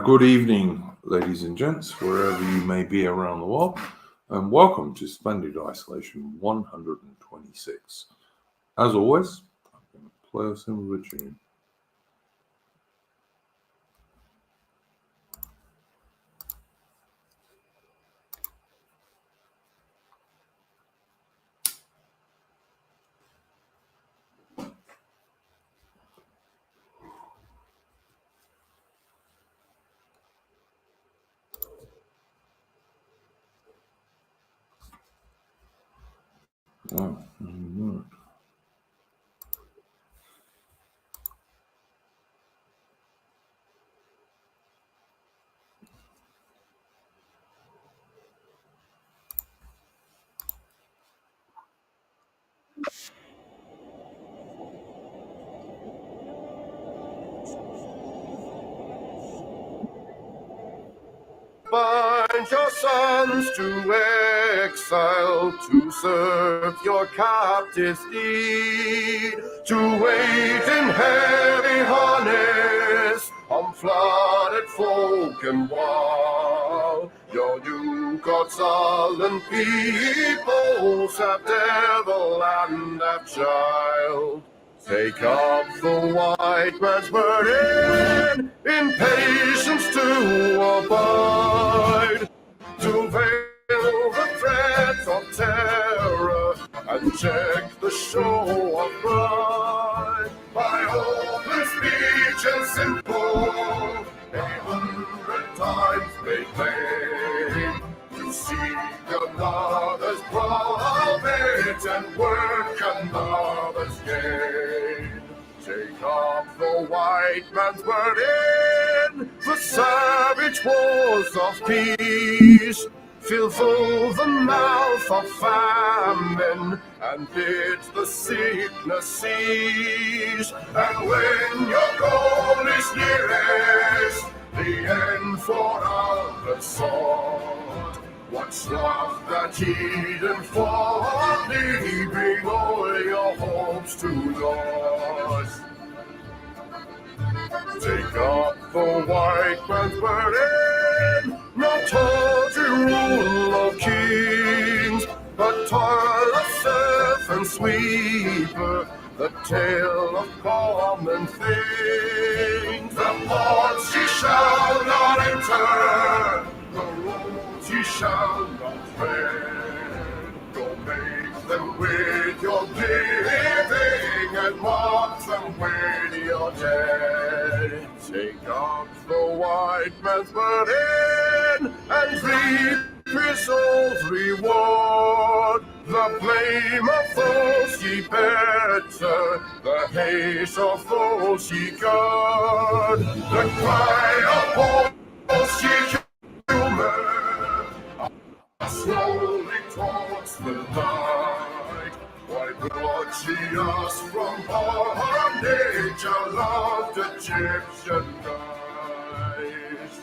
Good evening, ladies and gents, wherever you may be around the world, and welcome to Splendid Isolation 126. As always, I'm going to play us in with a tune. Bind your sons to exile, to serve your captive steed, to wait in heavy harness on flooded folk and wild. Your new God's sullen peoples have devil and have child. Take up the white man's burden, in patience to abide, to veil the threats of terror and check the show of pride. By open speech and simple, 100 times made plain, to seek another's profit and work another's gain. Take up the white man's burden, the savage wars of peace. Fill full the mouth of famine and bid the sickness cease. And when your goal is nearest, the end for others sought, what's love that Eden fought? Leaving all your hopes to loss. Take up the white man's burden, not tawdry rule of kings, but toil of serf and sweeper, the tale of common things. The ports ye shall not enter, the roads ye shall not tread. Go make them with your living and mark them with your dead. Take up the white man's burden and reap his old reward. The blame of those ye better, the hate of those ye guard, the cry of those ye humor, slowly towards the light. Why brought ye us from bondage, our loved Egyptian guys?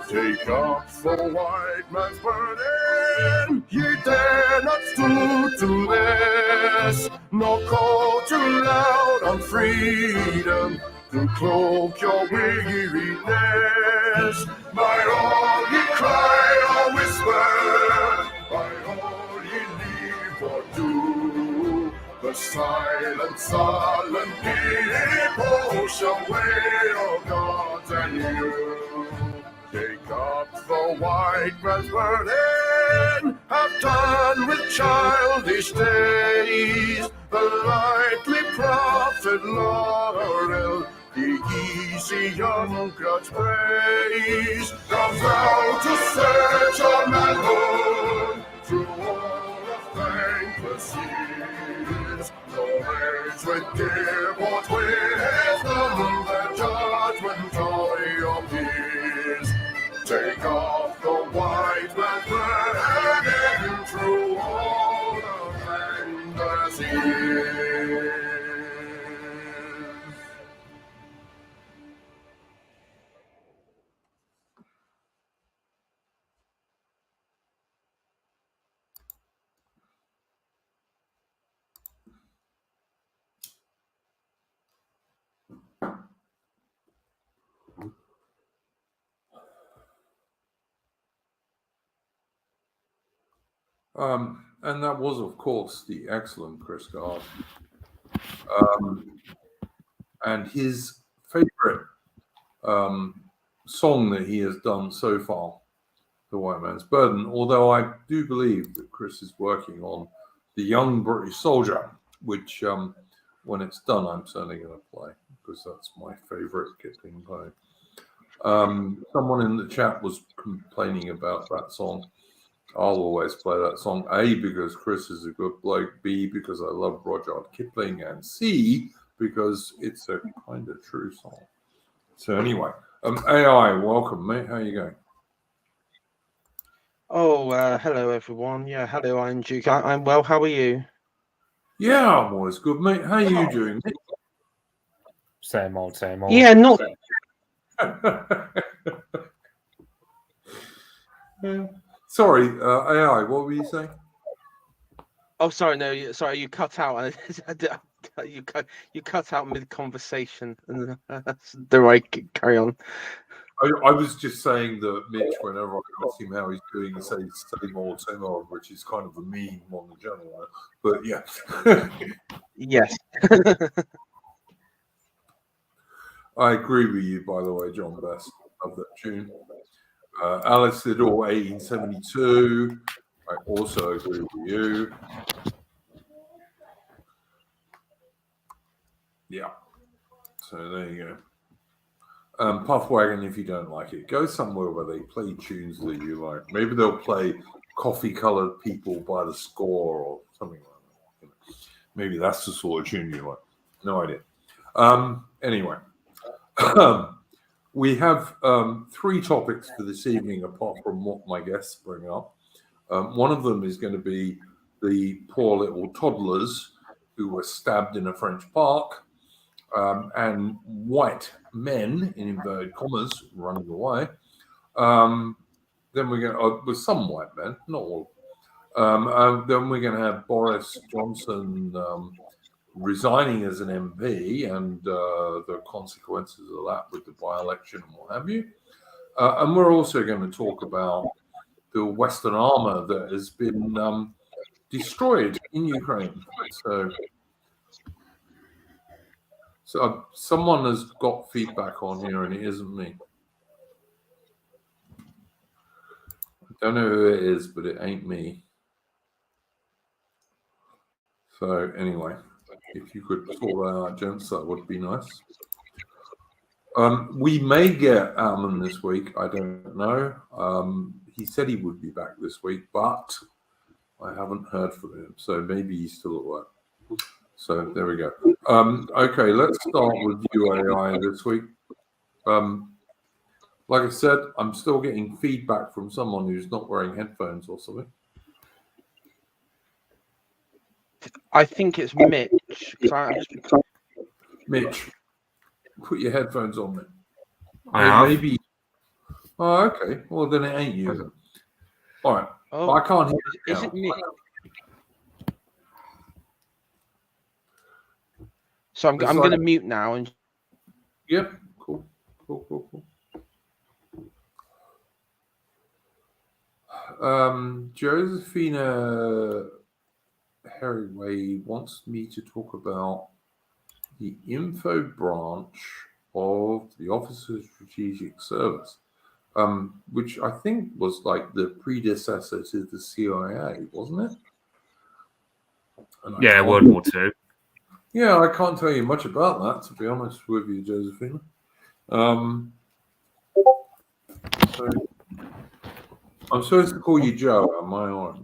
Take up the white man's burden, ye dare not stoop to this, nor call too loud on freedom to cloak your weariness. By all ye cry or whisper, by all ye leave or do, the silent, sullen people shall wail, O gods and you. Take up the white man's burden, have done with childish days, the lightly proffered laurel, the easy young God's praise. Come thou to search our manhood through all of thankless years. No age would give what wisdom the judgment of your peers. Take off the white man's burden through all of thankless years. And that was, of course, the excellent Chris Gard. And his favorite song that he has done so far, The White Man's Burden, although I do believe that Chris is working on The Young British Soldier, which when it's done, I'm certainly going to play because that's my favorite Kipling poem. Someone in the chat was complaining about that song. I'll always play that song, A, because Chris is a good bloke, B, because I love Rudyard Kipling, and C, because it's a kind of true song. So anyway, AI, welcome, mate. How you going? Oh, hello, everyone. Yeah, hello, I'm Duke. I'm well. How are you? Yeah, I'm always good, mate. How are you doing, mate? Same old, same old. Yeah, not... Sorry, AI, what were you saying? Oh, sorry, no, sorry, you cut out. You cut out mid-conversation. Do I carry on? I was just saying that Mitch, whenever I ask him how he's doing, he says same old, which is kind of a meme on the channel. But yeah. Yes. I agree with you, by the way, John Best. Love that tune. Alice Liddell, 1872. I also agree with you. Yeah. So there you go. Puffwagon, if you don't like it, go somewhere where they play tunes that you like. Maybe they'll play Coffee-Colored People by the Score or something like that. Maybe that's the sort of tune you like. No idea. Anyway, we have 3 topics for this evening, apart from what my guests bring up. One of them is going to be the poor little toddlers who were stabbed in a French park. And white men, in inverted commas, running away. Then we're going to, with some white men, not all. Then we're going to have Boris Johnson resigning as an MP and the consequences of that with the by-election and what have you. And we're also going to talk about the Western armor that has been destroyed in Ukraine. So someone has got feedback on here, and it isn't me. I don't know who it is, but it ain't me. So anyway, if you could sort that out, gents, that would be nice. We may get Alman this week. I don't know. He said he would be back this week, but I haven't heard from him. So maybe he's still at work. So there we go. Okay, let's start with you, AI, this week. Like I said, I'm still getting feedback from someone who's not wearing headphones or something. I think it's Mitch. Mitch, put your headphones on, mate. I have. Maybe. Oh, okay. Well, then it ain't you. All right. Oh, I can't hear you. Is it me? So I'm going to mute now. And Yep. Cool. Josephina Herriway wants me to talk about the info branch of the Office of Strategic Service, which I think was like the predecessor to the CIA, wasn't it? Yeah, World War II. Yeah, I can't tell you much about that, to be honest with you, Josephina. So I'm supposed to call you Joe, am I? Or...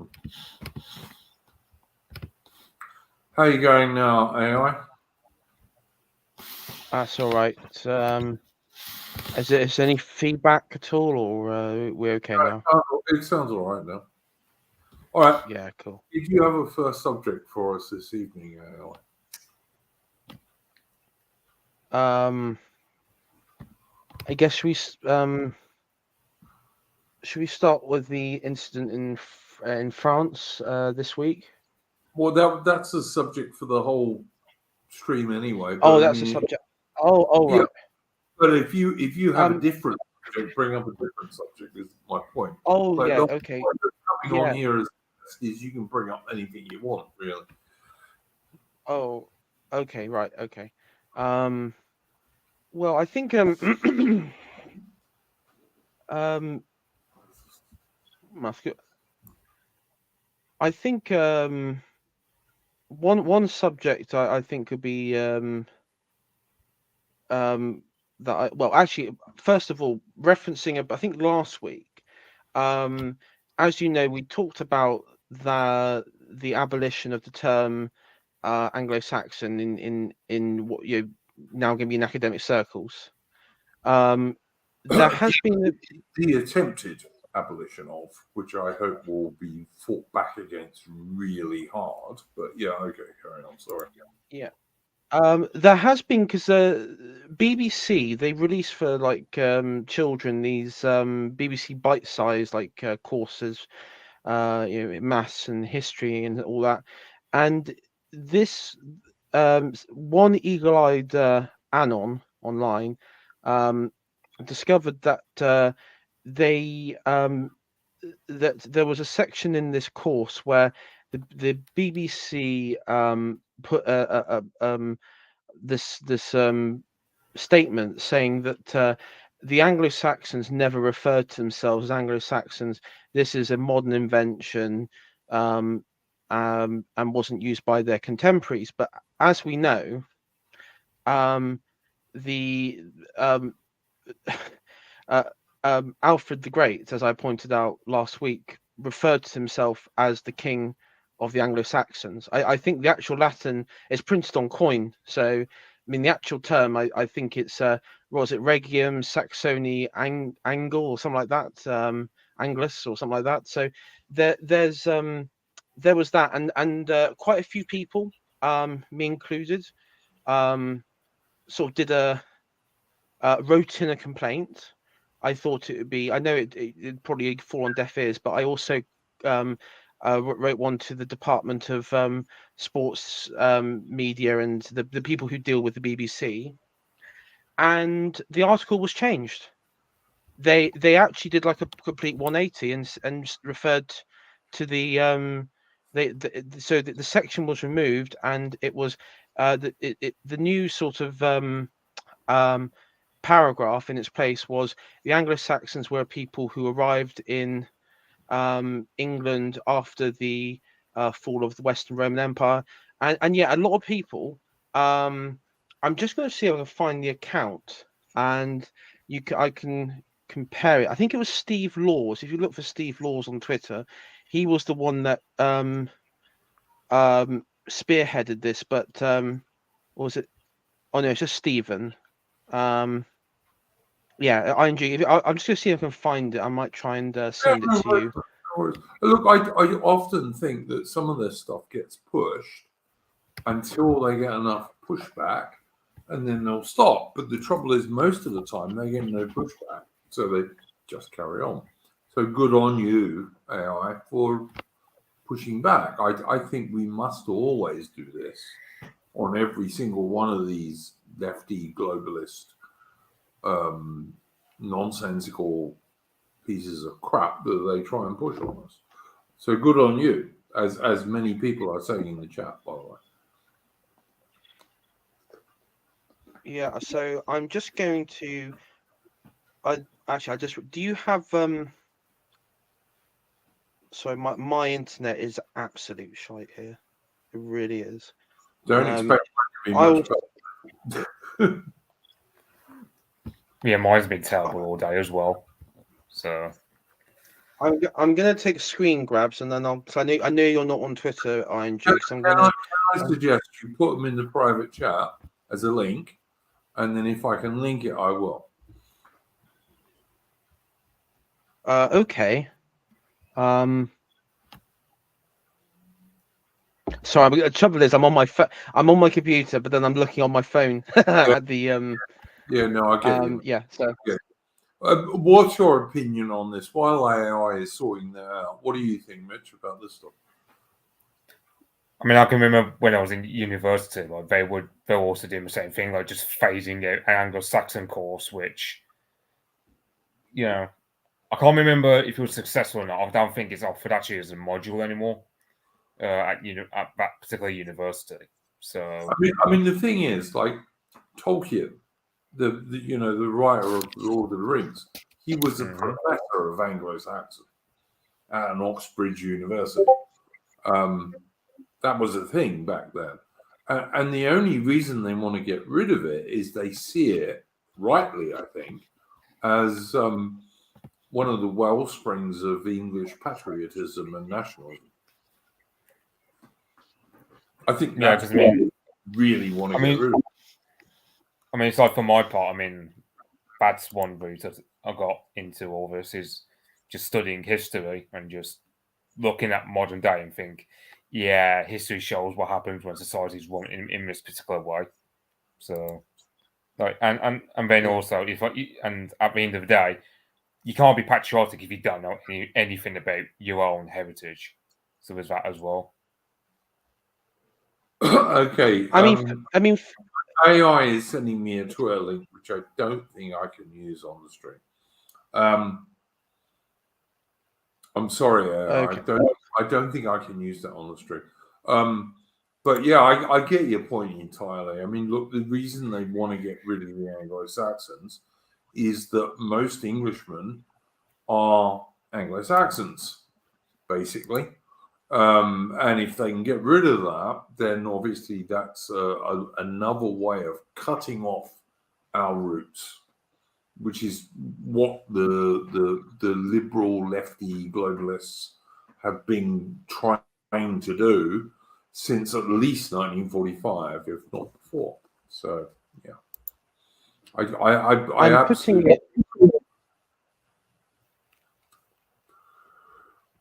How are you going now, AI? that's all right. Is there any feedback at all, or we're okay now? It sounds all right now. All right. Yeah, cool. Did you have a first subject for us this evening, AI? I guess should we start with the incident in France this week? Well, that's a subject for the whole stream anyway. Oh, that's a subject. Oh, yeah, right. But if you have a different subject, bring up a different subject. Is my point. Oh, like, yeah. Okay. Coming on here is you can bring up anything you want, really. Oh, okay, right, okay. Well, I think I think one subject I think could be actually, first of all, referencing I think last week, as you know, we talked about the abolition of the term Anglo-Saxon in what you're now going to be in academic circles. There has been the attempted abolition of, which I hope will be fought back against really hard. But yeah, okay, carry on. Sorry. yeah. There has been, because BBC, they release for like children these BBC bite-sized like courses, maths and history and all that, and this one eagle-eyed anon online discovered that they that there was a section in this course where the BBC put this statement saying that the Anglo-Saxons never referred to themselves as Anglo-Saxons. This is a modern invention and wasn't used by their contemporaries. But as we know, the Alfred the Great, as I pointed out last week, referred to himself as the king of the Anglo-Saxons. I think the actual Latin is printed on coin. So, I mean, the actual term, I think it's, what was it, Regium Saxoni Angle or something like that, Anglus or something like that. So there was that, and quite a few people, me included, sort of did wrote in a complaint. I thought it would be. I know it'd probably fall on deaf ears, but I also wrote one to the Department of Sports Media and the people who deal with the BBC, and the article was changed. They actually did like a complete 180 and referred to the so the section was removed, and it was the new sort of paragraph in its place was the Anglo-Saxons were people who arrived in England after the fall of the Western Roman Empire, and yeah, a lot of people. I'm just going to see if I can find the account, and I can compare it. I think it was Steve Laws. If you look for Steve Laws on Twitter, he was the one that spearheaded this. But what was it? Oh no, it's just Stephen. Yeah, I'm just going to see if I can find it. I might try and send it to you. Look, I often think that some of this stuff gets pushed until they get enough pushback, and then they'll stop. But the trouble is, most of the time, they get no pushback, so they just carry on. So good on you, AI, for pushing back. I think we must always do this on every single one of these lefty globalist nonsensical pieces of crap that they try and push on us. So good on you, as many people are saying in the chat, by the way. Yeah, so I'm just going to. Do you have Sorry, my internet is absolute shite here. It really is. Don't expect it to be much better. Yeah, mine's been terrible all day as well. So I'm gonna take screen grabs, and then I know you're not on Twitter, ING. So Can I suggest you put them in the private chat as a link, and then if I can link it, I will. Okay. Sorry, the trouble is I'm on my computer, but then I'm looking on my phone at the Yeah, no, I get you. Yeah, so what's your opinion on this? While AI is sorting that out, what do you think, Mitch, about this stuff? I mean, I can remember when I was in university, like they were also doing the same thing, like just phasing out an Anglo-Saxon course, which, you know, I can't remember if it was successful or not. I don't think it's offered actually as a module anymore at that particular university. So I mean, the thing is, like Tolkien, the writer of the Lord of the Rings, he was a professor of Anglo-Saxon at an Oxbridge University. That was a thing back then. And the only reason they want to get rid of it is they see it, rightly, I think, as one of the wellsprings of English patriotism and nationalism. I think that's what they really want to get rid of. I mean, it's like for my part, I mean, that's one route that I got into all this is just studying history and just looking at modern day and think, yeah, history shows what happens when societies run in this particular way. So, like, and then also, and at the end of the day, you can't be patriotic if you don't know anything about your own heritage. So there's that as well. Okay. I mean, AI is sending me a Twitter link, which I don't think I can use on the stream. I'm sorry, okay. I don't think I can use that on the stream. But yeah, I get your point entirely. I mean, look, the reason they want to get rid of the Anglo-Saxons is that most Englishmen are Anglo-Saxons, basically. And if they can get rid of that, then obviously that's another way of cutting off our roots, which is what the liberal lefty globalists have been trying to do since at least 1945, if not before. So yeah, I absolutely.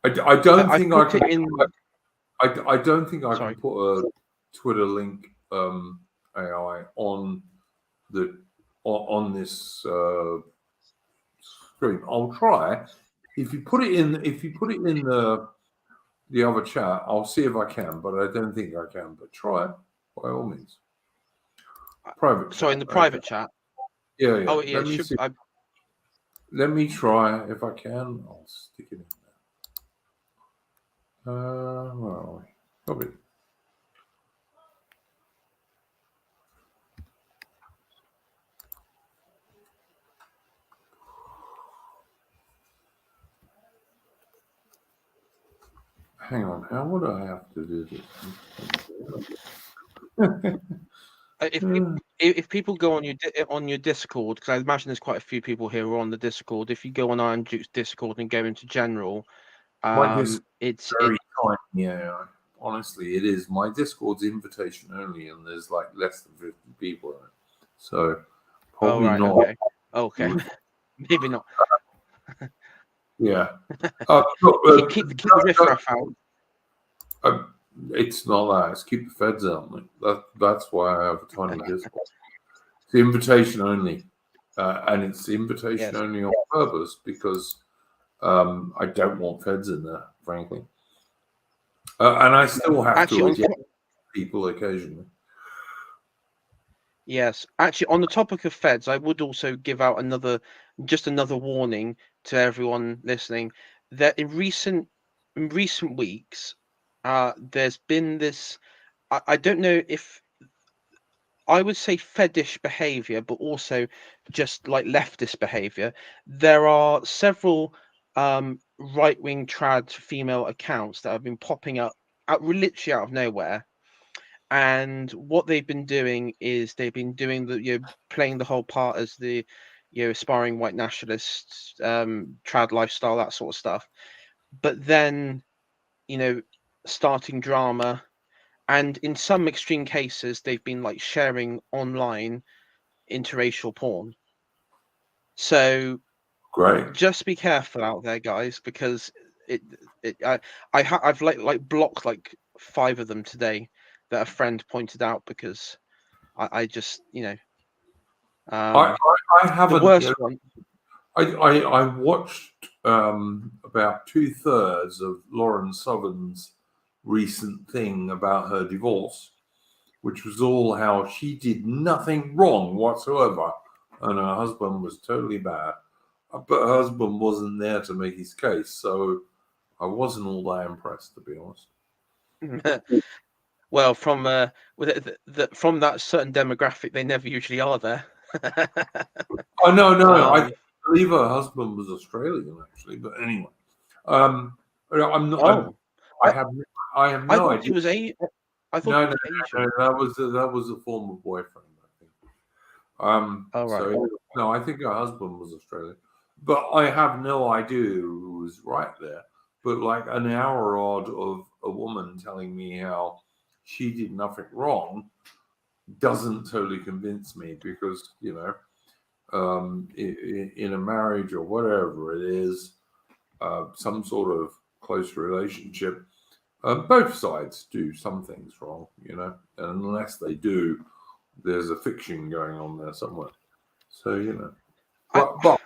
I don't think I can. I don't think I can put a Twitter link AI on this screen. I'll try. If you put it in the other chat, I'll see if I can. But I don't think I can. But try it by all means. Private. Sorry, in the private chat. Yeah. Oh yeah. Let me try if I can. I'll stick it in. Where are we? Probably. Hang on. How would I have to do this? If people go on your Discord, because I imagine there's quite a few people here who are on the Discord. If you go on Iron Duke's Discord and go into general, it's very tiny. Yeah, honestly, it is. My Discord's invitation only, and there's like less than 50 people in it. So probably not. Okay. Maybe not. Yeah. Keep the riffraff out. It's not that. It's keep the feds out, mate. That's why I have a tiny Discord. It's invitation only, and it's invitation only on purpose because I don't want feds in there, frankly. And I still have to reject people occasionally. Yes, actually, on the topic of feds, I would also give out another warning to everyone listening that in recent weeks, there's been this. I don't know if I would say fetish behavior, but also just like leftist behavior. There are several right-wing trad female accounts that have been popping up literally out of nowhere. And what they've been doing is they've been doing playing the whole part as the aspiring white nationalists, trad lifestyle, that sort of stuff. But then, starting drama, and in some extreme cases, they've been like sharing online interracial porn. So, great. Just be careful out there, guys, because I've blocked like 5 of them today that a friend pointed out because I just I haven't. The worst one. I watched about 2/3 of Lauren Southern's recent thing about her divorce, which was all how she did nothing wrong whatsoever and her husband was totally bad. but her husband wasn't there to make his case, so I wasn't all that impressed, to be honest. Well, from from that certain demographic, they never usually are there. Oh no, I Um, believe her husband was Australian, actually. But anyway, I'm not. oh, I I, have I no thought he idea. was I thought No, he no, was no, Asian. that was a former boyfriend, I think. Oh, right. So no, I think her husband was Australian, but I have no idea who was right there. But like an hour odd of a woman telling me how she did nothing wrong doesn't totally convince me, because in a marriage or whatever it is, some sort of close relationship, both sides do some things wrong, and unless they do, there's a fiction going on there somewhere. So, but I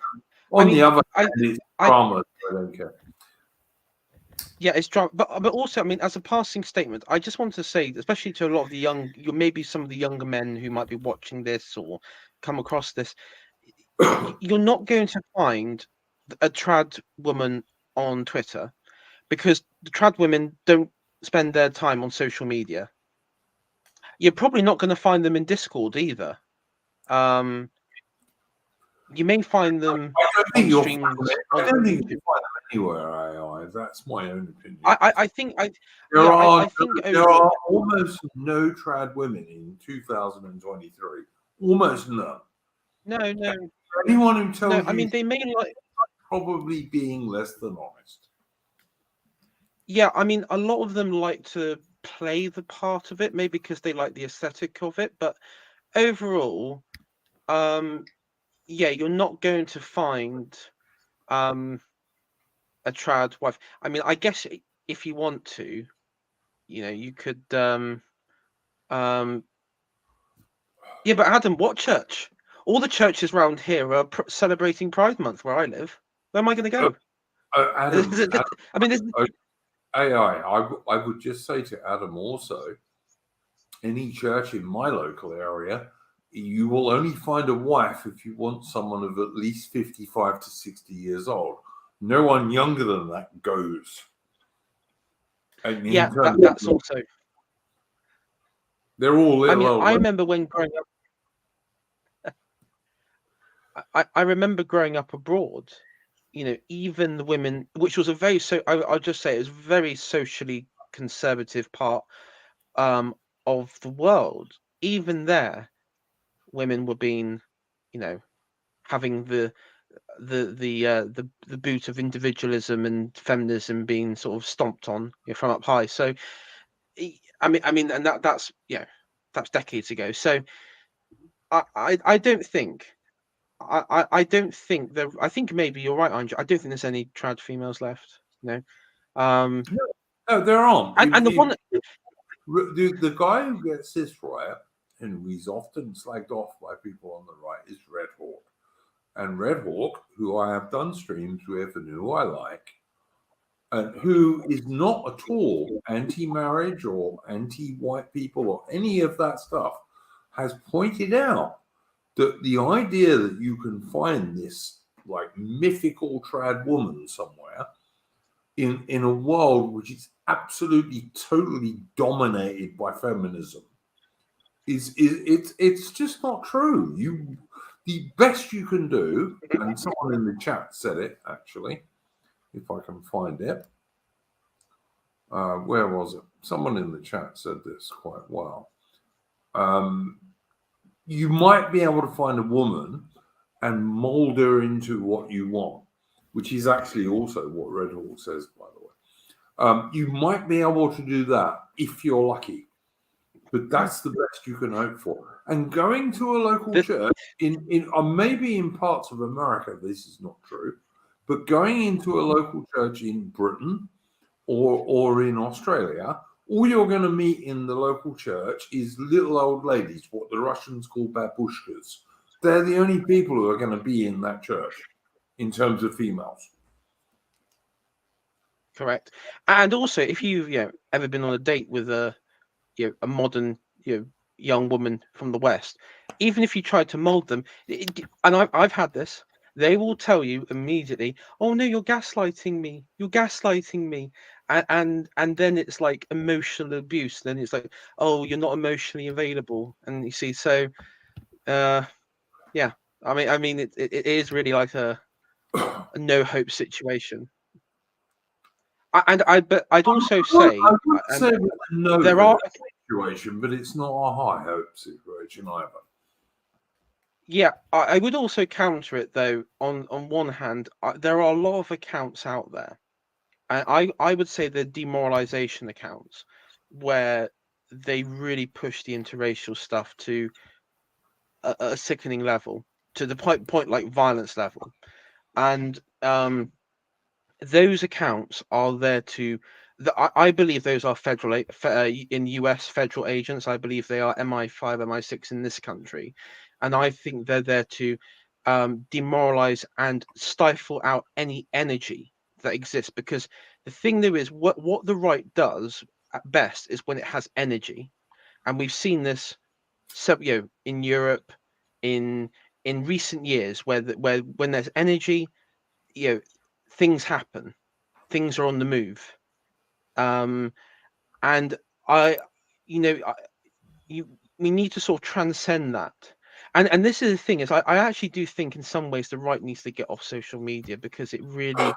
on the mean, other hand, it's drama, so I don't care. Yeah, it's drama, but also, I mean, as a passing statement, I just want to say, especially to a lot of the maybe some of the younger men who might be watching this or come across this, you're not going to find a trad woman on Twitter, because the trad women don't spend their time on social media. You're probably not going to find them in Discord either. You may find them on streams. I don't think you'll find them anywhere, AI. That's my own opinion. I think there overall, are almost no trad women in 2023. Almost none. No. Anyone who tells No, you, I mean, they may like, probably being less than honest. Yeah, I mean, a lot of them like to play the part of it, maybe because they like the aesthetic of it. But overall, yeah, you're not going to find a trad wife. I mean, I guess if you want to, you could. Yeah, but Adam, what church? All the churches around here are celebrating Pride Month where I live. Where am I going to go? Adam, I mean, AI, I would just say to Adam also, any church in my local area, you will only find a wife if you want someone of at least 55 to 60 years old. No one younger than that goes. Yeah, that's also. They're all little. I mean, old. I remember when growing up. I remember growing up abroad. Even the women, which was a very I'll just say it was a very socially conservative part of the world. Even there, women were being, having the boot of individualism and feminism being sort of stomped on from up high. So, I mean, and that's decades ago. So, I don't think. I don't think there. I think maybe you're right, Andrew. I don't think there's any trad females left. No, no, there aren't. and the one the guy who gets this right, and he's often slagged off by people on the right, is Red Hawk. And Red Hawk, who I have done streams with and who I like, and who is not at all anti-marriage or anti-white people or any of that stuff, has pointed out that the idea that you can find this like mythical trad woman somewhere in a world which is absolutely totally dominated by feminism it's just not true. The best you can do, and someone in the chat said it actually, if I can find it. Where was it? Someone in the chat said this quite well. You might be able to find a woman and mold her into what you want, which is actually also what Red Hawk says, by the way. You might be able to do that if you're lucky, but that's the best you can hope for. And going to a local church in maybe in parts of America, this is not true, but going into a local church in Britain or in Australia, all you're going to meet in the local church is little old ladies, what the Russians call babushkas. They're the only people who are going to be in that church in terms of females. Correct. And also, if you've ever been on a date with a modern young woman from the West, even if you tried to mold them, and I've had this, they will tell you immediately, "Oh no, you're gaslighting me. You're gaslighting me," and then it's like emotional abuse. Then it's like, "Oh, you're not emotionally available," and you see, so yeah, I mean, it is really like a no hope situation. But I'd also say, I would and say it's a no there hope are, situation, but it's not a high hope situation either. yeah, I would also counter it though. On one hand, there are a lot of accounts out there, and I would say the demoralization accounts, where they really push the interracial stuff to a sickening level, to the point like violence level, and those accounts are there to. I believe those are in US federal agents. I believe they are MI5, MI6 in this country, and I think they're there to demoralize and stifle out any energy that exists. Because the thing there is, what the right does at best is when it has energy, and we've seen this, in Europe, in recent years, where when there's energy, things happen, things are on the move, and I you know I, you we need to sort of transcend that. And this is the thing, is I actually do think in some ways the right needs to get off social media, because it really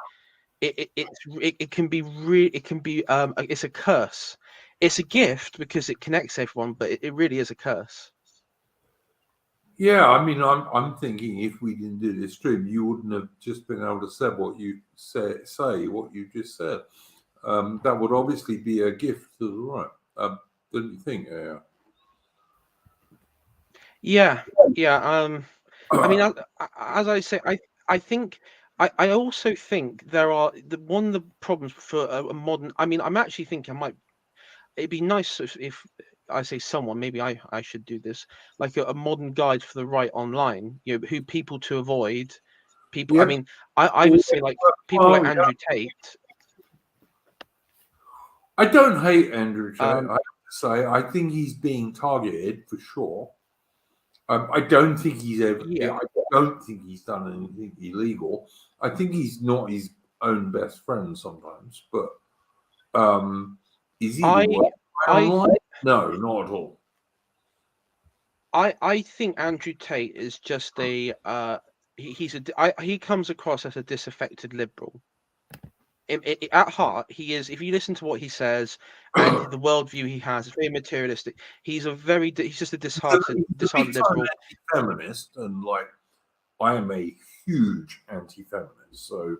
it can be it's a curse. It's a gift because it connects everyone, but it really is a curse. Yeah, I mean, I'm thinking if we didn't do this stream, you wouldn't have just been able to say what you say what you just said. That would obviously be a gift to the right. Don't you think? Yeah, yeah. I mean, as I say, I think I also think there are one of the problems for a modern. I mean, I'm actually thinking I might. It'd be nice if I say someone. Maybe I should do this, like a modern guide for the right online. Who people to avoid. People. I Yeah. mean, I would say like people like Oh, yeah. Andrew Tate. I don't hate Andrew Tate. Um, I have to say, I think he's being targeted for sure. I don't think he's ever. yeah. I don't think he's done anything illegal. I think he's not his own best friend sometimes, but is he the I worst guy I online? No, not at all. I think Andrew Tate is just a he comes across as a disaffected liberal. At heart, he is. If you listen to what he says and the worldview he has, it's very materialistic. He's just a disheartened He's a big time liberal. anti-feminist, and like I am a huge anti-feminist, so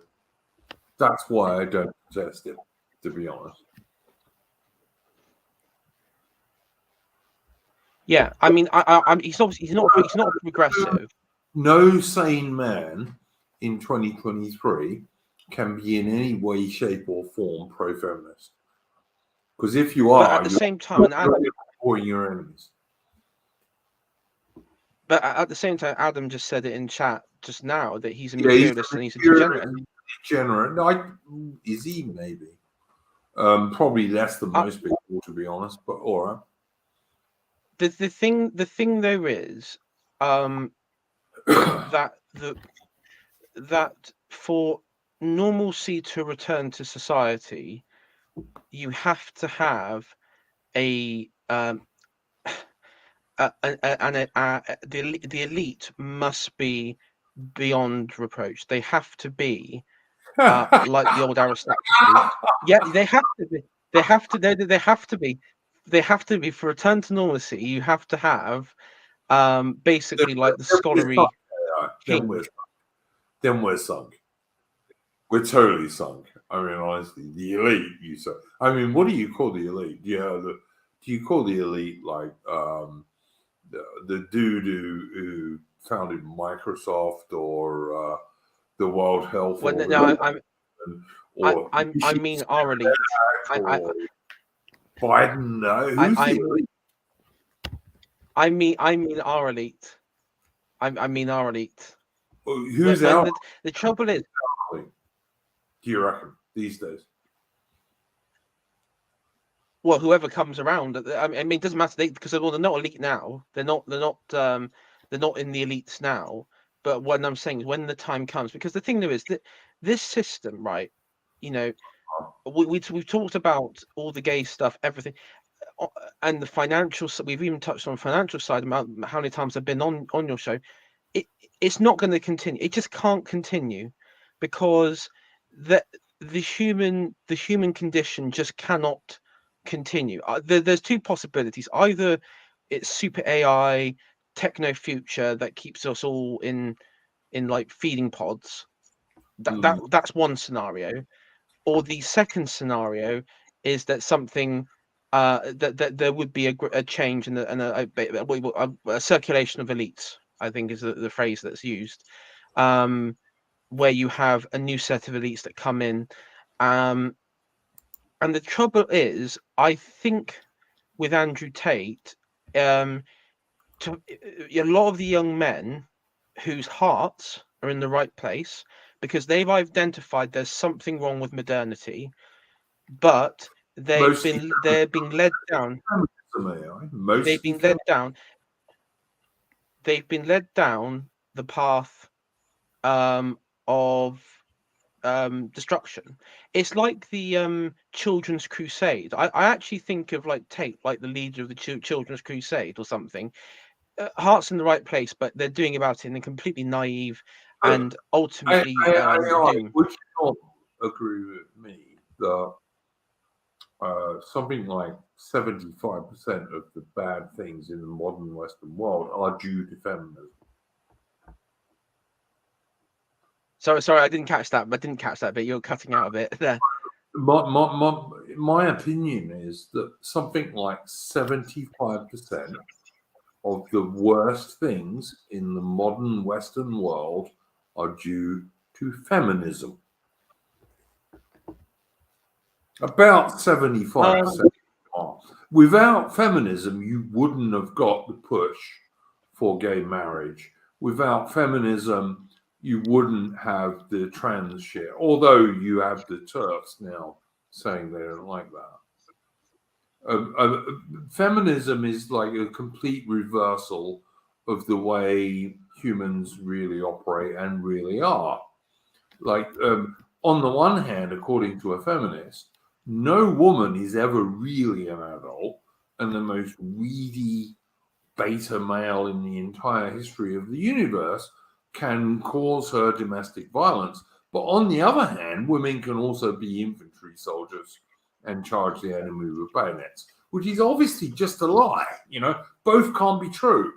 that's why I don't protest it, to be honest. Yeah, I mean, he's obviously he's not progressive. No sane man in 2023 can be in any way, shape, or form pro-feminist. Because if you But are, at the you're same time, supporting your enemies. but at the same time, Adam just said it in chat just now that he's a Yeah, he's materialist and he's a degenerate. degenerate. Is he? Maybe. Probably less than most people, to be honest. But all right. The thing though is, that for normalcy to return to society, you have to have the elite must be beyond reproach. They have to be like the old aristocracy. Yeah, they have to be. They have to. They have to be. They have to be for return to normalcy. You have to have basically like the scholarly king. Then we're sunk. We're totally sunk. I mean, honestly, the elite. You say. I mean, what do you call the elite? Yeah, do you call the elite like the dude who founded Microsoft or the World Health Organization? I mean our elite. Biden, no. Who's the elite? I mean our elite. I mean our elite. Who's out? The trouble is, Do you reckon these days? well, whoever comes around. I mean, it doesn't matter because they're not elite now. They're not in the elites now. But what I'm saying is when the time comes, because the thing there is that this system, right? You know, we've talked about all the gay stuff, everything, and the financial. We've even touched on financial side about how many times I've been on your show. It's not going to continue. It just can't continue because the human condition just cannot continue. There's two possibilities. Either it's super AI, techno future that keeps us all in like feeding pods. That's one scenario. Or the second scenario is that something that there would be a change and a circulation of elites, I think is the phrase that's used, where you have a new set of elites that come in. And the trouble is, I think with Andrew Tate, a lot of the young men whose hearts are in the right place because they've identified there's something wrong with modernity, but they're being led down. They've been led down. They've been led down the path of destruction. It's like the Children's Crusade. I actually think of like Tate, like the leader of the Children's Crusade or something. Heart's in the right place, but they're doing about it in a completely naive and ultimately doom. Would you not agree with me that something like 75% of the bad things in the modern Western world are due to feminism? Sorry, I didn't catch that. But you're cutting out a bit there. My opinion is that something like 75% of the worst things in the modern Western world are due to feminism. About 75%. Without feminism, you wouldn't have got the push for gay marriage. Without feminism, you wouldn't have the trans shit, although you have the TERFs now saying they don't like that. Feminism is like a complete reversal of the way humans really operate and really are. Like, on the one hand, according to a feminist, no woman is ever really an adult, and the most weedy beta male in the entire history of the universe can cause her domestic violence. But on the other hand, women can also be infantry soldiers and charge the enemy with bayonets, which is obviously just a lie. You know, both can't be true.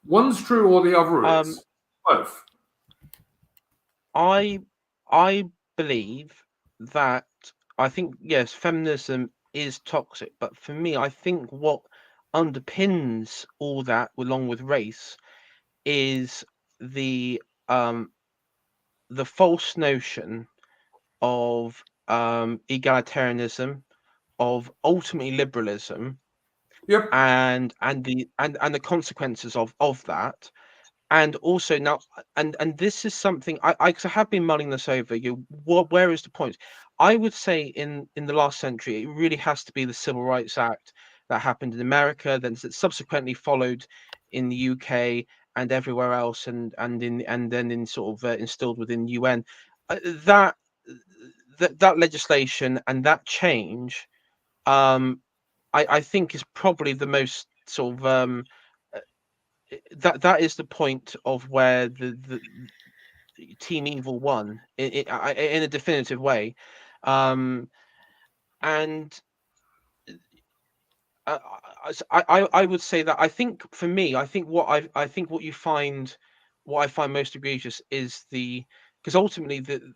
One's true or the other is. Both. I believe that I think yes, feminism is toxic, but for me, I think what underpins all that, along with race, is the false notion of egalitarianism, of ultimately liberalism, Yep. and the consequences of that. And also now, and this is something I have been mulling this over. Where is the point? I would say in the last century, it really has to be the Civil Rights Act that happened in America, then subsequently followed in the UK and everywhere else, and then in sort of instilled within UN. That legislation and that change, I think is probably the most sort of that is the point of where the Team Evil won in a definitive way, and I would say that I think for me, I think what I find most egregious is because ultimately the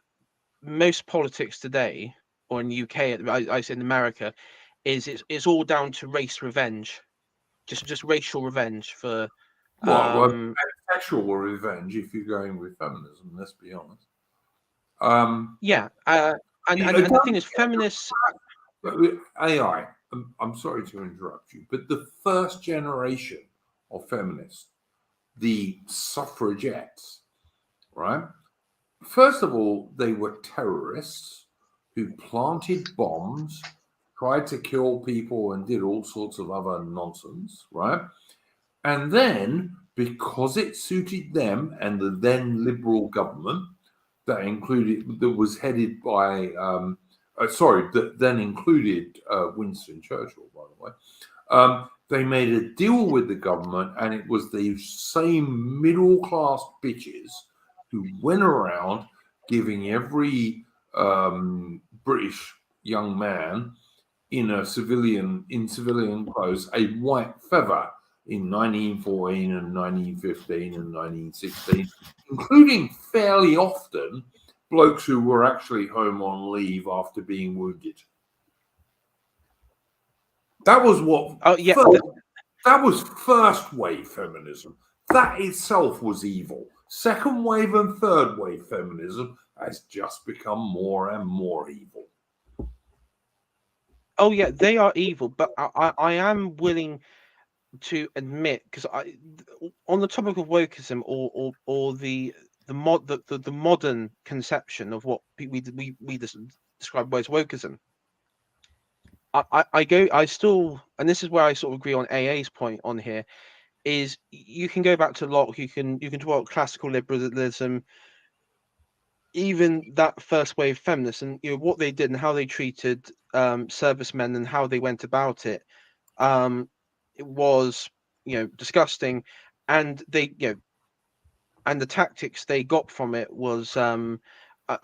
most politics today, or in the UK, I say in America, is it's all down to race revenge, just racial revenge for. Well, sexual revenge if you're going with feminism, let's be honest. Yeah, and the thing is, feminists. AI, I'm sorry to interrupt you, but the first generation of feminists, the suffragettes, right? First of all, they were terrorists who planted bombs, tried to kill people, and did all sorts of other nonsense, right? And then, because it suited them and the then Liberal government that was headed by that then included Winston Churchill, by the way. They made a deal with the government, and it was the same middle-class bitches who went around giving every British young man in civilian clothes a white feather in 1914 and 1915 and 1916, including fairly often blokes who were actually home on leave after being wounded. That was what. Oh yeah, that was first wave feminism. That itself was evil. Second wave and third wave feminism has just become more and more evil. oh yeah, they are evil, but I am willing to admit, because on the topic of wokeism or the modern conception of what we describe as wokeism, I still, and this is where I sort of agree on AA's point on here, is you can go back to Locke, you can talk about classical liberalism, even that first wave feminists, and what they did and how they treated servicemen and how they went about it. It was disgusting, and they and the tactics they got from it was I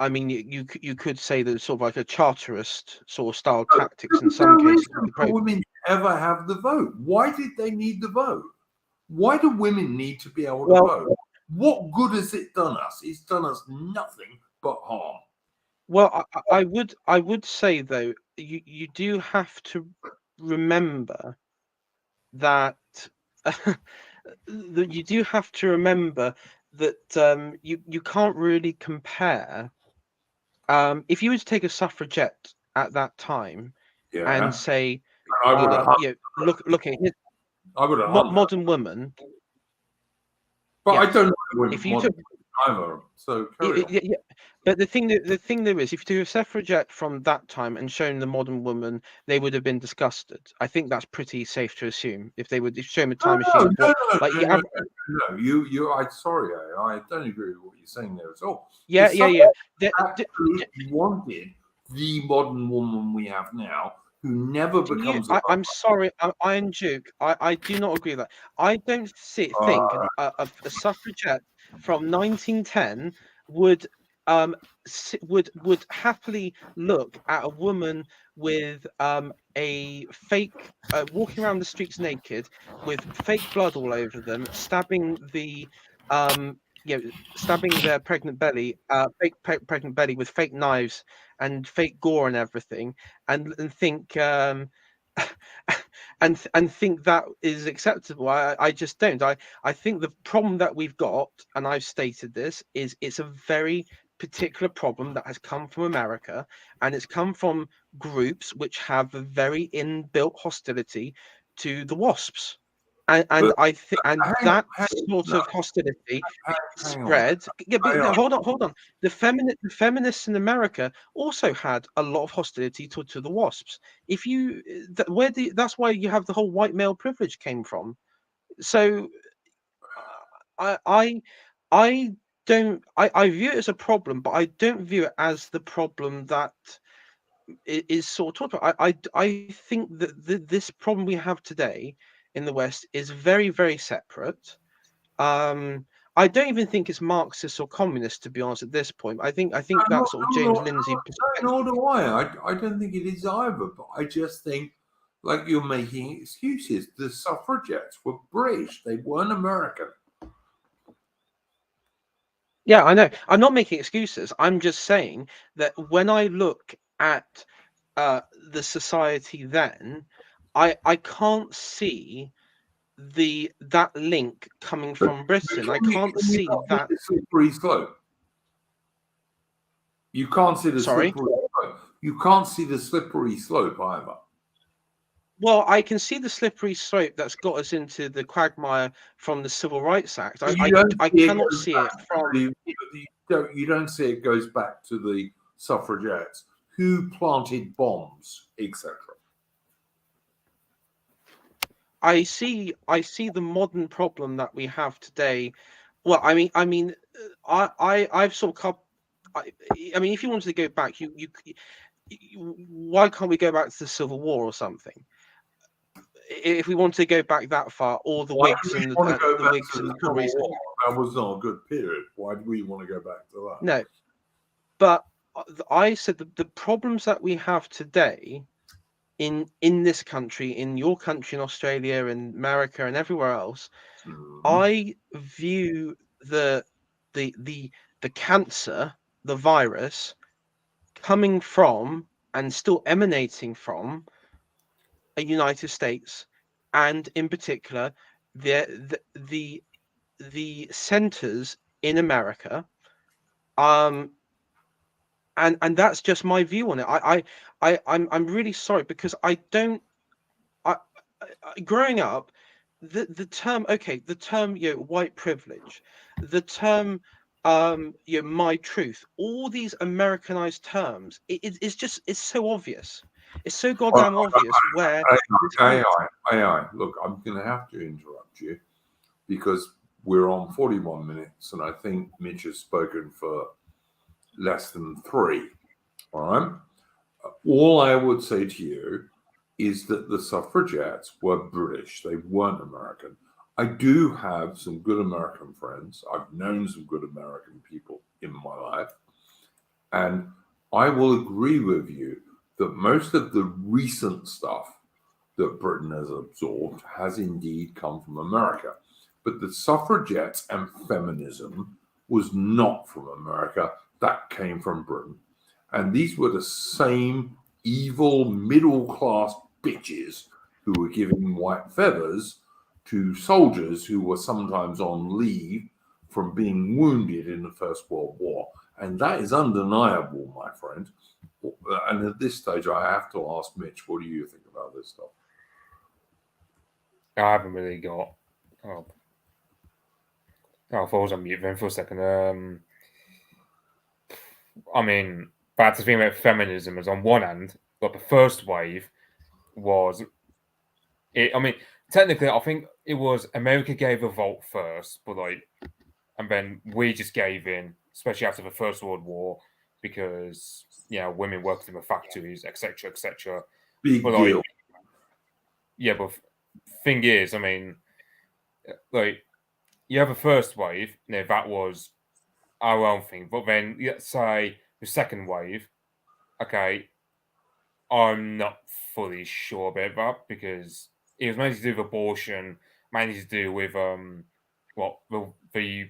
mean, you could say that it's sort of like a charterist sort of style tactics in some cases. Women ever have the vote? Why did they need the vote? Why do women need to be able to vote? What good has it done us? It's done us nothing but harm. Well, I would say though, you do have to remember that you do have to remember that you can't really compare. If you were to take a suffragette at that time and say, look at modern woman. But yes. I don't know if you took either. So carry on. Yeah. But the thing there is, if you do a suffragette from that time and shown the modern woman, they would have been disgusted. I think that's pretty safe to assume. If they would show them a time machine, no, you. I'm sorry, I don't agree with what you're saying there at all. Yeah. Absolutely wanted the modern woman we have now, who never becomes. I'm sorry, Iron Duke. I do not agree with that. I don't think a suffragette from 1910 would happily look at a woman with a fake walking around the streets naked with fake blood all over them, stabbing their pregnant belly, fake pregnant belly with fake knives and fake gore and everything, and think and think that is acceptable. I just don't. I think the problem that we've got, and I've stated this, is it's a very particular problem that has come from America, and it's come from groups which have a very inbuilt hostility to the WASPs. And I think, and that sort of hostility spread. Hold on. The feminists in America also had a lot of hostility to the WASPs. That's why you have the whole white male privilege came from. So, I view it as a problem, but I don't view it as the problem that is sort of. I think that this problem we have today in the West is very, very separate. I don't even think it's Marxist or communist, to be honest, at this point. I think that's sort of James Lindsay. Nor do I. I don't think it is either. But I just think, like, you're making excuses. The suffragettes were British. They weren't American. Yeah, I know. I'm not making excuses. I'm just saying that when I look at the society then, I can't see that link coming from Britain. I can't see that slippery slope. You can't see the slippery slope. You can't see the slippery slope either. Well, I can see the slippery slope that's got us into the quagmire from the Civil Rights Act. I cannot see it from. You don't see it goes back to the suffragettes who planted bombs, etc. I see the modern problem that we have today. Well, I've sort of I mean, if you wanted to go back, why can't we go back to the Civil War or something? If we want to go back that far, or the Why Whigs do we and want to go the back Whigs to and the the Civil Tories. War? That was not a good period. Why do we want to go back to that? No, but I said that the problems that we have today in this country, in your country, in Australia, in America, and everywhere else, I view the cancer, the virus, coming from and still emanating from a United States, and in particular the centers in America. And that's just my view on it. I'm really sorry, because I don't. Growing up, the term white privilege, the term my truth, all these Americanized terms, it's so obvious. It's so goddamn obvious where AI. Look, I'm going to have to interrupt you because we're on 41 minutes, and I think Mitch has spoken for less than 3. All right. All I would say to you is that the suffragettes were British. They weren't American. I do have some good American friends. I've known some good American people in my life. And I will agree with you that most of the recent stuff that Britain has absorbed has indeed come from America. But the suffragettes and feminism was not from America. That came from Britain. And these were the same evil middle-class bitches who were giving white feathers to soldiers who were sometimes on leave from being wounded in the First World War. And that is undeniable, my friend. And at this stage, I have to ask Mitch, what do you think about this stuff? I haven't really got. Oh, I thought I was on mute then for a second. I mean, that's the thing about feminism is on one hand, but the first wave was it. I mean, technically, I think it was America gave a vote first, but and then we just gave in, especially after the First World War, because women worked in the factories, etc., etc. Big deal. Yeah, but thing is, I mean, you have a first wave, that was our own thing, but then let's say the second wave, okay, I'm not fully sure about that because it was mainly to do with abortion, mainly to do with the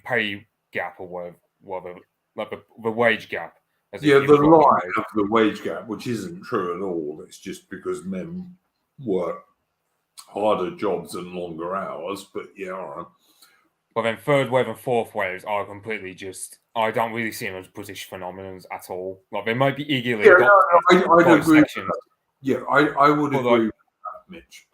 pay gap or whatever, like the wage gap. The lie of the wage gap, which isn't true at all. It's just because men work harder jobs and longer hours. But yeah, all right. But then third wave and fourth waves are completely just. I don't really see them as British phenomenons at all. Like they might be eagerly adopted. I'd agree. Yeah, I would agree with that, Mitch.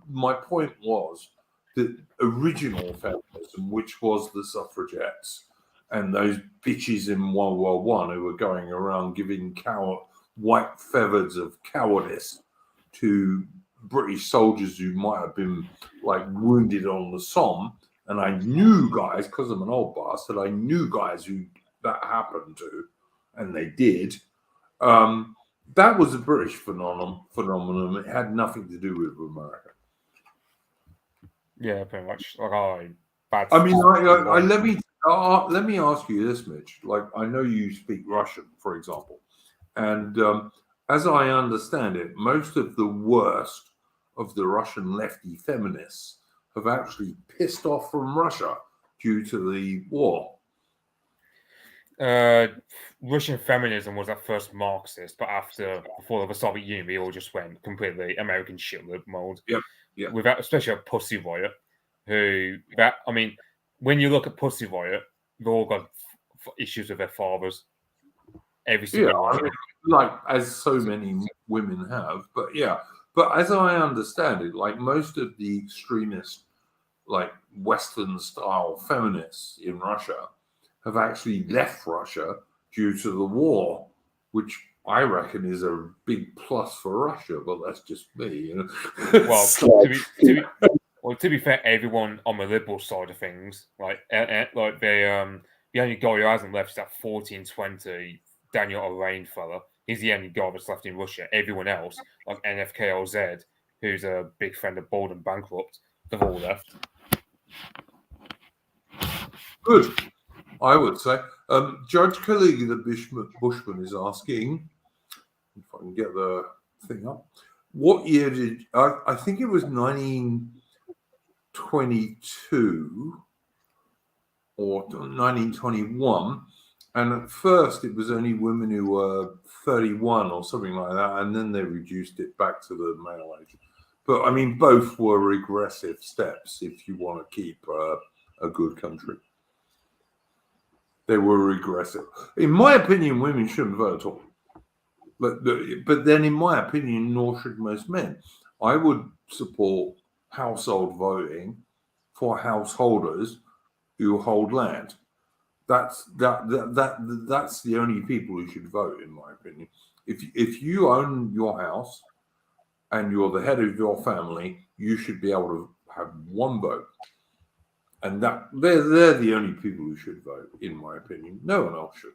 My point was that original feminism, which was the suffragettes and those bitches in World War I who were going around giving white feathers of cowardice to British soldiers who might have been wounded on the Somme. And I knew guys, because I'm an old bastard, I knew guys who that happened to, and they did. That was a British phenomenon. It had nothing to do with America. Yeah, pretty much. Let me ask you this, Mitch. I know you speak Russian, for example, and as I understand it, most of the worst of the Russian lefty feminists have actually pissed off from Russia due to the war. Russian feminism was at first Marxist, but before the Soviet Union, we all just went completely American shitlib mode. Yeah. Without, especially a Pussy Riot, when you look at Pussy Riot, they've all got issues with their fathers. Every single one. As so many women have, but yeah. But as I understand it, most of the extremist, Western-style feminists in Russia have actually left Russia due to the war, which I reckon is a big plus for Russia, but that's just me. You know? Well, So- to be fair, everyone on the liberal side of things, like the only guy who hasn't left is that 1420 Daniel Arain fella. He's the only guy that's left in Russia. Everyone else, like NFKLZ, who's a big friend of Bold and Bankrupt, they've all left. Good, I would say. Judge Caligula Bushman is asking, if I can get the thing up, what year did, I think it was 1922 or 1921, and at first it was only women who were 31 or something like that, and then they reduced it back to the male age. But I mean, both were regressive steps if you want to keep a good country. They were regressive. In my opinion, women shouldn't vote at all. But then, in my opinion, nor should most men. I would support household voting for householders who hold land. That's the only people who should vote, in my opinion. If you own your house and you're the head of your family, you should be able to have one vote. And that they're the only people who should vote, in my opinion. No one else should.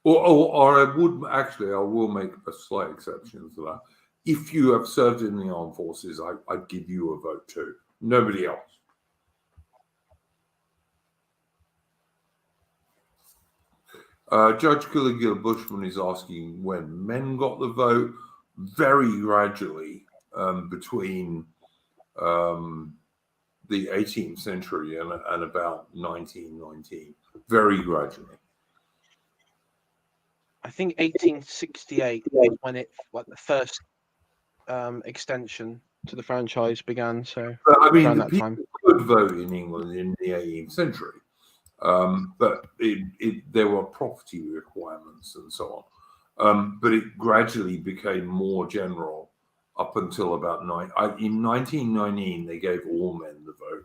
Or I will make a slight exception to that. If you have served in the armed forces, I'd give you a vote too. Nobody else. Judge Caligula Bushman is asking when men got the vote. Very gradually, between the 18th century and about 1919, very gradually. I think 1868 was when the first extension to the franchise began. So but, I mean, around the that people time. could vote in England in the 18th century, but there were property requirements and so on. But it gradually became more general up until about in 1919, they gave all men the vote,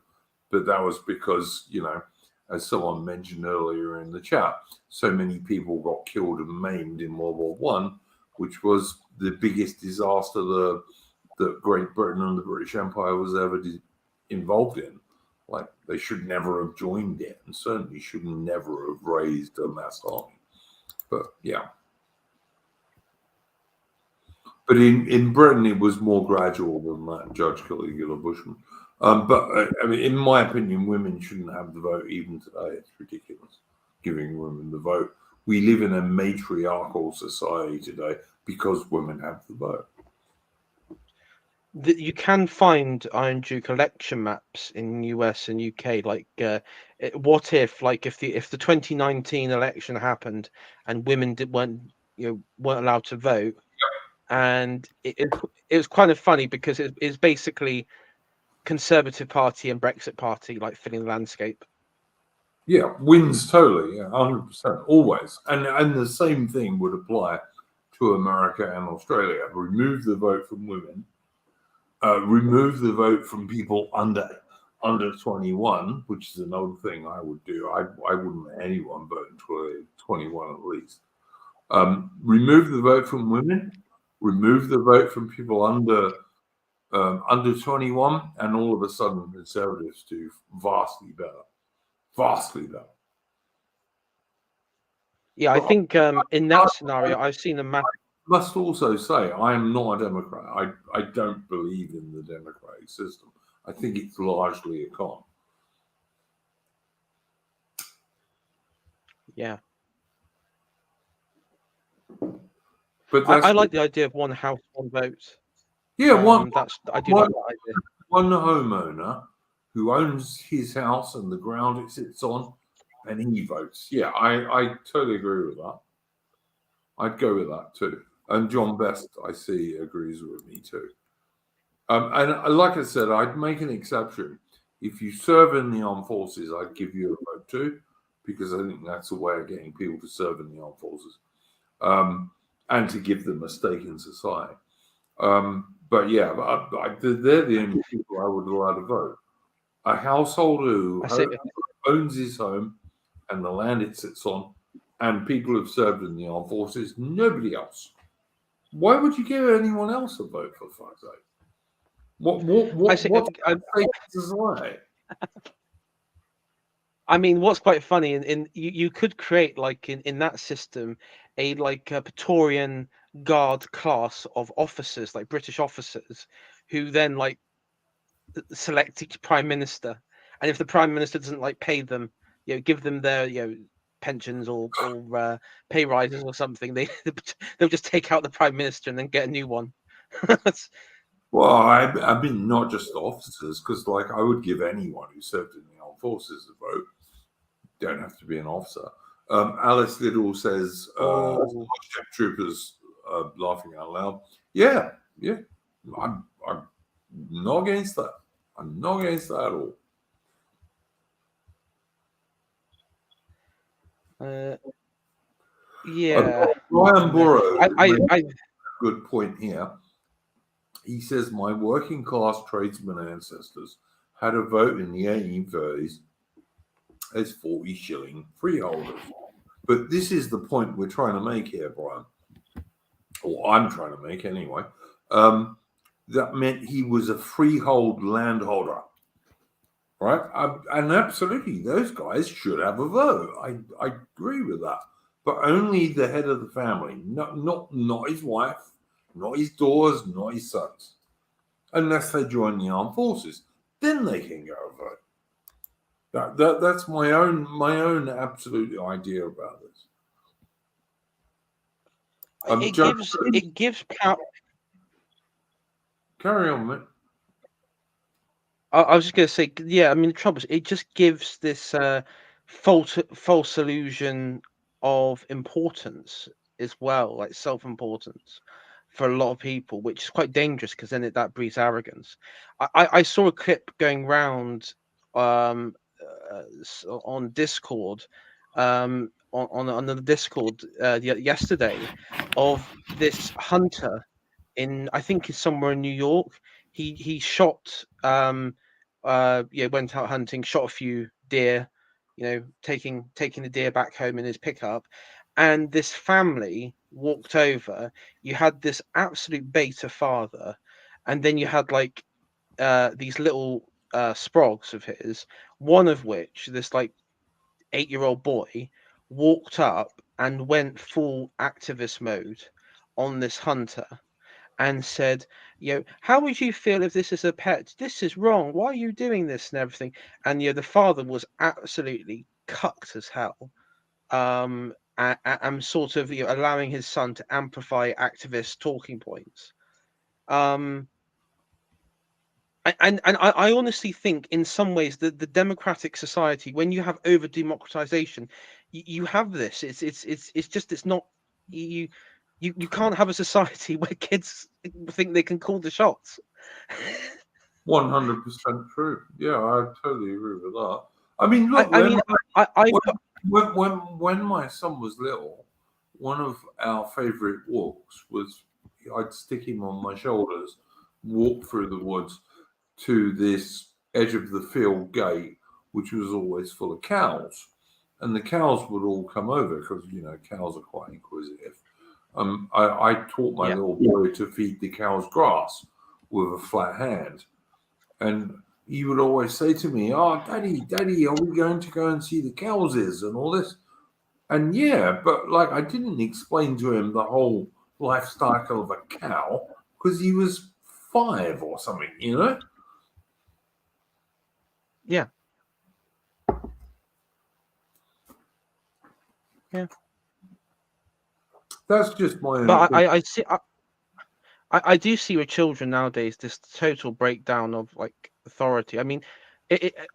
but that was because, you know, as someone mentioned earlier in the chat, so many people got killed and maimed in World War One, which was the biggest disaster that Great Britain and the British Empire was ever involved in. Like, they should never have joined it, and certainly should never have raised a mass army. But yeah. But in Britain, it was more gradual than that, Judge Caligula Bushman. But I mean, in my opinion, women shouldn't have the vote even today. It's ridiculous giving women the vote. We live in a matriarchal society today because women have the vote. You can find Iron Duke election maps in US and UK. Like, what if the 2019 election happened and women weren't allowed to vote, and it was kind of funny because it's basically Conservative Party and Brexit Party like filling the landscape. Yeah, wins totally, 100%, always. And the same thing would apply to America and Australia. Remove the vote from women, remove the vote from people under 21, which is another thing I would do. I wouldn't let anyone vote until 21 at least. Remove the vote from women, remove the vote from people under 21, and all of a sudden Conservatives do vastly better. Vastly better. Yeah, I think in that scenario, I've seen a map. Must also say, I am not a Democrat. I don't believe in the democratic system. I think it's largely a con. Yeah. But I like the idea of one house, one vote. Yeah, I do like that idea. One homeowner who owns his house and the ground it sits on, and he votes. Yeah, I totally agree with that. I'd go with that too. And John Best, I see, agrees with me too. And like I said, I'd make an exception. If you serve in the armed forces, I'd give you a vote too, because I think that's a way of getting people to serve in the armed forces, and to give them a stake in society. But yeah, they're the only people I would allow to vote. A householder who owns his home and the land it sits on, and people who've served in the armed forces. Nobody else. Why would you give anyone else a vote, for fuck's sake? What's society? I mean, what's quite funny, in you could create, like, in that system, a Praetorian Guard class of officers, like British officers, who then like select each prime minister, and if the prime minister doesn't like pay them, give them their pensions or pay rises or something, they'll just take out the prime minister and then get a new one. Well, I mean, not just the officers, because like I would give anyone who served in the armed forces a vote. Don't have to be an officer. Alice Little says, troopers laughing out loud. Yeah. I'm not against that. I'm not against that at all. Yeah. Brian Burrow, I good point here. He says, my working class tradesman ancestors had a vote in the 1830s as 40 shilling freeholders. But this is the point we're trying to make here, Brian. Or I'm trying to make anyway. That meant he was a freehold landholder. Right? And absolutely, those guys should have a vote. I agree with that. But only the head of the family, not his wife, not his daughters, not his sons. Unless they join the armed forces. Then they can go vote. That's my own absolute idea about this. It gives power. Carry on, mate. I was just going to say, yeah. I mean, the trouble is, it just gives this false illusion of importance as well, like self-importance, for a lot of people, which is quite dangerous because then that breeds arrogance. I saw a clip going round on Discord, on the Discord yesterday, of this hunter I think it's somewhere in New York. He shot went out hunting, shot a few deer, taking the deer back home in his pickup, and this family walked over. You had this absolute beta father, and then you had like these little sprogs of his, one of which, this like 8-year-old boy, walked up and went full activist mode on this hunter and said, how would you feel if this is a pet? This is wrong. Why are you doing this and everything? And the father was absolutely cucked as hell, and sort of allowing his son to amplify activist talking points. And I honestly think, in some ways, that the democratic society, when you have over democratization, you have this. It's not you. You can't have a society where kids think they can call the shots. 100% true. Yeah, I totally agree with that. I mean, look, when my son was little, one of our favorite walks was I'd stick him on my shoulders, walk through the woods to this edge of the field gate, which was always full of cows. And the cows would all come over because, cows are quite inquisitive. I taught my little boy to feed the cows grass with a flat hand. And he would always say to me, "Oh, Daddy, are we going to go and see the cows and all this?" And yeah, but like I didn't explain to him the whole life cycle of a cow because he was 5 or something, Yeah. Yeah. That's just my own. But I see. I do see with children nowadays this total breakdown of like authority. I mean,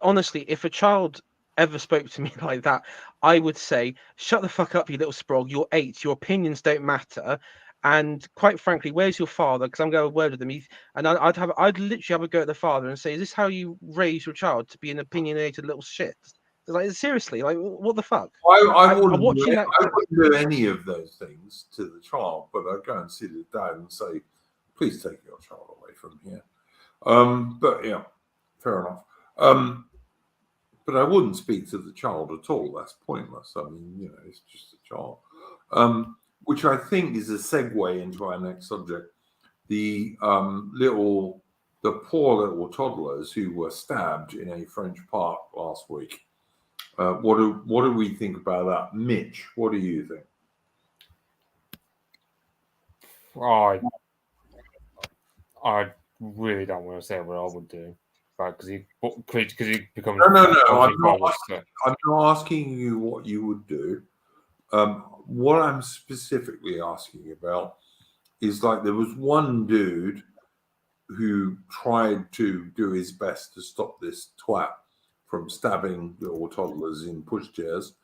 honestly, if a child ever spoke to me like that, I would say, "Shut the fuck up, you little sprog. You're 8. Your opinions don't matter." And quite frankly, where's your father? Because I'm going to have a word with him. I'd literally have a go at the father and say, "Is this how you raise your child, to be an opinionated little shit?" Like, seriously, like, what the fuck? I wouldn't do any of those things to the child, but I'd go and see the dad and say, "Please take your child away from here." But yeah, fair enough. But but I wouldn't speak to the child at all. That's pointless. I mean, it's just a child. Which I think is a segue into our next subject. The poor little toddlers who were stabbed in a French park last week. What do we think about that? Mitch, what do you think? I really don't want to say what I would do, because he becomes No. I'm not asking you what you would do. What I'm specifically asking about is, like, there was one dude who tried to do his best to stop this twat from stabbing little toddlers in pushchairs,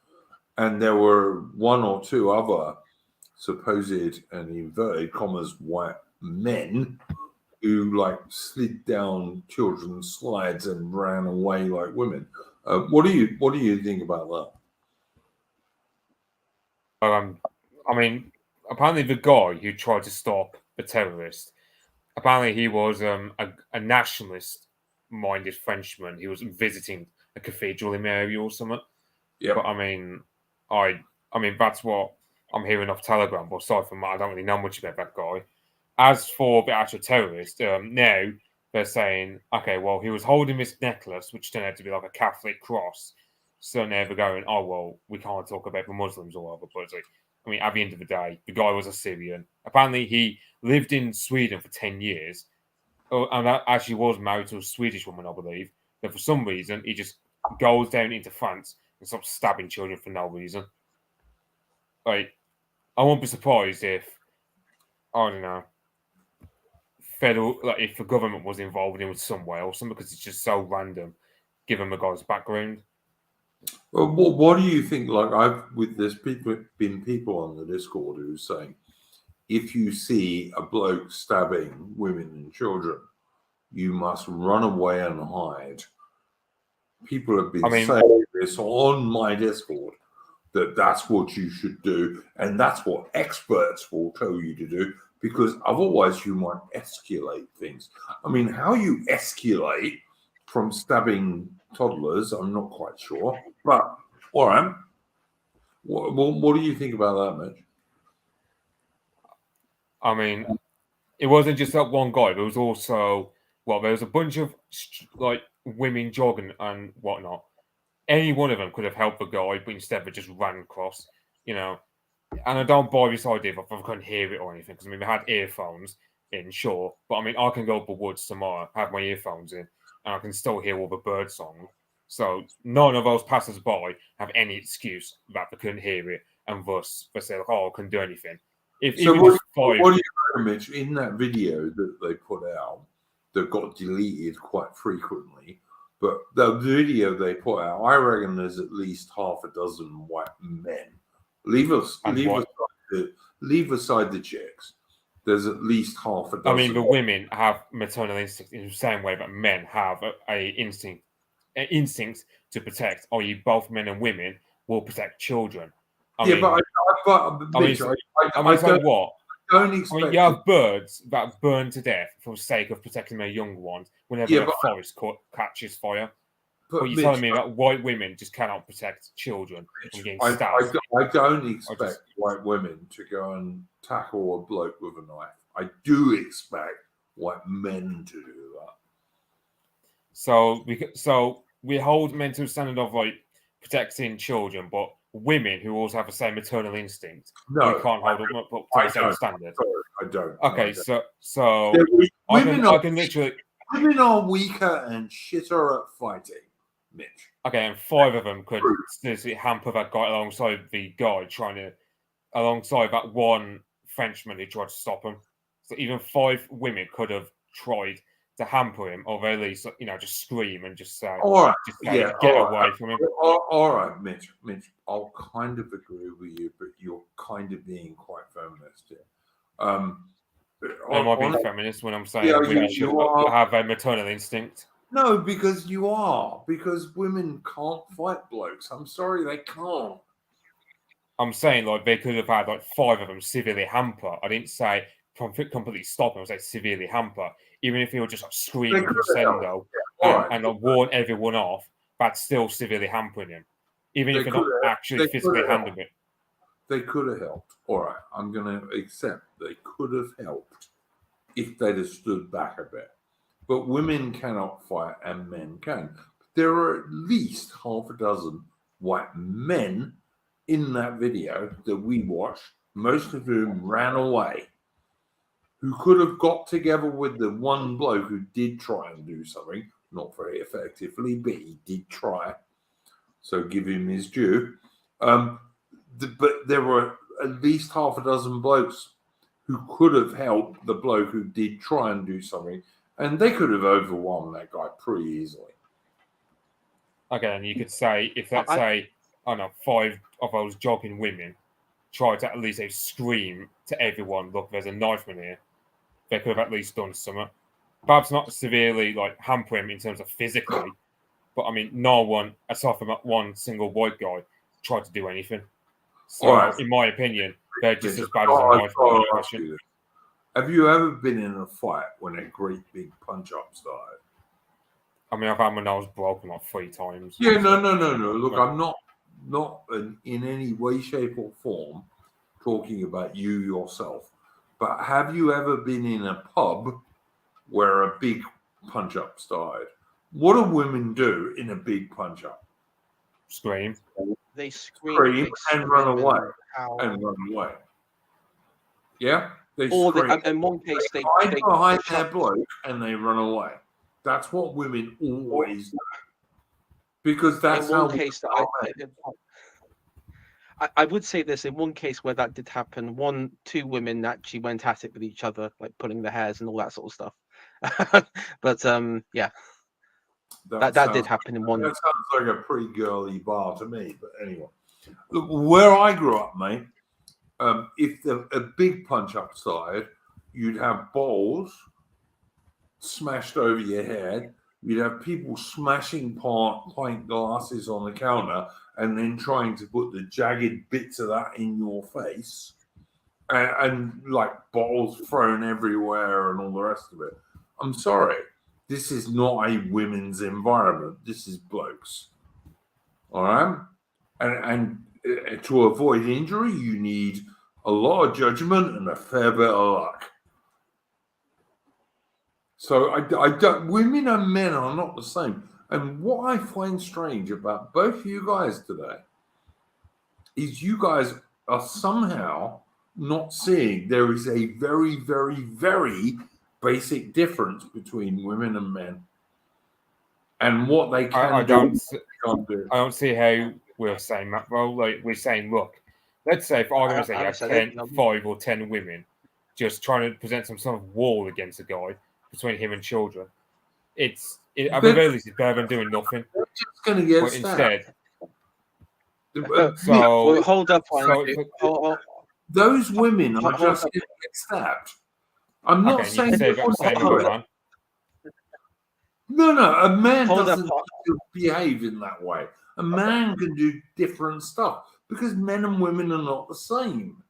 and there were one or two other supposed and inverted commas white men who, like, slid down children's slides and ran away like women. What do you think about that? I mean, apparently the guy who tried to stop the terrorist, apparently he was a nationalist-minded Frenchman. He was visiting a cathedral in the area or something. Yeah. But I mean, that's what I'm hearing off Telegram. But aside from that, I don't really know much about that guy. As for the actual terrorist, now they're saying, okay, well, he was holding this necklace, which turned out to be like a Catholic cross. So now they're going, oh, well, we can't talk about the Muslims or whatever. But it's like, I mean, at the end of the day, the guy was a Syrian. Apparently, he lived in Sweden for 10 years. And actually was married to a Swedish woman, I believe. But for some reason, he just goes down into France and stops stabbing children for no reason. Like, I won't be surprised if, I don't know, if the government was involved in some way or something, because it's just so random, given the guy's background. Well, what do you think? Like, there's been people on the Discord who are saying, if you see a bloke stabbing women and children, you must run away and hide. People have been saying this on my Discord, that's what you should do, and that's what experts will tell you to do, because otherwise you might escalate things. I mean, how you escalate from stabbing toddlers, I'm not quite sure. But, all right. What do you think about that, Mitch? I mean, it wasn't just that one guy. There was also, there was a bunch of, like, women jogging and whatnot. Any one of them could have helped the guy, but instead they just ran across, And I don't buy this idea if I couldn't hear it or anything, because, I mean, they had earphones in, sure. But, I mean, I can go up the woods tomorrow, have my earphones in, and I can still hear all the bird song. So none of those passers-by have any excuse that they couldn't hear it, and thus they say, like, oh, I couldn't do anything. What do you know, Mitch, in that video that they put out that got deleted quite frequently, but the video they put out, I reckon there's at least half a dozen white men. Leave aside the chicks. There's at least half a dozen. I mean, the women have maternal instinct in the same way that men have an instinct to protect. I.e., both men and women will protect children. Mitch, don't expect. You have birds that burn to death for the sake of protecting their young ones whenever a forest catches fire. But you're telling me that white women just cannot protect children from getting stabbed? I don't expect white women to go and tackle a bloke with a knife. I do expect white men to do that. So we hold men to a standard of, like, protecting children, but women who also have the same maternal instinct, we can't hold them up to the same standard. I don't. Okay, so women are weaker and shitter at fighting, Mitch. Okay, and 5 of them could seriously hamper that guy alongside the guy alongside that one Frenchman who tried to stop him. So even 5 women could have tried to hamper him, or at least, just scream and just say, get away from him. All right, Mitch, I'll kind of agree with you, but you're kind of being quite feminist here. Am I being feminist when I'm saying women should have a maternal instinct? No, because you are. Because women can't fight blokes. I'm sorry, they can't. I'm saying, like, they could have had, like, 5 of them severely hamper. I didn't say completely stop him. I said severely hamper. Even if he would just, like, scream crescendo and warn everyone off, that's still severely hampering him, even They if you're not could have- actually they physically could have handling it. They could have helped. All right, I'm going to accept they could have helped if they'd have stood back a bit. But women cannot fight and men can. There are at least half a dozen white men in that video that we watched, most of whom ran away, who could have got together with the one bloke who did try and do something, not very effectively, but he did try. So give him his due. But there were at least half a dozen blokes who could have helped the bloke who did try and do something, and they could have overwhelmed that guy pretty easily. Okay, and you could say if let's say, I don't know, 5 of those jogging women tried to at least scream to everyone, look, there's a knife in here, they could have at least done something. Perhaps not severely like hamper him in terms of physically, but I mean, no one, aside from that one single white guy, tried to do anything. So, Right. in my opinion, they're just as bad as a knife. Have you ever been in a fight when a great big punch-up started? I mean, I've had my nose broken like 3 times. Yeah, no. Look, I'm not in any way, shape, or form talking about you yourself. But have you ever been in a pub where a big punch-up started? What do women do in a big punch-up? Scream. They scream and run away. Yeah, they scream. In one case, they hide behind their bloke and they run away. That's what women always do. Because that's in one case that I would say this, in one case where that did happen, 2 women actually went at it with each other, like pulling their hairs and all that sort of stuff. But yeah, that did happen in one. That sounds like a pretty girly bar to me. But anyway, look, where I grew up, mate, if a big punch-up started, you'd have balls smashed over your head. You'd have people smashing pint glasses on the counter and then trying to put the jagged bits of that in your face, and like balls thrown everywhere and all the rest of it. I'm sorry, this is not a women's environment. This is blokes. All right, and to avoid injury, you need a lot of judgment and a fair bit of luck. So I don't. Women and men are not the same. And what I find strange about both you guys today is you guys are somehow not seeing there is a very, very, very basic difference between women and men, and what they can I do. I don't see how we're saying that, bro. Like, we're saying, look, let's say for argument's sake, you have 5 or 10 women just trying to present some sort of wall against a guy between him and children. At the very least, it's better than doing nothing. They're just going to get but stabbed. Instead, so hold up, those women are just going to get stabbed. I'm not saying No, a man doesn't behave in that way. A man can do different stuff because men and women are not the same.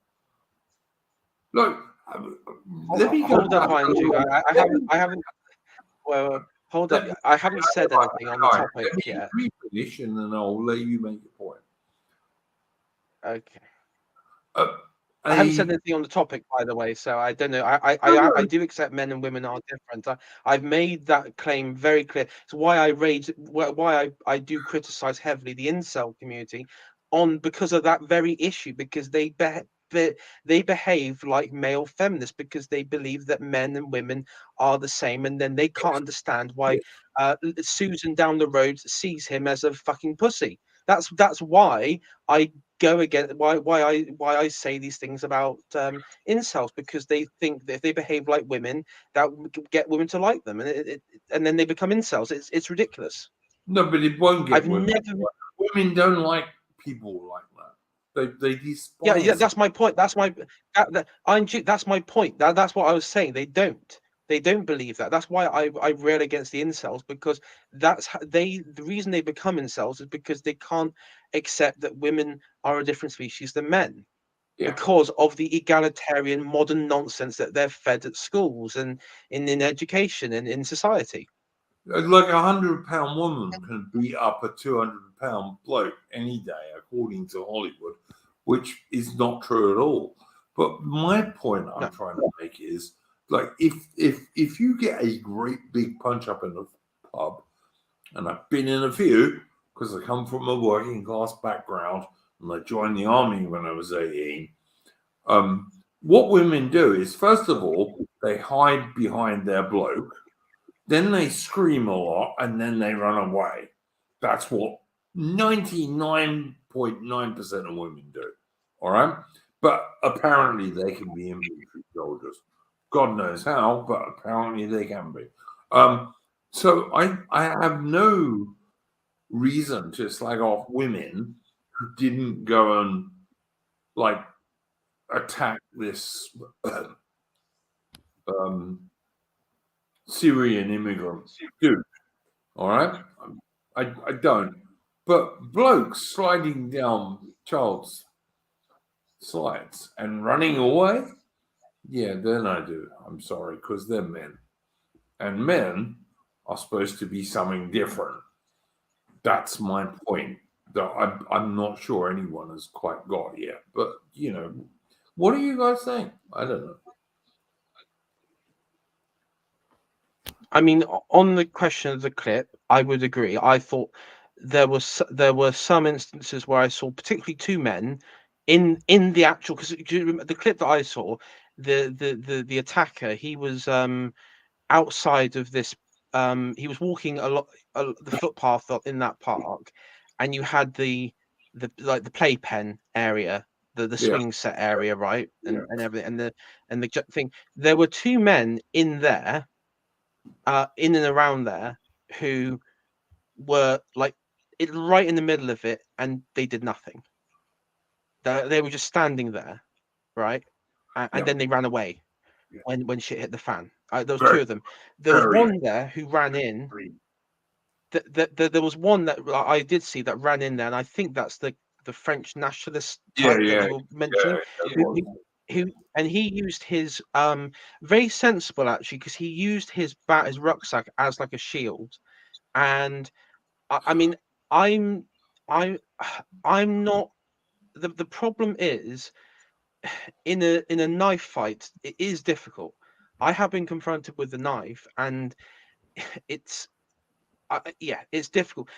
Look, let me hold up, Andrew. I haven't. Well, hold up. I haven't said anything on the topic yet. Finish, and then I'll let you make your point. Okay. I haven't said anything on the topic, by the way, so I don't know. I do accept men and women are different. I've made that claim very clear. It's why I do criticize heavily the incel community because of that very issue, because they behave like male feminists because they believe that men and women are the same, and then they can't understand why Susan down the road sees him as a fucking pussy. That's why I go again. Why I say these things about incels, because they think that if they behave like women, that would get women to like them, and then they become incels. It's ridiculous. No, but it won't get women. Women don't like people like that. They despise. Yeah, that's my point. That's my point. That's what I was saying. They don't believe that. That's why I rail against the incels, because the reason they become incels is because they can't accept that women are a different species than men, because of the egalitarian modern nonsense that they're fed at schools and in education and in society. Like 100-pound woman can beat up a 200-pound bloke any day, according to Hollywood, which is not true at all. But my point I'm trying to make is, like, if you get a great big punch up in the pub, and I've been in a few because I come from a working class background and I joined the army when I was 18. What women do is, first of all, they hide behind their bloke. Then they scream a lot, and then they run away. That's what 99.9% of women do. All right? But apparently they can be infantry soldiers. God knows how, but apparently they can be. So I have no reason to slag off women who didn't go and, like, attack this Syrian immigrant dude. All right, I don't. But blokes sliding down child's slides and running away, yeah, then I do. I'm sorry, because they're men, and men are supposed to be something different. That's my point that I'm not sure anyone has quite got yet. But what are you guys saying? I don't know. I mean, on the question of the clip, I would agree. I thought there were some instances where I saw particularly two men in the actual, because the clip that I saw, the attacker, he was outside of this, he was walking the footpath in that park, and you had the playpen area, the swing set area, right, and everything, and the thing. There were two men in there, in and around there, who were like right in the middle of it, and they did nothing. They were just standing there, right, and then they ran away when shit hit the fan. There was two of them. There was one there who ran in. There was one that I did see that ran in there, and I think that's the French nationalist type that you were mentioning. And he used his very sensible, actually, because he used his rucksack as like a shield. And I mean, I'm not. The problem is, in a knife fight, it is difficult. I have been confronted with the knife, and it's it's difficult.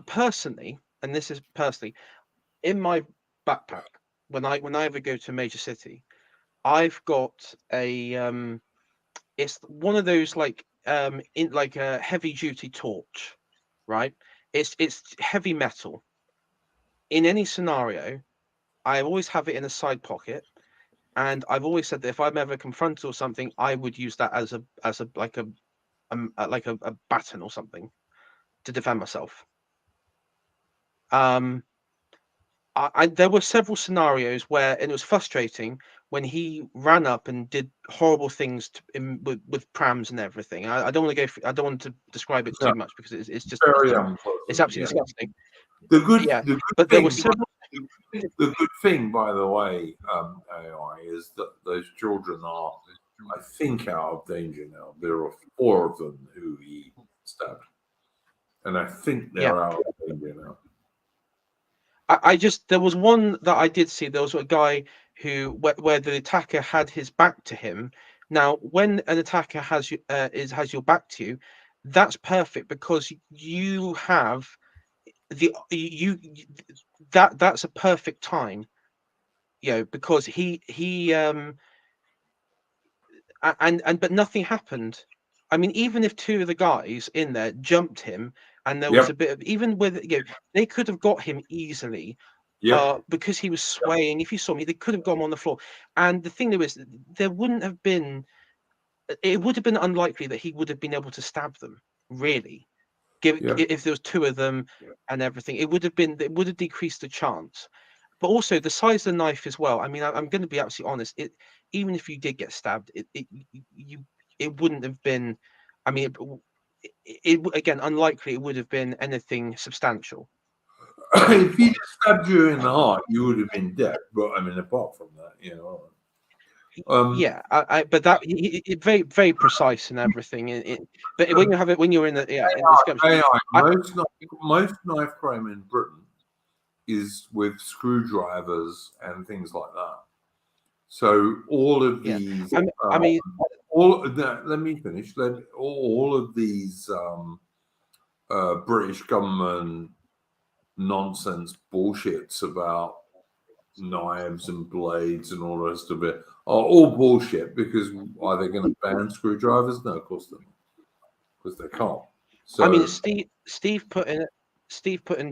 Personally, and this is personally, in my backpack, when I ever go to a major city, I've got a it's one of those in like a heavy duty torch, right? It's heavy metal. In any scenario, I always have it in a side pocket, and I've always said that if I'm ever confronted or something, I would use that as a like a baton or something to defend myself. There were several scenarios where, and it was frustrating when he ran up and did horrible things with prams and everything. I don't want to I don't want to describe it too much, because it's just it's absolutely disgusting. The good thing, by the way, AI, is that those children are, I think, out of danger now. There are 4 of them who he stabbed, and I think they're out of danger now. There was one that I did see. There was a guy where the attacker had his back to him. Now, when an attacker has your back to you, that's perfect, because you have that's a perfect time, because but nothing happened. I mean, even if 2 of the guys in there jumped him, and there was a bit of, even with, they could have got him easily, because he was swaying. If you saw me, they could have got him on the floor. And the thing is, there wouldn't have been, it would have been unlikely that he would have been able to stab them, really. If there was 2 of them and everything, it would have decreased the chance. But also the size of the knife as well. I mean, I'm going to be absolutely honest. Even if you did get stabbed, it wouldn't have been. I mean, it again, unlikely it would have been anything substantial. If he stabbed you in the heart, you would have been dead. But I mean, apart from that, Yeah, but that very very precise and everything. But when you have it, when you're in the in the sketch, most knife crime in Britain is with screwdrivers and things like that. So all of these, I mean, let me finish. All of these British government nonsense bullshits about knives and blades and all the rest of it are all bullshit, because are they going to ban screwdrivers? No, of course not, because they can't. So I mean, Steve put in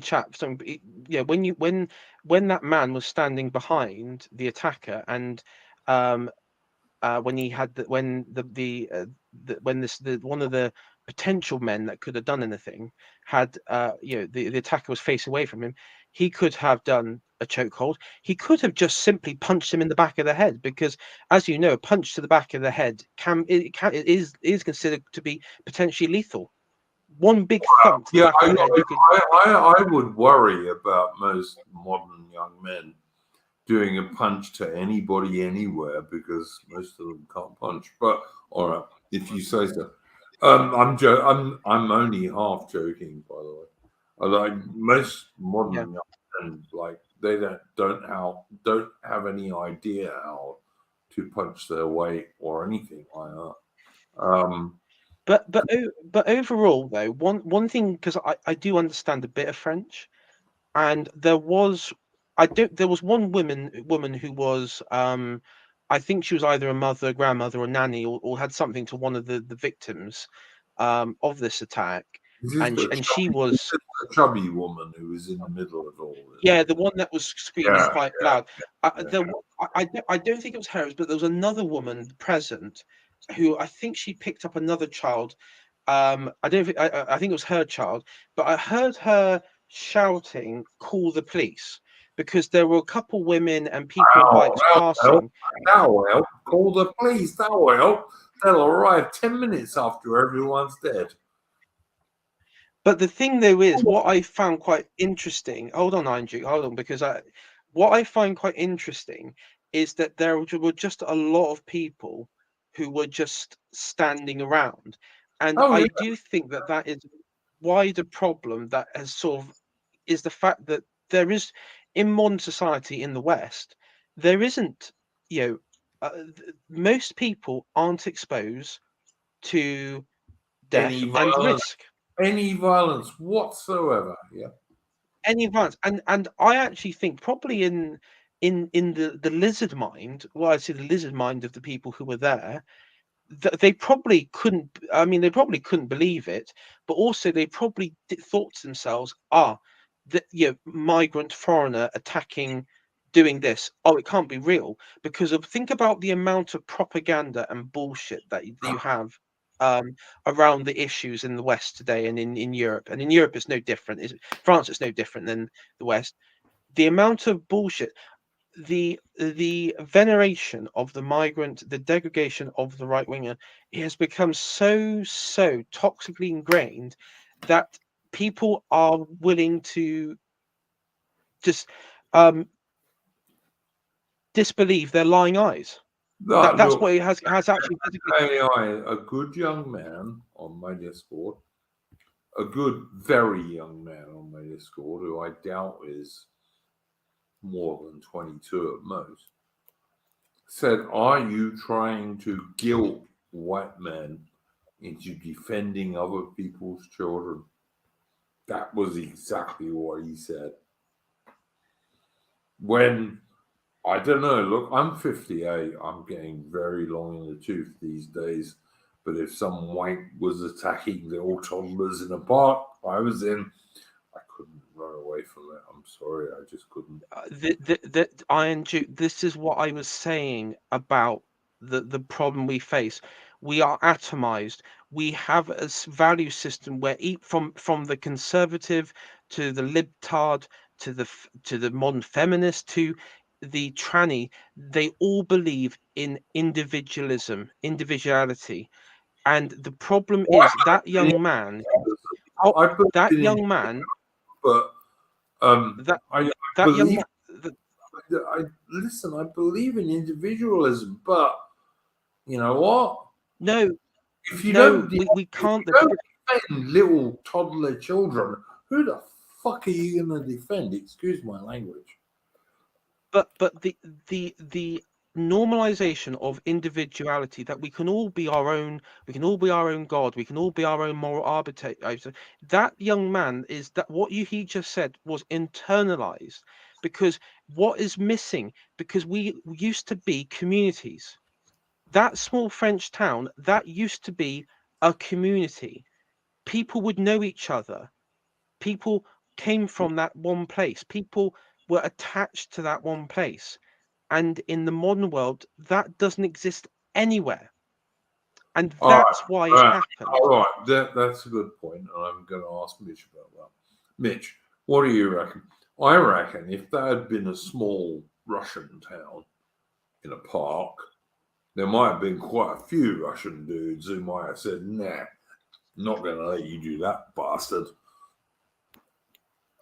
chat some, yeah, when that man was standing behind the attacker, and when he had when one of the potential men that could have done anything had the attacker was facing away from him, he could have done a chokehold. He could have just simply punched him in the back of the head, because, as you know, a punch to the back of the head is considered to be potentially lethal. One big thump to the back of the head. I would worry about most modern young men doing a punch to anybody anywhere, because most of them can't punch. But all right, if you say so. I'm only half joking, by the way. Like most modern young men, like they don't have any idea how to punch their weight or anything like that. But overall, though, one thing, because I do understand a bit of French, and there was one woman who was I think she was either a mother, grandmother, or nanny, or had something to one of the victims of this attack, and she was a chubby woman who was in the middle of all this. Yeah, the one that was screaming quite loud. I don't think it was hers, but there was another woman present who I think she picked up another child. I don't think I think it was her child, but I heard her shouting, "Call the police!" because there were a couple women and people on bikes passing. That will help. Call the police. That will help. They'll arrive 10 minutes after everyone's dead. But the thing, though, is what I found quite interesting. Hold on, Andrew. Hold on, because what I find quite interesting is that there were just a lot of people who were just standing around, and I do think that that is wider problem that has sort of is the fact that there is, in modern society in the West, there isn't, most people aren't exposed to death and risk. Any violence whatsoever. Yeah. Any violence. And I actually think probably in the lizard mind, well, I say the lizard mind of the people who were there, they probably couldn't, I mean, they probably couldn't believe it, but also they probably thought to themselves, migrant foreigner attacking, doing this, it can't be real, because think about the amount of propaganda and bullshit that you have around the issues in the West today, and in Europe. And in Europe it's no different. France is no different than the West. The amount of bullshit, the veneration of the migrant, the degradation of the right winger, it has become so toxically ingrained that people are willing to just disbelieve their lying eyes. That's what it has actually. A good young man on my Discord, a good very young man on my Discord, who I doubt is more than 22 at most, said, "Are you trying to guilt white men into defending other people's children?" That was exactly what he said. When, I don't know, look, I'm 58, I'm getting very long in the tooth these days, but if some white was attacking little toddlers in a park I was in, I couldn't run away from it. I'm sorry, I just couldn't. Iron Duke, this is what I was saying about the problem we face. We are atomized. We have a value system where from the conservative to the libtard to the modern feminist to the tranny, they all believe in individuality. And the problem is that young man, but I believe listen. I believe in individualism, but you know what? No, If you no, don't, we can't. if you don't defend little toddler children, who the fuck are you going to defend? Excuse my language. But the normalization of individuality, that we can all be our own god, we can all be our own moral arbitrator. That young man, is that what he just said was internalized, because what is missing, because we used to be communities. That small French town, that used to be a community. People would know each other. People came from that one place. People were attached to that one place. And in the modern world, that doesn't exist anywhere. And All that's right, why all it's right, happened. all right. That's a good point, and I'm going to ask Mitch about that. Mitch, what do you reckon? I reckon if that had been a small Russian town in a park, there might have been quite a few Russian dudes who might have said, "Nah, not going to let you do that, bastard."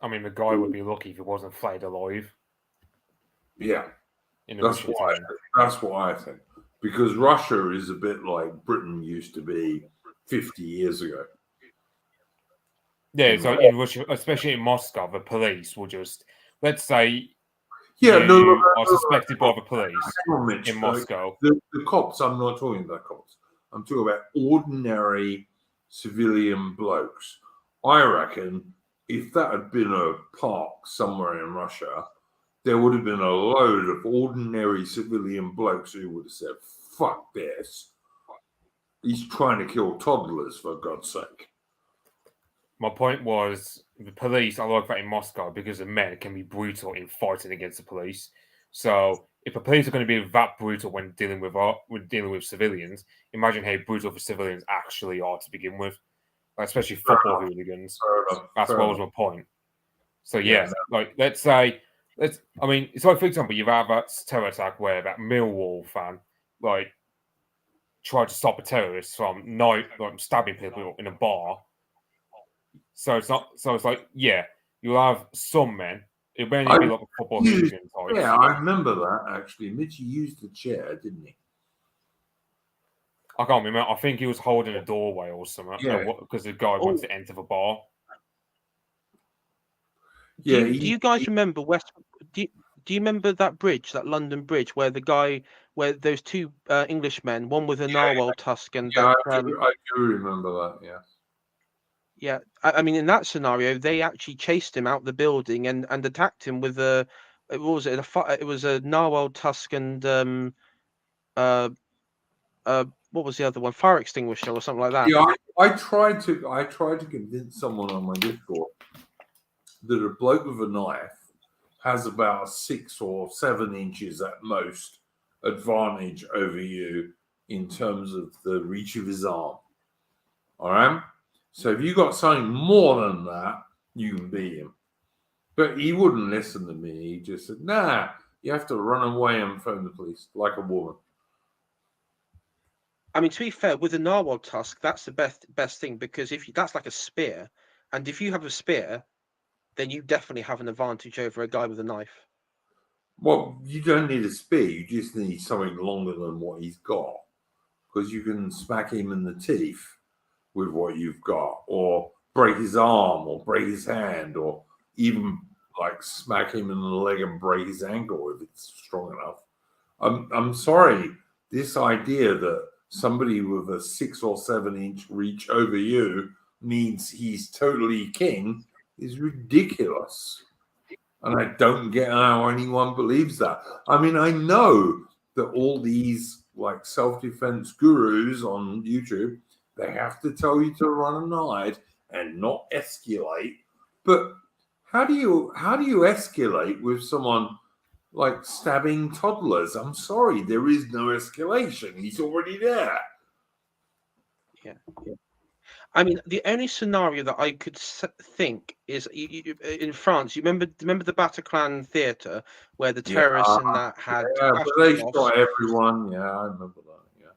I mean, the guy would be lucky if he wasn't flayed alive. Yeah, In a that's Russian what town. that's what I think. Because Russia is a bit like Britain used to be 50 years ago. Yeah, so in Russia, especially in Moscow, the police will just, let's say, Yeah, you are suspected by the police hang on, Mitch. in Moscow. The cops, I'm not talking about cops. I'm talking about ordinary civilian blokes. I reckon if that had been a park somewhere in Russia, there would have been a load of ordinary civilian blokes who would have said, "Fuck this. He's trying to kill toddlers, for God's sake." My point was, the police, I like that in Moscow because the men can be brutal in fighting against the police. So if the police are going to be that brutal when dealing with civilians, imagine how brutal the civilians actually are to begin with, especially football hooligans. That's what was my point. So like let's say, I mean, it's like, for example, you've had that terror attack where that Millwall fan like tried to stop a terrorist from stabbing people in a bar. So it's not. So it's like, yeah, you'll have some men. It may only be like a football hooligan types. Yeah, I remember that actually. Mitchie used the chair, didn't he? I can't remember. I think he was holding a doorway or something. Yeah. Because the guy wants to enter the bar. Do you guys remember West? Do you remember that bridge, that London Bridge, where those two Englishmen, one with a narwhal tusk and I do remember that. Yeah. Yeah, I mean, in that scenario, they actually chased him out the building and attacked him with a, what was it? It was a narwhal tusk and what was the other one? Fire extinguisher or something like that. Yeah, I tried to convince someone on my Discord that a bloke with a knife has about 6 or 7 inches at most advantage over you in terms of the reach of his arm. All right. So if you got something more than that, you can beat him. But he wouldn't listen to me. He just said, "Nah, you have to run away and phone the police like a woman." I mean, to be fair, with a narwhal tusk, that's the best thing, because that's like a spear, and if you have a spear, then you definitely have an advantage over a guy with a knife. Well, you don't need a spear. You just need something longer than what he's got, because you can smack him in the teeth with what you've got, or break his arm, or break his hand, or even like smack him in the leg and break his ankle if it's strong enough. I'm sorry, this idea that somebody with a 6 or 7 inch reach over you means he's totally king is ridiculous. And I don't get how anyone believes that. I mean, I know that all these like self-defense gurus on YouTube, they have to tell you to run and hide and not escalate. But how do you escalate with someone like stabbing toddlers? I'm sorry, there is no escalation. He's already there. Yeah. I mean, the only scenario that I could think is in France. You remember the Bataclan theatre where the terrorists and that had. Yeah, but they shot everyone. Yeah, I remember that. Yeah,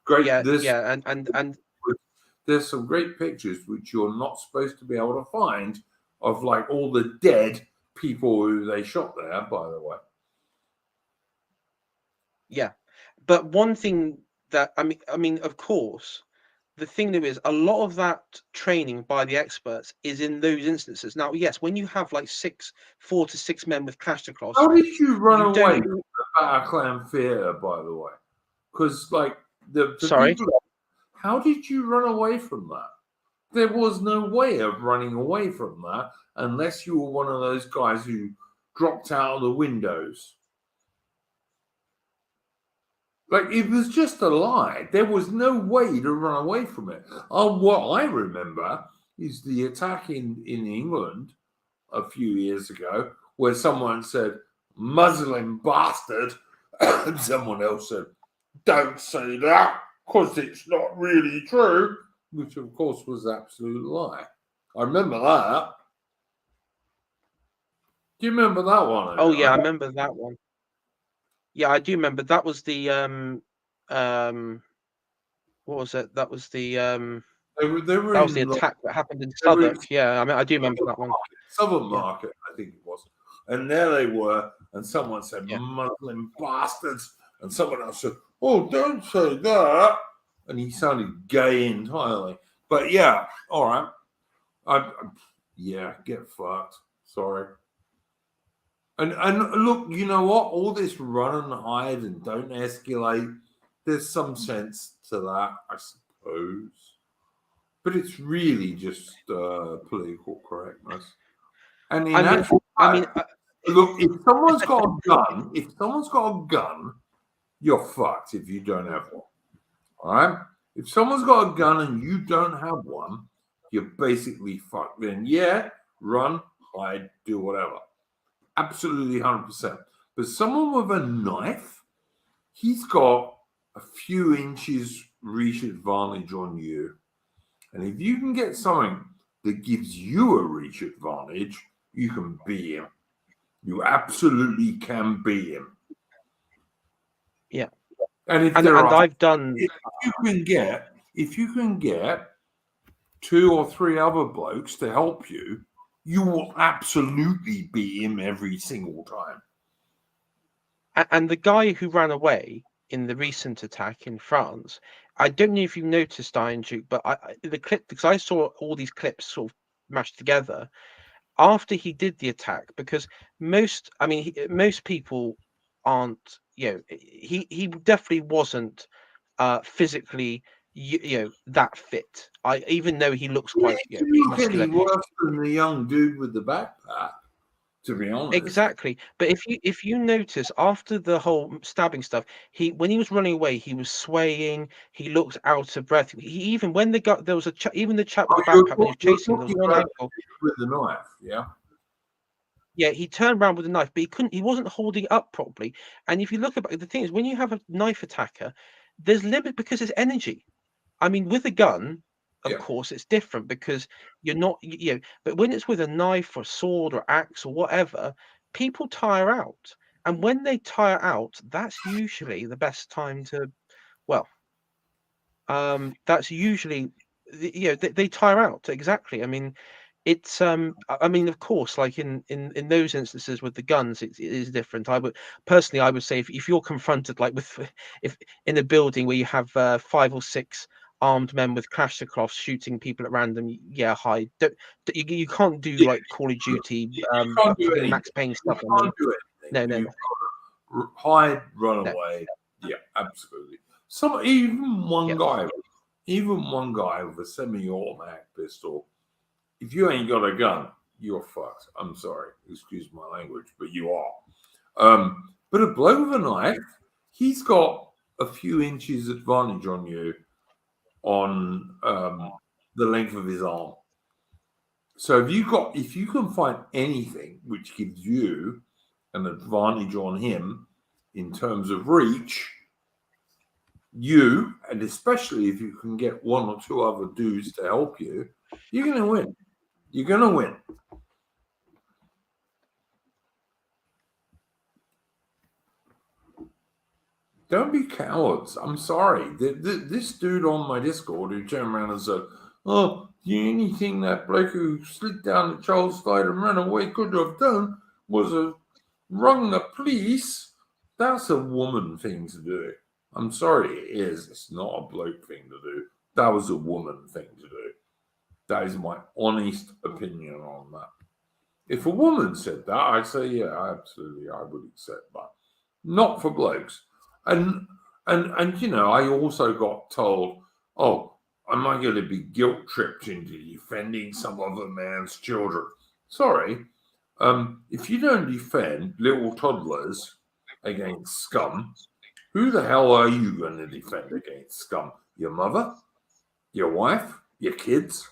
great. Yeah, and there's some great pictures which you're not supposed to be able to find of like all the dead people who they shot there. By the way, Yeah, but one thing that I mean, of course, the thing there is a lot of that training by the experts is in those instances. Now, yes, when you have like 4 to 6 men with Kalashnikovs, How did you run you away don't. from the Bataclan theatre, by the way? Because, like, the Sorry. people. How did you run away from that? There was no way of running away from that unless you were one of those guys who dropped out of the windows. Like, it was just a lie. There was no way to run away from it. What I remember is the attack in England a few years ago where someone said, Muslim bastard, and someone else said, don't say that because it's not really true, which of course was an absolute lie. I remember that. Do you remember that one? Oh yeah, I remember that one. Yeah, I do remember. That was the what was it? That was the They were that was the in attack that happened in they were in Southwark. Yeah, I mean, I do remember that one. Southern Yeah. Market, I think it was. And there they were, and someone said, Yeah. Muslim bastards. And someone else said, oh, don't say that. And he sounded gay entirely. But yeah, all right. Yeah, get fucked. Sorry. And look, you know what? All this run and hide and don't escalate, there's some sense to that, I suppose. But it's really just political correctness. And in actual fact, look, if someone's got a gun, you're fucked if you don't have one. All right? If someone's got a gun and you don't have one, you're basically fucked. Then yeah, run, hide, do whatever. Absolutely 100%. But someone with a knife, he's got a few inches reach advantage on you. And if you can get something that gives you a reach advantage, you can beat him. You absolutely can beat him. Yeah. And if you can get 2 or 3 other blokes to help you, you will absolutely beat him every single time. And the guy who ran away in the recent attack in France, I don't know if you noticed, Iron Duke, but the clip, because I saw all these clips sort of mashed together after he did the attack, because most people aren't, he definitely wasn't physically that fit. Even though he looks quite muscular. Any worse than the young dude with the backpack, to be honest. Exactly. But if you notice after the whole stabbing stuff, when he was running away, he was swaying. He looked out of breath. He even when there was even the chap with the backpack when he was chasing, there was one angle with the knife. Yeah. Yeah, he turned around with a knife, but he wasn't holding it up properly. And if you look at the thing is, when you have a knife attacker, there's limit because it's energy. I mean, with a gun, of course, it's different because you're not, but when it's with a knife or sword or axe or whatever, people tire out. And when they tire out, that's usually the best time to, that's usually, they tire out. Exactly. I mean, it's I mean, of course, like in those instances with the guns, it is different. I would say if you're confronted like if in a building where you have 5 or 6 armed men with Kalashnikovs shooting people at random, hide. You can't do like Call of Duty, Max Payne stuff. You can't do anything. No. Hide, run away. Yeah, absolutely. Even one guy with a semi-automatic pistol. If you ain't got a gun, you're fucked. I'm sorry, excuse my language, but you are. But a bloke with a knife, he's got a few inches advantage on you on the length of his arm. So if you can find anything which gives you an advantage on him in terms of reach, and especially if you can get 1 or 2 other dudes to help you, you're going to win. You're going to win. Don't be cowards. I'm sorry. This dude on my Discord who turned around and said, oh, the only thing that bloke who slid down the child's slide and ran away could have done was rung the police. That's a woman thing to do. I'm sorry, it is. It's not a bloke thing to do. That was a woman thing to do. That is my honest opinion on that. If a woman said that, I'd say, yeah, absolutely, I would accept that. Not for blokes. And you know, I also got told, oh, am I going to be guilt tripped into defending some other man's children? Sorry, if you don't defend little toddlers against scum, who the hell are you going to defend against scum? Your mother? Your wife? Your kids?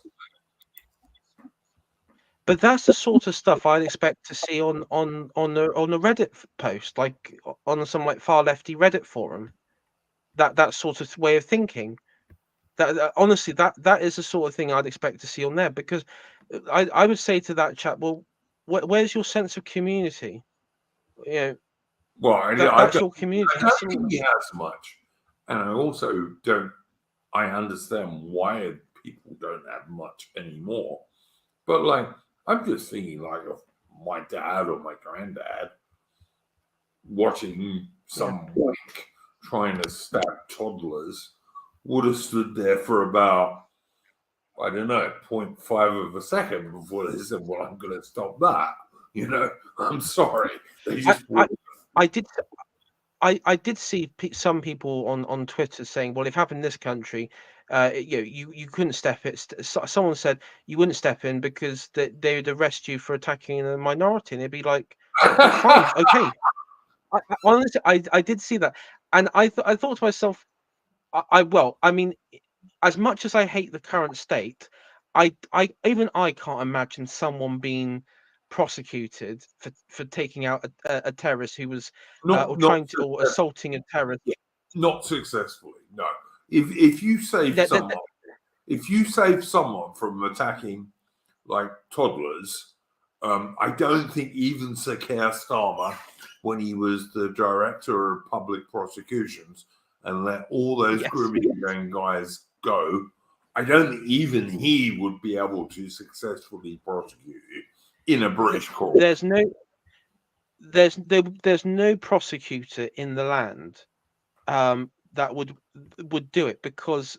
But that's the sort of stuff I'd expect to see on a Reddit post, like on some like far lefty Reddit forum. That sort of way of thinking. That honestly, that is the sort of thing I'd expect to see on there, because I would say to that chap, well, where's your sense of community? You know, Well, that's your community. I don't think he has much, and I also don't. I understand why people don't have much anymore, but like I'm just thinking like of my dad or my granddad watching some wank trying to stab toddlers would have stood there for about, I don't know, 0.5 of a second before they said, well, I'm going to stop that. You know, I'm sorry. They just I did see some people on Twitter saying, well, if it happened in this country, you couldn't step it. Someone said you wouldn't step in because they would arrest you for attacking a minority. And they'd be like, fine, okay. Honestly, I did see that. And I thought to myself, I mean, as much as I hate the current state, I can't imagine someone being prosecuted for taking out a terrorist who was or assaulting a terrorist. Not successfully, no. If you save someone from attacking like toddlers, I don't think even Sir Keir Starmer, when he was the director of public prosecutions and let all those grooming gang guys go, I don't think even he would be able to successfully prosecute you in a British court. There's no prosecutor in the land that would do it, because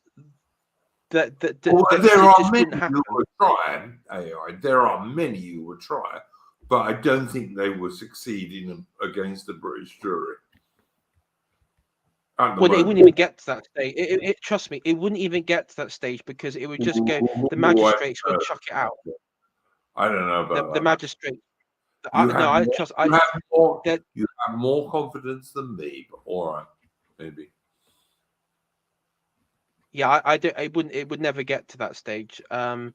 there are many who would try. There are many who would try, but I don't think they would succeed against the British jury. Well, it wouldn't even get to that stage. Trust me, it wouldn't even get to that stage, because it would just go. The magistrates would chuck it out. I don't know about that. The magistrate. You have more confidence than me, but all right, maybe. Yeah, I do. It would never get to that stage. We'll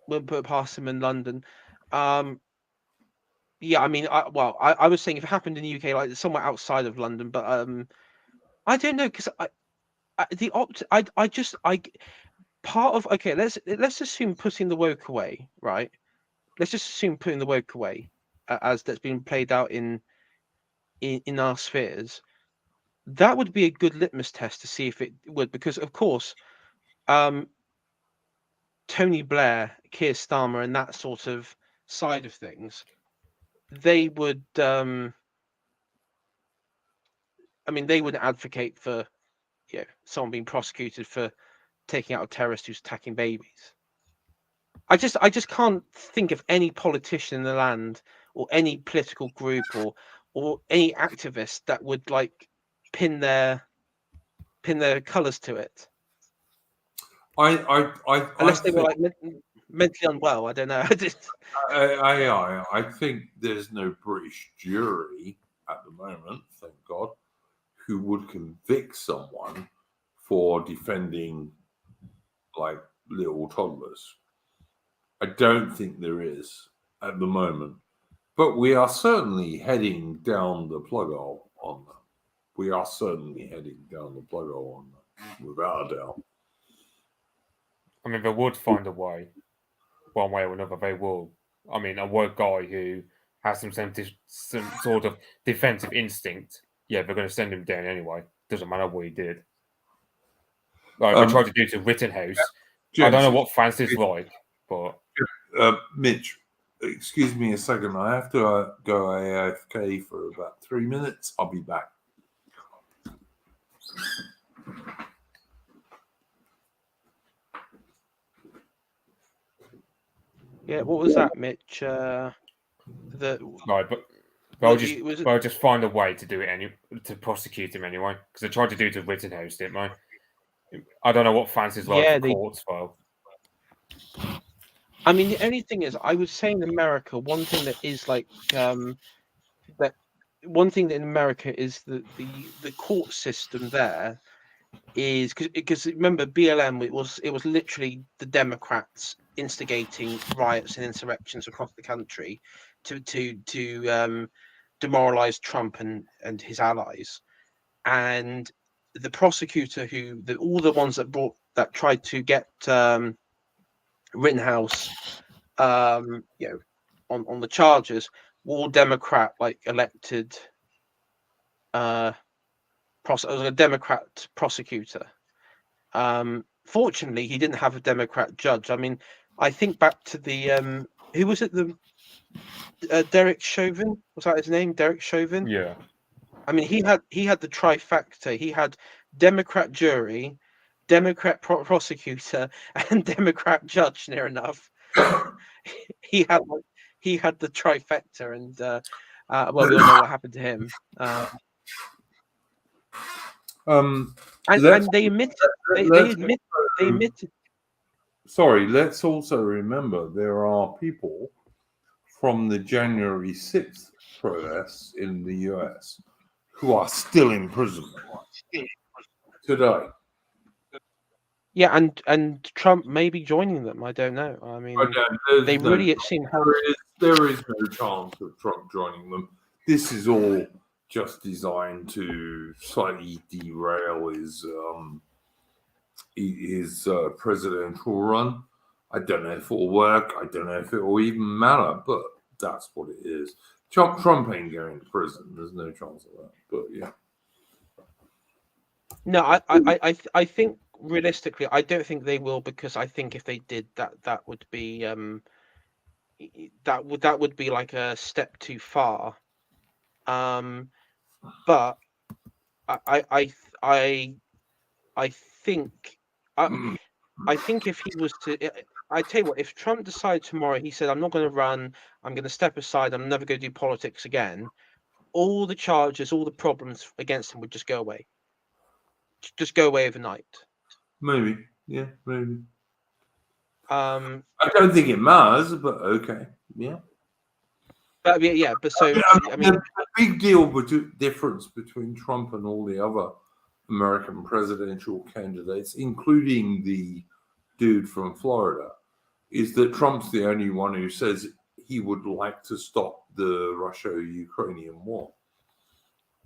put it past him in London. Yeah, I mean, I was saying if it happened in the UK, like somewhere outside of London, but I don't know, because part of, okay, let's assume putting the woke away, right? Let's just assume putting the woke away, as that's been played out in our spheres. That would be a good litmus test to see if it would, because of course, Tony Blair, Keir Starmer, and that sort of side of things, they would. I mean, they would advocate for, someone being prosecuted for taking out a terrorist who's attacking babies. I just can't think of any politician in the land, or any political group, or any activist that would like pin their colours to it. Unless they were like mentally unwell. I don't know. I think there's no British jury at the moment, thank God, who would convict someone for defending like little toddlers. I don't think there is at the moment, but we are certainly heading down the plug hole on that. We are certainly heading down the plug hole on that, without a doubt. I mean, they would find a way, one way or another. They will. I mean, a woke guy who has some sort of defensive instinct, yeah, they're going to send him down anyway. Doesn't matter what he did. Like they tried to do to Rittenhouse. I don't know what Francis like, but Mitch, excuse me a second. I have to go AFK for about 3 minutes. I'll be back. Yeah, what was that, Mitch? Right, but I'll just find a way to do it to prosecute him anyway, because I tried to do it to Rittenhouse, didn't I? I don't know what France's like for courts file. I mean, the only thing is, I would say in America, one thing that is like that one thing that in America is the court system there is because remember BLM, it was literally the Democrats instigating riots and insurrections across the country to demoralize Trump and his allies, and the prosecutor all the ones that tried to get Rittenhouse on the charges were all Democrat elected a Democrat prosecutor. Fortunately, he didn't have a Democrat judge. I mean, I think back to the who was it? The Derek Chauvin, was that his name? Derek Chauvin. Yeah. I mean, he had the trifecta. He had Democrat jury, Democrat prosecutor, and Democrat judge. Near enough. he had the trifecta, and well, we all know what happened to him. And they admitted. They admitted. Sorry, let's also remember there are people from the January 6th protests in the US who are still in prison today. Yeah, and Trump may be joining them. I don't know. I mean, they really it seemed there is no chance of Trump joining them. This is all just designed to slightly derail his presidential run. I don't know if it'll work. I don't know if it will even matter, but that's what it is. Trump ain't going to prison. There's no chance of that. But yeah. No, I think realistically, I don't think they will, because I think if they did that would be that would be like a step too far. But I think if he was to, I tell you what, if Trump decided tomorrow, he said, I'm not going to run, I'm going to step aside, I'm never going to do politics again, all the charges, all the problems against him would just go away. Just go away overnight. Maybe. Yeah, maybe. I don't think it matters, but okay. Yeah. But so I mean, the big difference between Trump and all the other American presidential candidates, including the dude from Florida, is that Trump's the only one who says he would like to stop the Russia-Ukrainian war.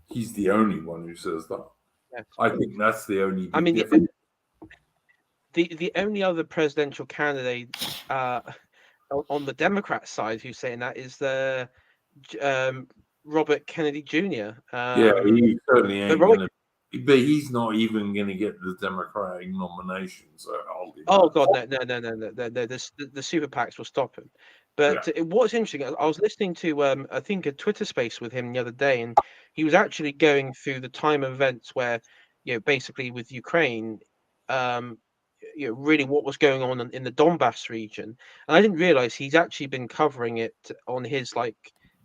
He's the only one who says that. Yes. I think that's the only big difference. The only other presidential candidate on the Democrat side who's saying that is the Robert Kennedy Jr. He certainly ain't gonna. But he's not even going to get the Democratic nomination. So God, no! The super PACs will stop him. But what's interesting, I was listening to I think a Twitter space with him the other day, and he was actually going through the time of events where, basically with Ukraine, really what was going on in the Donbass region. And I didn't realize he's actually been covering it on his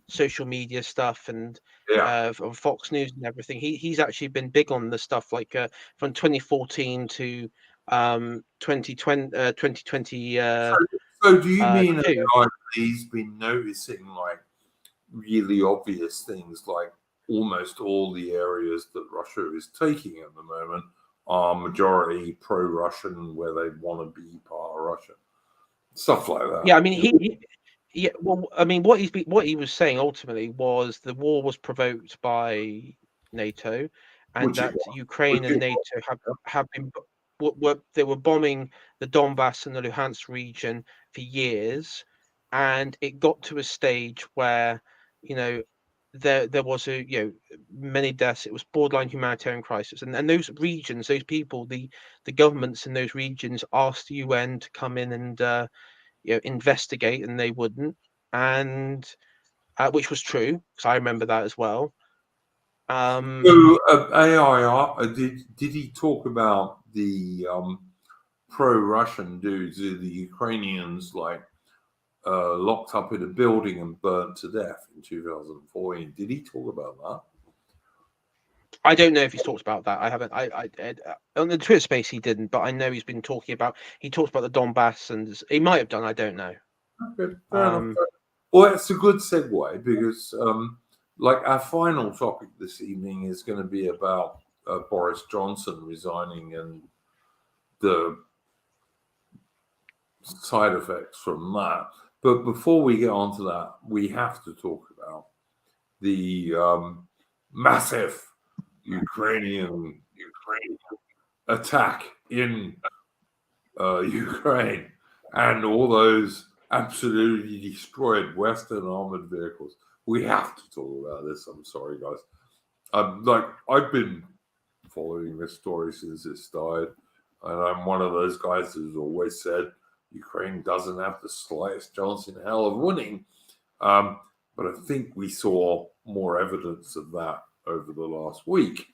social media stuff and on Fox News and everything. He's actually been big on the stuff from 2014 to 2020. So do you mean that he's been noticing really obvious things, like almost all the areas that Russia is taking at the moment are majority pro-Russian, where they want to be part of Russia, stuff like that? Yeah, I mean what he was saying ultimately was the war was provoked by NATO, and that Ukraine and NATO have been they were bombing the Donbass and the Luhansk region for years, and it got to a stage where there was many deaths. It was borderline humanitarian crisis, and those regions, those people, the governments in those regions asked the UN to come in and investigate, and they wouldn't. and which was true because I remember that as well. So, AIR, did he talk about the pro-Russian dudes, the Ukrainians, like locked up in a building and burnt to death in 2014? Did he talk about that? I don't know if he's talked about that. I haven't. I on the Twitter space he didn't, but I know he's been talking about. He talked about the Donbass, and he might have done. I don't know. Okay, fair enough. Well, it's a good segue because, like, our final topic this evening is going to be about Boris Johnson resigning and the side effects from that. But before we get on to that, we have to talk about the massive Ukrainian attack in Ukraine and all those absolutely destroyed Western armored vehicles. We have to talk about this. I'm sorry, guys. I've been following this story since it started, and I'm one of those guys who's always said Ukraine doesn't have the slightest chance in hell of winning. But I think we saw more evidence of that over the last week.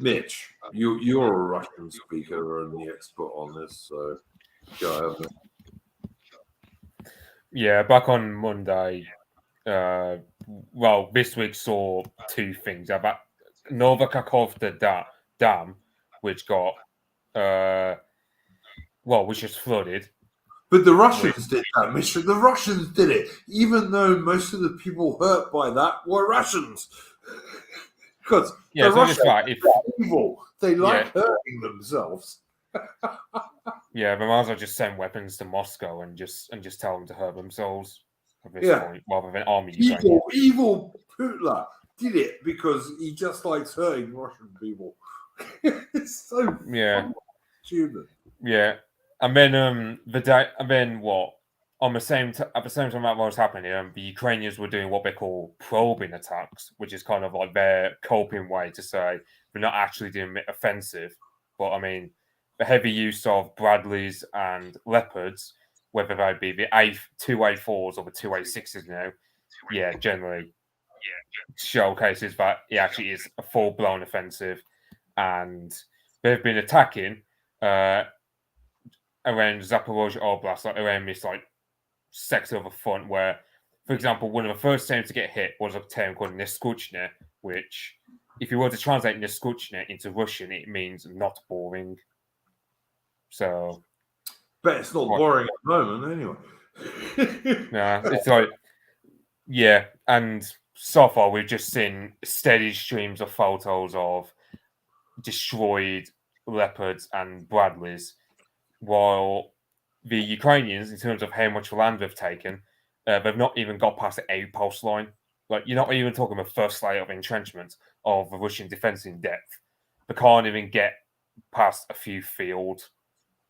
Mitch, you're a Russian speaker and the expert on this, so go ahead. Yeah, back on Monday, this week saw two things about Novakakhovka Dam, which got, which was flooded. But the Russians did that, Mitch. The Russians did it, even though most of the people hurt by that were Russians. Because the Russians are evil. They like hurting themselves. Yeah, but might as well just send weapons to Moscow and just tell them to hurt themselves at this point, rather than army. Evil Putin did it because he just likes hurting Russian people. It's so stupid. Yeah, and then at the same time that was happening, the Ukrainians were doing what they call probing attacks, which is kind of like their coping way to say they're not actually doing offensive, but I mean the heavy use of Bradleys and Leopards, whether they be the 2 A4s or the 2 A6s now, generally showcases that it actually is a full-blown offensive, and they've been attacking around Zaporozhye Oblast, around this sector of the front where, for example, one of the first towns to get hit was a town called Neskuchne, which, if you were to translate Neskuchne into Russian, it means not boring. So, but it's not boring at the moment, anyway. It's and so far we've just seen steady streams of photos of destroyed Leopards and Bradleys, while the Ukrainians, in terms of how much land they've taken, they've not even got past the outpost line. Like, you're not even talking the first layer of entrenchment of the Russian defense in depth. They can't even get past a few fields,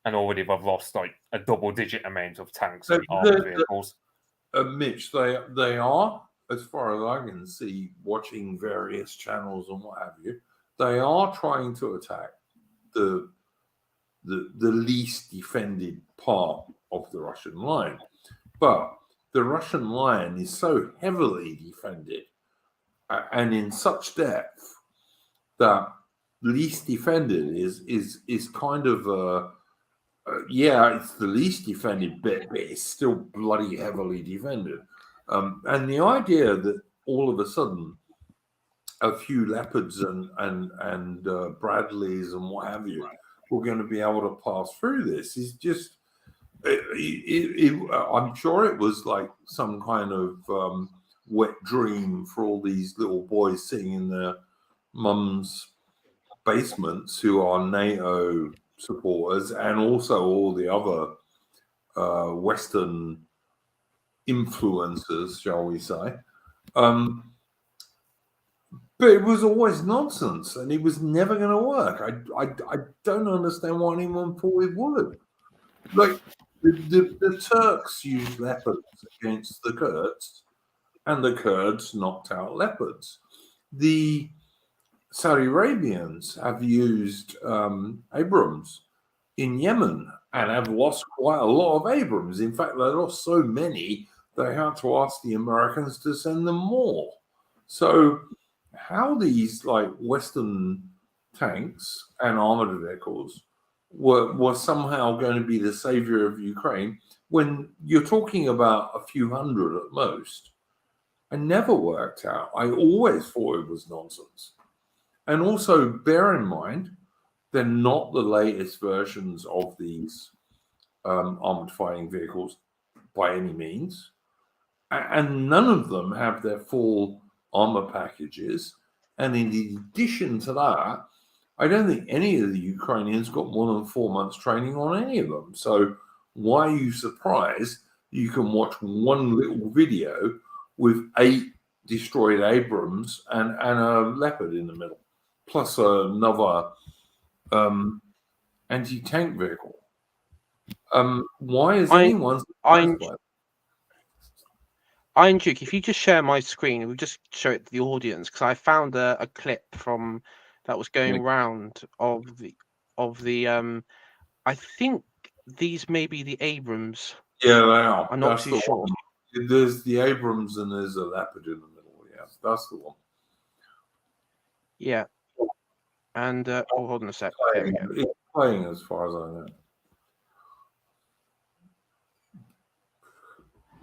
and already they've lost a double-digit amount of tanks and armored vehicles. Mitch, they are, as far as I can see, watching various channels and what have you, they are trying to attack the least defended part of the Russian line. But the Russian line is so heavily defended and in such depth that least defended is kind of it's the least defended bit, but it's still bloody heavily defended. And the idea that all of a sudden a few Leopards and Bradleys and what have you were going to be able to pass through this is just, I'm sure it was like some kind of wet dream for all these little boys sitting in their mums' basements who are NATO supporters and also all the other Western influencers, shall we say. But it was always nonsense, and it was never going to work. I don't understand why anyone thought it would. Like, the Turks used Leopards against the Kurds, and the Kurds knocked out Leopards. The Saudi Arabians have used Abrams in Yemen and have lost quite a lot of Abrams. In fact, they lost so many they had to ask the Americans to send them more. So how these like Western tanks and armored vehicles were somehow going to be the savior of Ukraine when you're talking about a few hundred at most, I never worked out. I always thought it was nonsense. And also bear in mind, they're not the latest versions of these armored fighting vehicles by any means. And none of them have their full armor packages. And in addition to that, I don't think any of the Ukrainians got more than 4 months training on any of them. So why are you surprised you can watch one little video with 8 destroyed Abrams and a Leopard in the middle, plus another anti-tank vehicle? Why is anyone surprised by that? Iron Duke, if you just share my screen, we'll just show it to the audience, because I found a clip from that was going round of the I think these may be the Abrams. Yeah, they are. I'm not too sure. One. There's the Abrams and there's a Leopard in the middle. Yeah, that's the one. Yeah. And hold on a sec. There we go. It's playing as far as I know.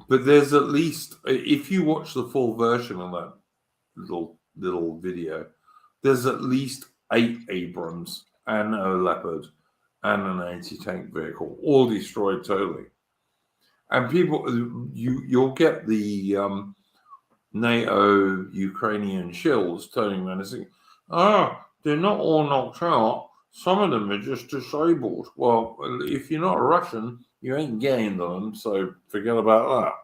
But there's at least, if you watch the full version of that little video, there's at least 8 Abrams and a Leopard and an anti-tank vehicle, all destroyed totally. And people, you'll get the NATO Ukrainian shills turning around and saying, they're not all knocked out. Some of them are just disabled. Well, if you're not a Russian, you ain't getting them, so forget about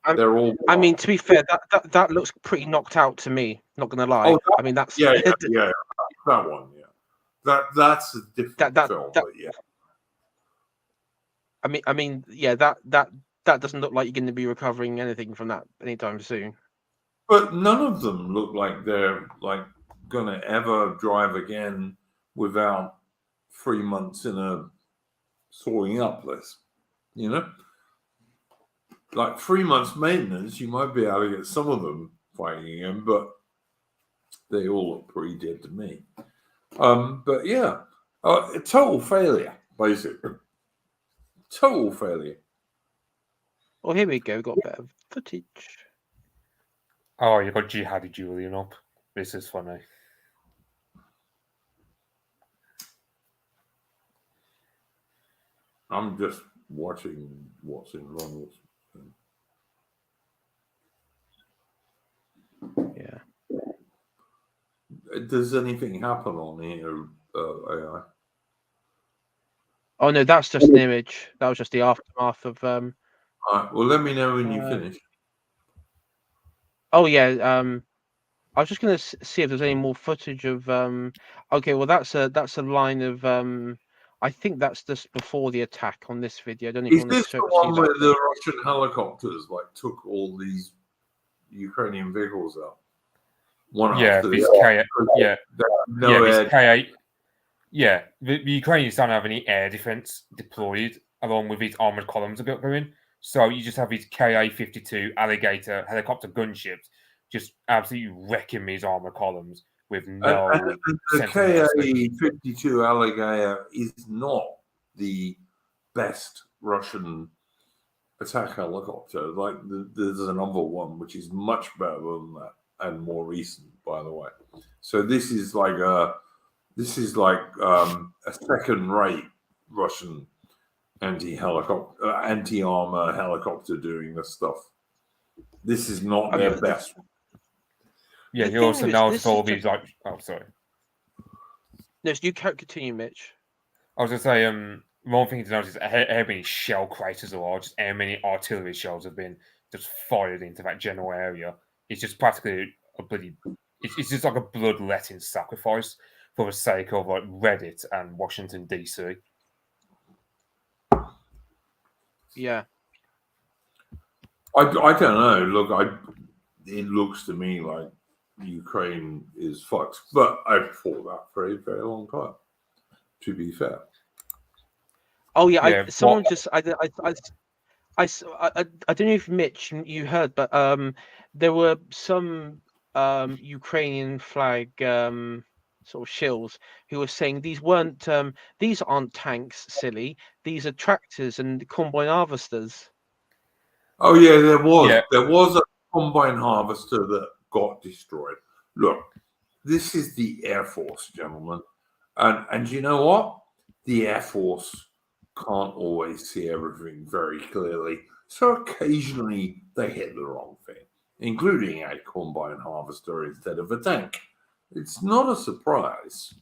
that. They're all. I mean, to be fair, that looks pretty knocked out to me. Not gonna lie. Oh, I mean, that's yeah, that one. Yeah, that's a different film. But yeah. I mean, yeah, that doesn't look like you're going to be recovering anything from that anytime soon. But none of them look like they're like going to ever drive again without 3 months in a sawing up list. You know, like 3 months maintenance, you might be able to get some of them fighting again, but they all look pretty dead to me. But yeah, a total failure, basically. Total failure. Well, here we go. Got better footage. Oh, you got Jihadi Julian up. This is funny. I'm just watching what's in Ronald's. Yeah. Does anything happen on here, AI? Oh no, that's just an image. That was just the aftermath of. All right. Well, let me know when you finish. Oh yeah. I was just going to see if there's any more footage of. Okay, well that's a line of. I think that's just before the attack on this video. I don't know if Is you want this to the one where the Russian helicopters like took all these Ukrainian vehicles out? One after the other. This K8. Yeah, the Ukrainians don't have any air defense deployed along with these armored columns going. So you just have these Ka-52 Alligator helicopter gunships just absolutely wrecking these armored columns with no. And the Ka-52 Alligator is not the best Russian attack helicopter. Like there's another one which is much better than that and more recent, by the way. So this is like a second-rate Russian anti-armor helicopter doing this stuff. This is not their best. Yeah, he also knows all these like. Oh, sorry. No, you can't continue, Mitch. I was going to say, one thing to notice is how many shell craters there are, just how many artillery shells have been just fired into that general area. It's just practically a bloody. It's just like a bloodletting sacrifice for the sake of like Reddit and Washington DC. Yeah. I don't know. Look, it looks to me like Ukraine is fucked, but I've fought that for a very long time. To be fair. Oh yeah, someone just I don't know if Mitch you heard, but there were some Ukrainian flag sort of shills who were saying these aren't tanks, silly. These are tractors and combine harvesters. Oh yeah, there Yeah. was a combine harvester that got destroyed. Look, this is the Air Force, gentlemen, and you know what? The Air Force can't always see everything very clearly, so occasionally they hit the wrong thing, including a combine harvester instead of a tank. It's not a surprise.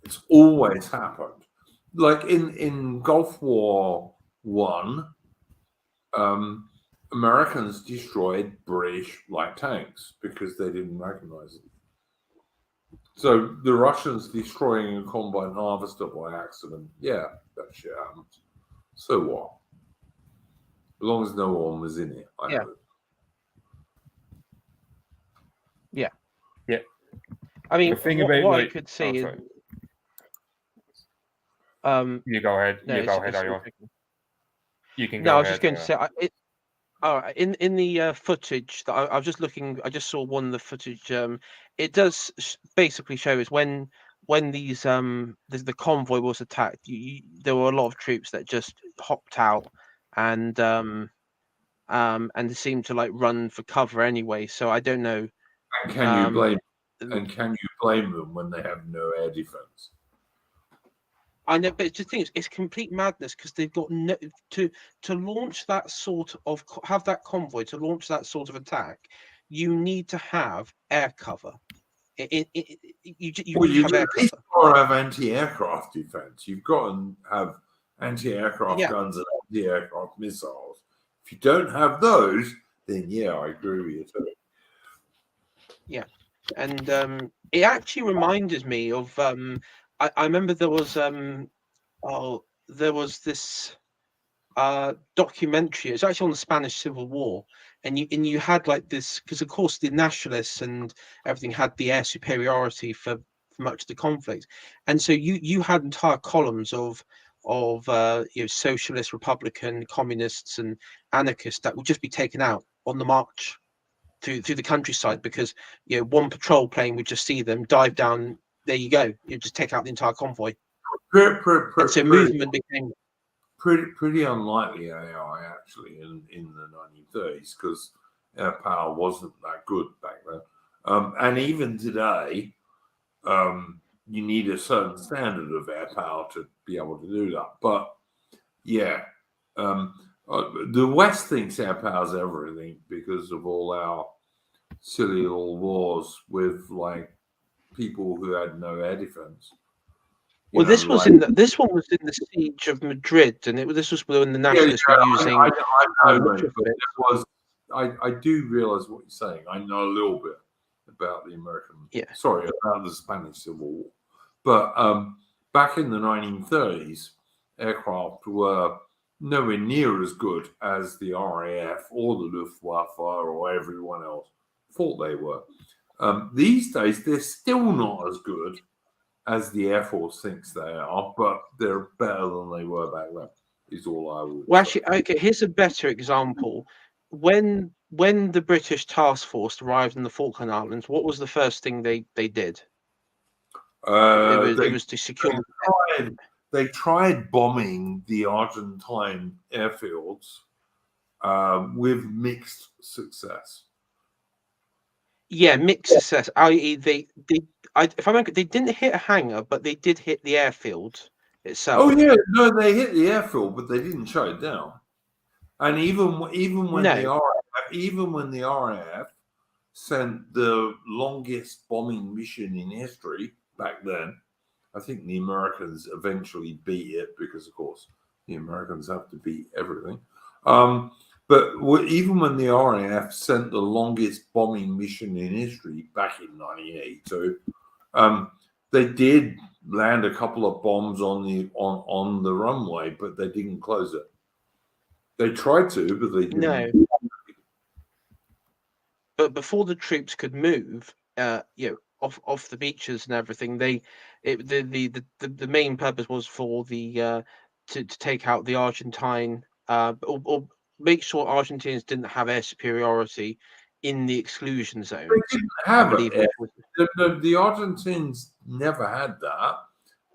It's always happened. Like in Gulf War One, Americans destroyed British light tanks because they didn't recognize them. So the Russians destroying a combine harvester by accident, yeah, that shit happens. So what? As long as no one was in it, I hope. Yeah. Yeah. I mean, The thing what about I could say is, you go ahead. no, You go it's ahead, Ayor. okay. You can No, go I ahead. was just going to say, all right, in the footage that I was just looking, I just saw one of the footage. It does basically show is when these the convoy was attacked. There were a lot of troops that just hopped out and they seemed to like run for cover anyway. So I don't know. And can you blame them when they have no air defense? I know, but the thing is, it's complete madness because they've got no to launch that sort of have that convoy to launch that sort of attack. You need to have air cover. You need to have air cover. Or have anti-aircraft defense. You've got to have anti-aircraft guns and anti-aircraft missiles. If you don't have those, then yeah, I agree with you too. Yeah, and it actually reminded me of I remember there was this documentary. It's actually on the Spanish Civil War, and you had like this because of course the nationalists and everything had the air superiority for much of the conflict, and so you had entire columns of socialist, Republican, communists, and anarchists that would just be taken out on the march through the countryside because one patrol plane would just see them dive down. There you go. You just take out the entire convoy. And so movement became pretty unlikely AI actually in the 1930s because air power wasn't that good back then. And even today, you need a certain standard of air power to be able to do that. But yeah, the West thinks air power is everything because of all our silly little wars with like people who had no air defense. Well, this one was in the siege of Madrid, and this was when the nationalists were using. I do realize what you're saying. I know a little bit about the about the Spanish Civil War, but back in the 1930s, aircraft were nowhere near as good as the RAF or the Luftwaffe or everyone else thought they were. These days, they're still not as good as the Air Force thinks they are, but they're better than they were back then, is all I would Well, say. actually, okay, here's a better example. When the British task force arrived in the Falkland Islands, what was the first thing they did? It was to secure. They tried bombing the Argentine airfields with mixed success. Yeah, mixed success. I.e., if I remember, they didn't hit a hangar, but they did hit the airfield itself. Oh yeah, no, they hit the airfield, but they didn't shut it down. And even when the RAF sent the longest bombing mission in history back then, I think the Americans eventually beat it because, of course, the Americans have to beat everything. But even when the RAF sent the longest bombing mission in history back in 1982, they did land a couple of bombs on the runway, but they didn't close it. They tried to, but they didn't. No. But before the troops could move, off the beaches and everything, the main purpose was for the to take out the Argentine or make sure Argentinians didn't have air superiority in the exclusion zone. They didn't I have believe it. it was. The Argentines never had that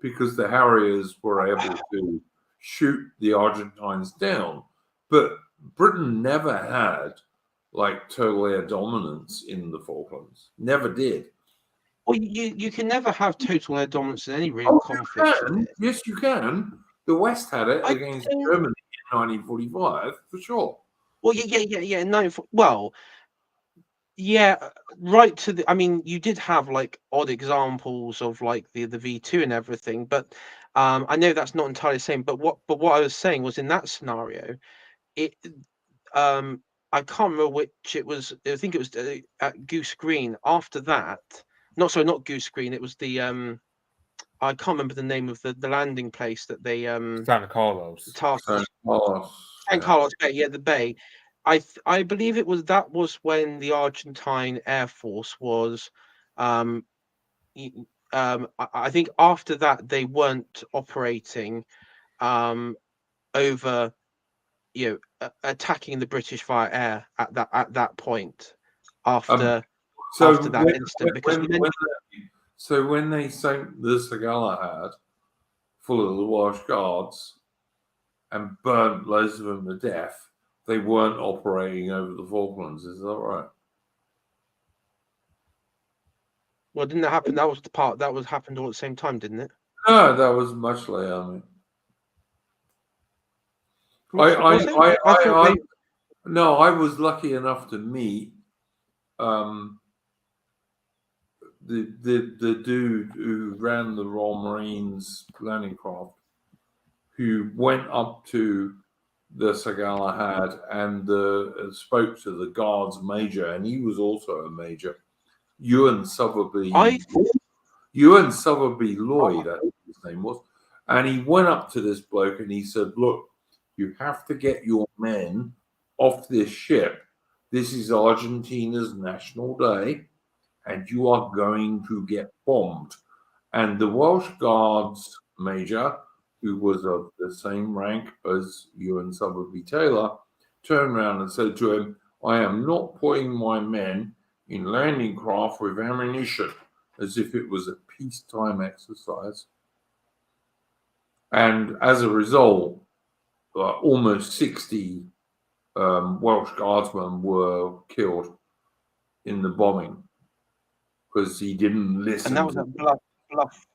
because the Harriers were able to shoot the Argentines down. But Britain never had like total air dominance in the Falklands. Never did. Well, you can never have total air dominance in any real conflict. You can. Yes, you can. The West had it against Germany in 1945 for sure. Well, yeah. No, well, yeah, right to the. I mean, you did have like odd examples of like the V2 and everything, but I know that's not entirely the same. But what I was saying was in that scenario, it I can't remember which it was. I think it was at Goose Green. After that, not Goose Green. It was the I can't remember the name of the landing place that they San Carlos. San Carlos. San Carlos Bay, yeah, the bay. I believe that was when the Argentine Air Force was I think after that they weren't operating over attacking the British via air at that point after that incident because when they sank the Sir Galahad full of the Welsh Guards and burnt loads of them to death, they weren't operating over the Falklands. Is that right? Well, didn't that happen? That was the part that was happened all at the same time, didn't it? No, that was much later. I mean, I was lucky enough to meet the dude who ran the Royal Marines landing craft, who went up to the Sir Galahad and spoke to the Guards major, and he was also a major, Ewan Sowerby Lloyd, I think his name was. And he went up to this bloke and he said, "Look, you have to get your men off this ship. This is Argentina's national day, and you are going to get bombed." And the Welsh Guards major, who was of the same rank as Ewan Sowerby Taylor, turned around and said to him, "I am not putting my men in landing craft with ammunition," as if it was a peacetime exercise. And as a result, almost 60 Welsh Guardsmen were killed in the bombing because he didn't listen. And that was at Bluff.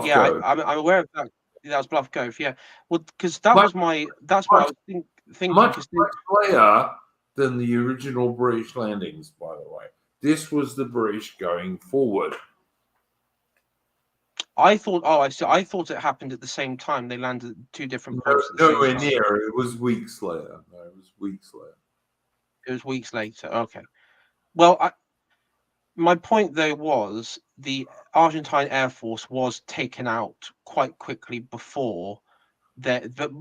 Yeah, Cove. I'm aware of that. That was Bluff Cove. Yeah, well, because that's what I was thinking. Much later than the original British landings, by the way. This was the British going forward. I thought it happened at the same time. They landed at two different points. Nowhere near. It was weeks later. It was weeks later. Okay. Well, my point though was the Argentine Air Force was taken out quite quickly before that. But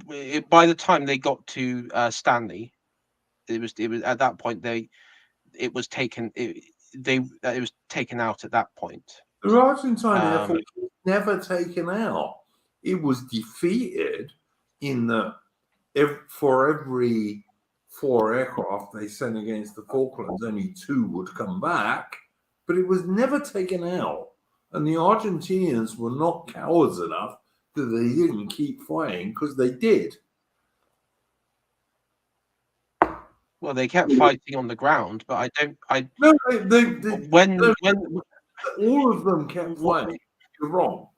by the time they got to Stanley, it was at that point it was taken out at that point. The Argentine Air Force was never taken out. It was defeated in that for every 4 aircraft they sent against the Falklands, only 2 would come back, but it was never taken out. And the Argentinians were not cowards enough that they didn't keep fighting, because they did. Well, they kept fighting on the ground, but when all of them kept fighting, you're wrong.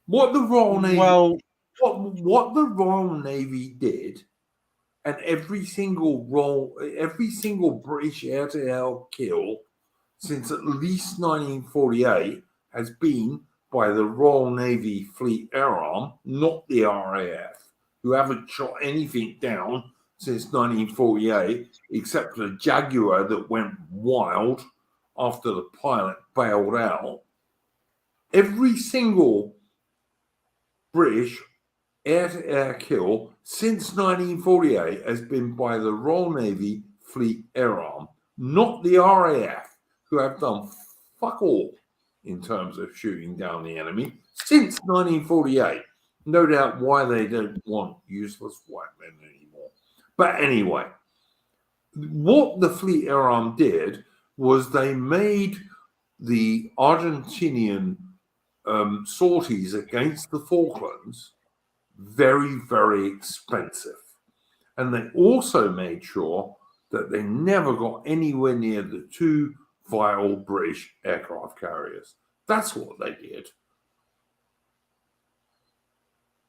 What the Royal Navy, what the Royal Navy did, and every single British air-to-air kill since at least 1948 has been by the Royal Navy Fleet Air Arm, not the RAF, who haven't shot anything down since 1948, except for the Jaguar that went wild after the pilot bailed out. Every single British air-to-air kill since 1948 has been by the Royal Navy Fleet Air Arm, not the RAF, who have done fuck all in terms of shooting down the enemy since 1948. no doubt why they don't want useless white men anymore. But anyway, what the Fleet Air Arm did was they made the Argentinian sorties against the Falklands very, very expensive. And they also made sure that they never got anywhere near the two vital British aircraft carriers. That's what they did.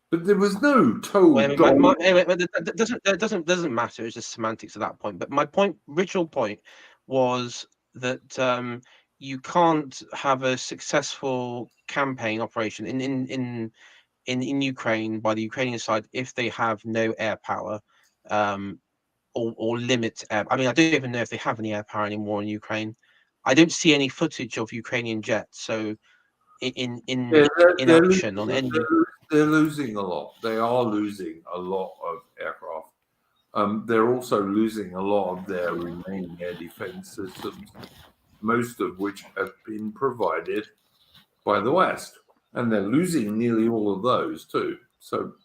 But there was no total. It doesn't matter. It's just semantics at that point. But my original point, was that you can't have a successful campaign operation in Ukraine by the Ukrainian side if they have no air power, or limit air. I mean, I don't even know if they have any air power anymore in Ukraine. I don't see any footage of Ukrainian jets. So in action on any. They're losing a lot. They are losing a lot of aircraft. They're also losing a lot of their remaining air defense systems, most of which have been provided by the West. And they're losing nearly all of those too. So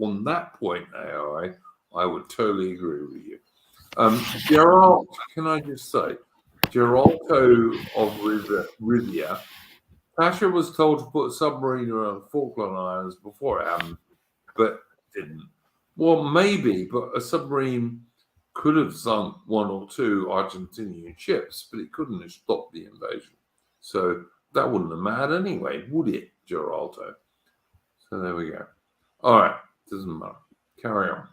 on that point, AI, I would totally agree with you. Geralt, can I just say, Geralto of Rivia, Thatcher was told to put a submarine around the Falkland Islands before it happened, but didn't. Well, maybe, but a submarine could have sunk one or two Argentinian ships, but it couldn't have stopped the invasion. So that wouldn't have mattered anyway, would it, Geralto? So there we go. All right, doesn't matter. Carry on.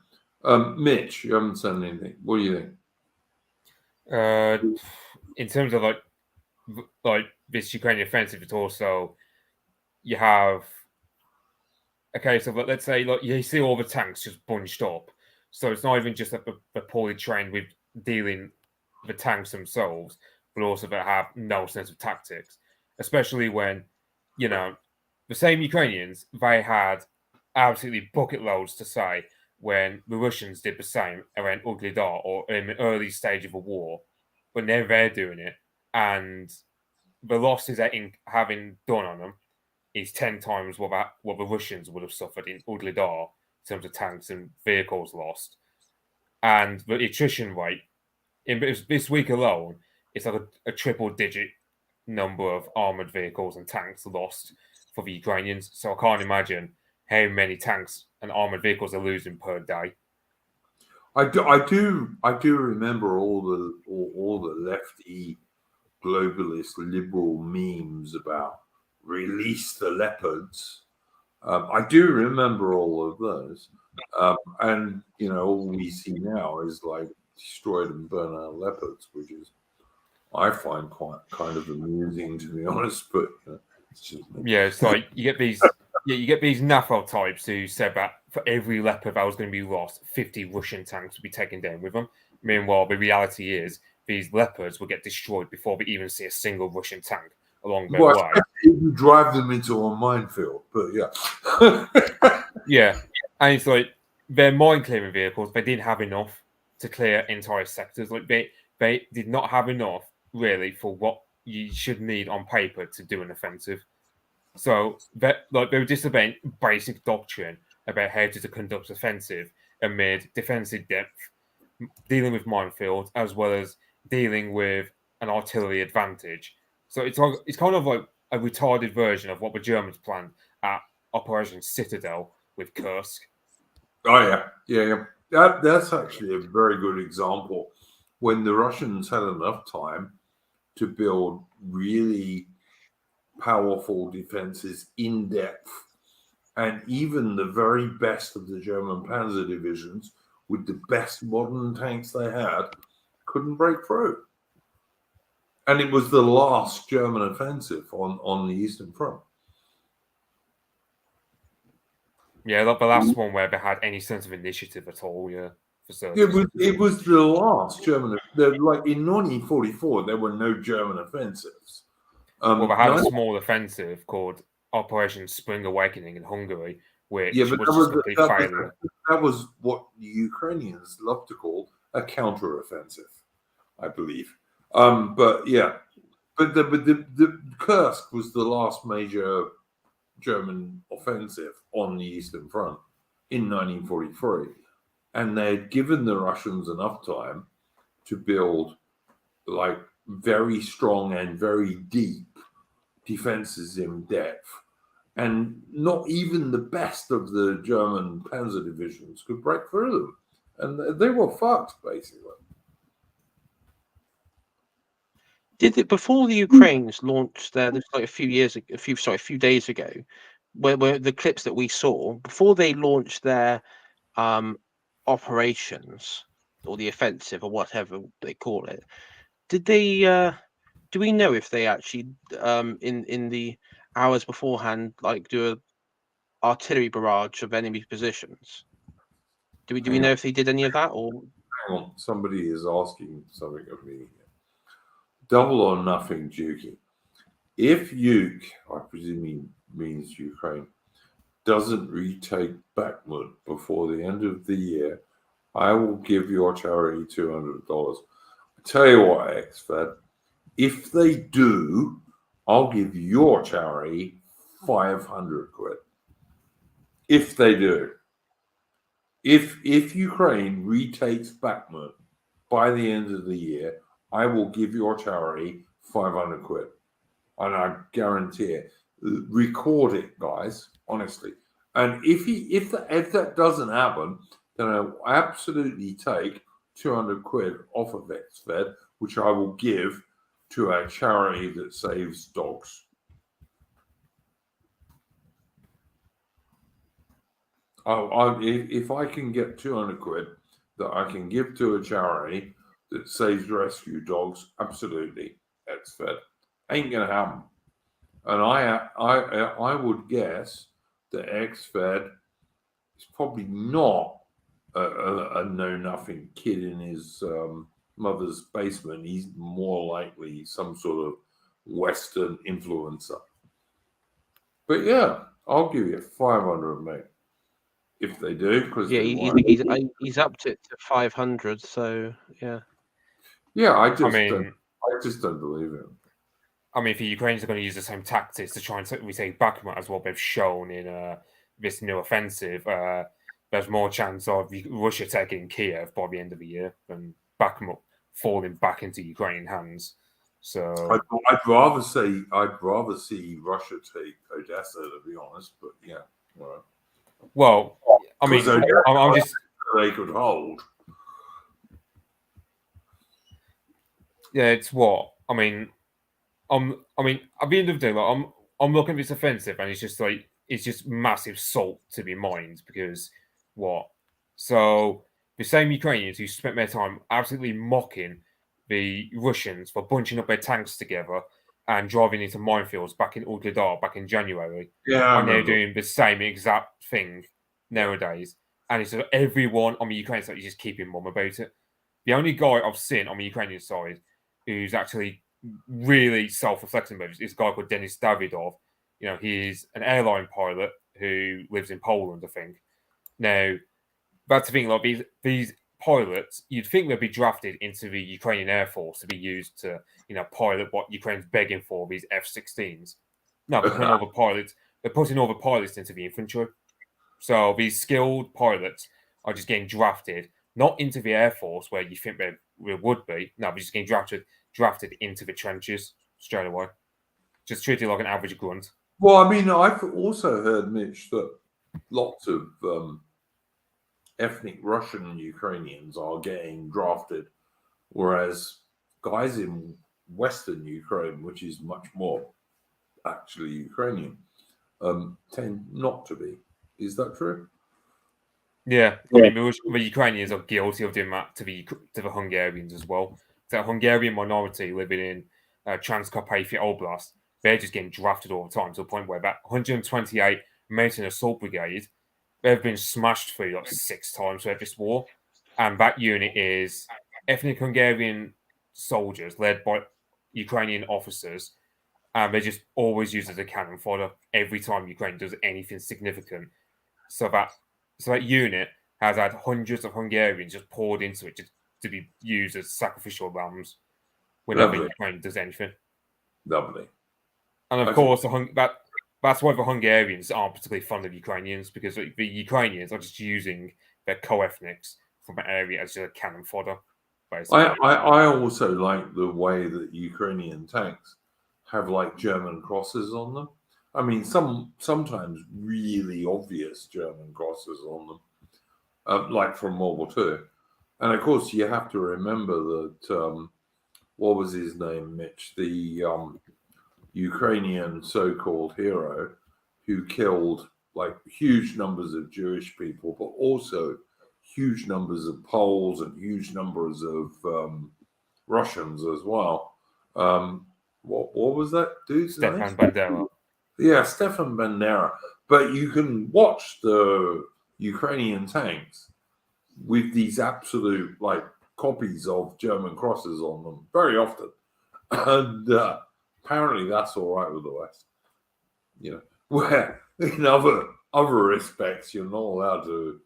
Mitch, you haven't said anything. What do you think? In terms of like this Ukrainian offensive, it's also you have a case of let's say you see all the tanks just bunched up, so it's not even just that they're poorly trained with dealing with the tanks themselves, but also they have no sense of tactics, especially when the same Ukrainians, they had absolutely bucket loads to say when the Russians did the same around Ugly-Dar or in the early stage of the war, when they're doing it, and the losses that having done on them is 10 times what the Russians would have suffered in Ugly-Dar in terms of tanks and vehicles lost. And the attrition rate, in this week alone, it's like a triple-digit number of armoured vehicles and tanks lost for the Ukrainians. So I can't imagine how many tanks and armoured vehicles they're losing per day. I do remember all the lefty globalist liberal memes about release the leopards. I do remember all of those, and all we see now is like destroyed and burn out leopards, which is I find quite kind of amusing, to be honest. But it's just it's like you get these NAFO types who said that for every leopard that was going to be lost, 50 Russian tanks would be taken down with them. Meanwhile, the reality is these leopards will get destroyed before we even see a single Russian tank along their way. If you drive them into a minefield, but yeah. Yeah, and it's like their mine clearing vehicles, they didn't have enough to clear entire sectors. Like they did not have enough really for what you should need on paper to do an offensive. So they were disobeying basic doctrine about how to conduct offensive amid defensive depth, dealing with minefields, as well as dealing with an artillery advantage. So it's kind of like a retarded version of what the Germans planned at Operation Citadel with Kursk. Oh yeah. That's actually a very good example when the Russians had enough time to build really powerful defenses in depth, and even the very best of the German panzer divisions with the best modern tanks they had couldn't break through. And it was the last German offensive on the Eastern Front. Yeah, the last one where they had any sense of initiative at all, yeah. It was the last German. Like in 1944, there were no German offensives. Well, they had a small offensive called Operation Spring Awakening in Hungary, which was just a complete failure. That was what the Ukrainians love to call a counter-offensive, I believe. But the Kursk was the last major German offensive on the Eastern Front in 1943. And they'd given the Russians enough time to build like very strong and very deep defenses in depth. And not even the best of the German panzer divisions could break through them. And they were fucked, basically. Did it before the Ukrainians launched their? This was like a few days ago, where the clips that we saw before they launched their operations or the offensive or whatever they call it. Did they? Do we know if they actually in the hours beforehand like do a artillery barrage of enemy positions? Do we know if they did any of that or? Hang on, somebody is asking something of me here. Double or nothing, Dukey. If Uk, I presume he means Ukraine, doesn't retake Bakhmut before the end of the year, I will give your charity $200. I tell you what, Exfed, if they do, I'll give your charity 500 quid. If they do. If Ukraine retakes Bakhmut by the end of the year, I will give your charity 500 quid. And I guarantee it. Record it, guys, honestly. And if that doesn't happen, then I will absolutely take 200 quid off of Xfed, which I will give to a charity that saves dogs. If I can get 200 quid that I can give to a charity that saves rescue dogs, absolutely, Xfed. Ain't gonna happen. And I would guess that Xfed is probably not a know-nothing kid in his mother's basement. He's more likely some sort of Western influencer. But yeah, I'll give you 500, mate, if they do. Because Yeah, he's upped it to 500. So yeah. Yeah, I just don't believe him. I mean, if the Ukrainians are going to use the same tactics to try and retake Bakhmut as what they've shown in this new offensive, there's more chance of Russia taking Kiev by the end of the year than Bakhmut falling back into Ukrainian hands. So I'd rather see Russia take Odessa, to be honest. But yeah, right. Well, I mean, I'm just they could hold. Yeah, it's what I mean. At the end of the day, like, I'm looking at this offensive, and it's just massive salt to be mined because what? So the same Ukrainians who spent their time absolutely mocking the Russians for bunching up their tanks together and driving into minefields back in Udgradar back in January, and they're doing the same exact thing nowadays. And it's everyone on the Ukrainian side is just keeping mum about it. The only guy I've seen on the Ukrainian side who's actually really self-reflecting about is a guy called Denis Davidov. You know, he's an airline pilot who lives in Poland, I think. Now, that's the thing, like these pilots, you'd think they'd be drafted into the Ukrainian Air Force to be used to, pilot what Ukraine's begging for, these F-16s. No, they're putting all the pilots into the infantry. So these skilled pilots are just getting drafted, not into the Air Force where you think they would be. No, they're just getting drafted into the trenches straight away. Just treated like an average grunt. Well, I mean, I've also heard, Mitch, that lots of ethnic Russian Ukrainians are getting drafted, whereas guys in Western Ukraine, which is much more actually Ukrainian, tend not to be. Is that true? Yeah. I mean, the Ukrainians are guilty of doing that to the Hungarians as well. The Hungarian minority living in Transcarpathia Oblast, they're just getting drafted all the time to the point where that 128 Mountain Assault Brigade, they've been smashed through like 6 times throughout this war. And that unit is ethnic Hungarian soldiers led by Ukrainian officers. And they're just always used as a cannon fodder every time Ukraine does anything significant. So that unit has had hundreds of Hungarians just poured into it to be used as sacrificial lambs whenever Ukraine does anything. Lovely. And of course, that That's why the Hungarians aren't particularly fond of Ukrainians, because the Ukrainians are just using their co-ethnics from an area as a cannon fodder, basically. I also like the way that Ukrainian tanks have like German crosses on them. I mean, sometimes really obvious German crosses on them, like from World War II. And of course, you have to remember that what was his name, Mitch, the Ukrainian so-called hero who killed like huge numbers of Jewish people, but also huge numbers of Poles and huge numbers of Russians as well. What was that dude's name? Stepan Bandera. Yeah, Stefan Bandera. But you can watch the Ukrainian tanks with these absolute like copies of German crosses on them very often, and apparently that's all right with the West. You know, where in other respects you're not allowed to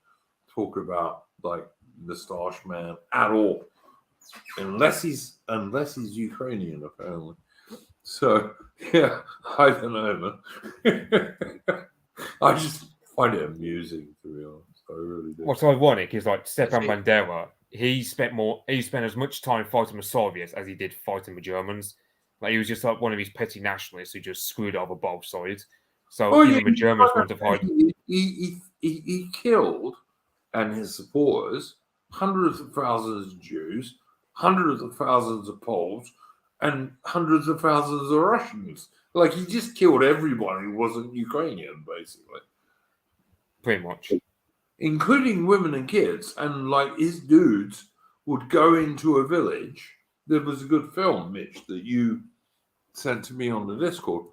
talk about like Moustache Man at all, unless he's Ukrainian apparently. So yeah, I don't know, man. I just find it amusing, to be honest. I really do. What's ironic is like Stepan Bandera, he spent as much time fighting the Soviets as he did fighting the Germans. Like he was just like one of these petty nationalists who just screwed over both sides. So even the Germans wouldn't have fight. He killed, and his supporters, hundreds of thousands of Jews, hundreds of thousands of Poles, and hundreds of thousands of Russians. Like he just killed everybody who wasn't Ukrainian, basically. Pretty much. Including women and kids. And like his dudes would go into a village. There was a good film, Mitch, that you sent to me on the Discord,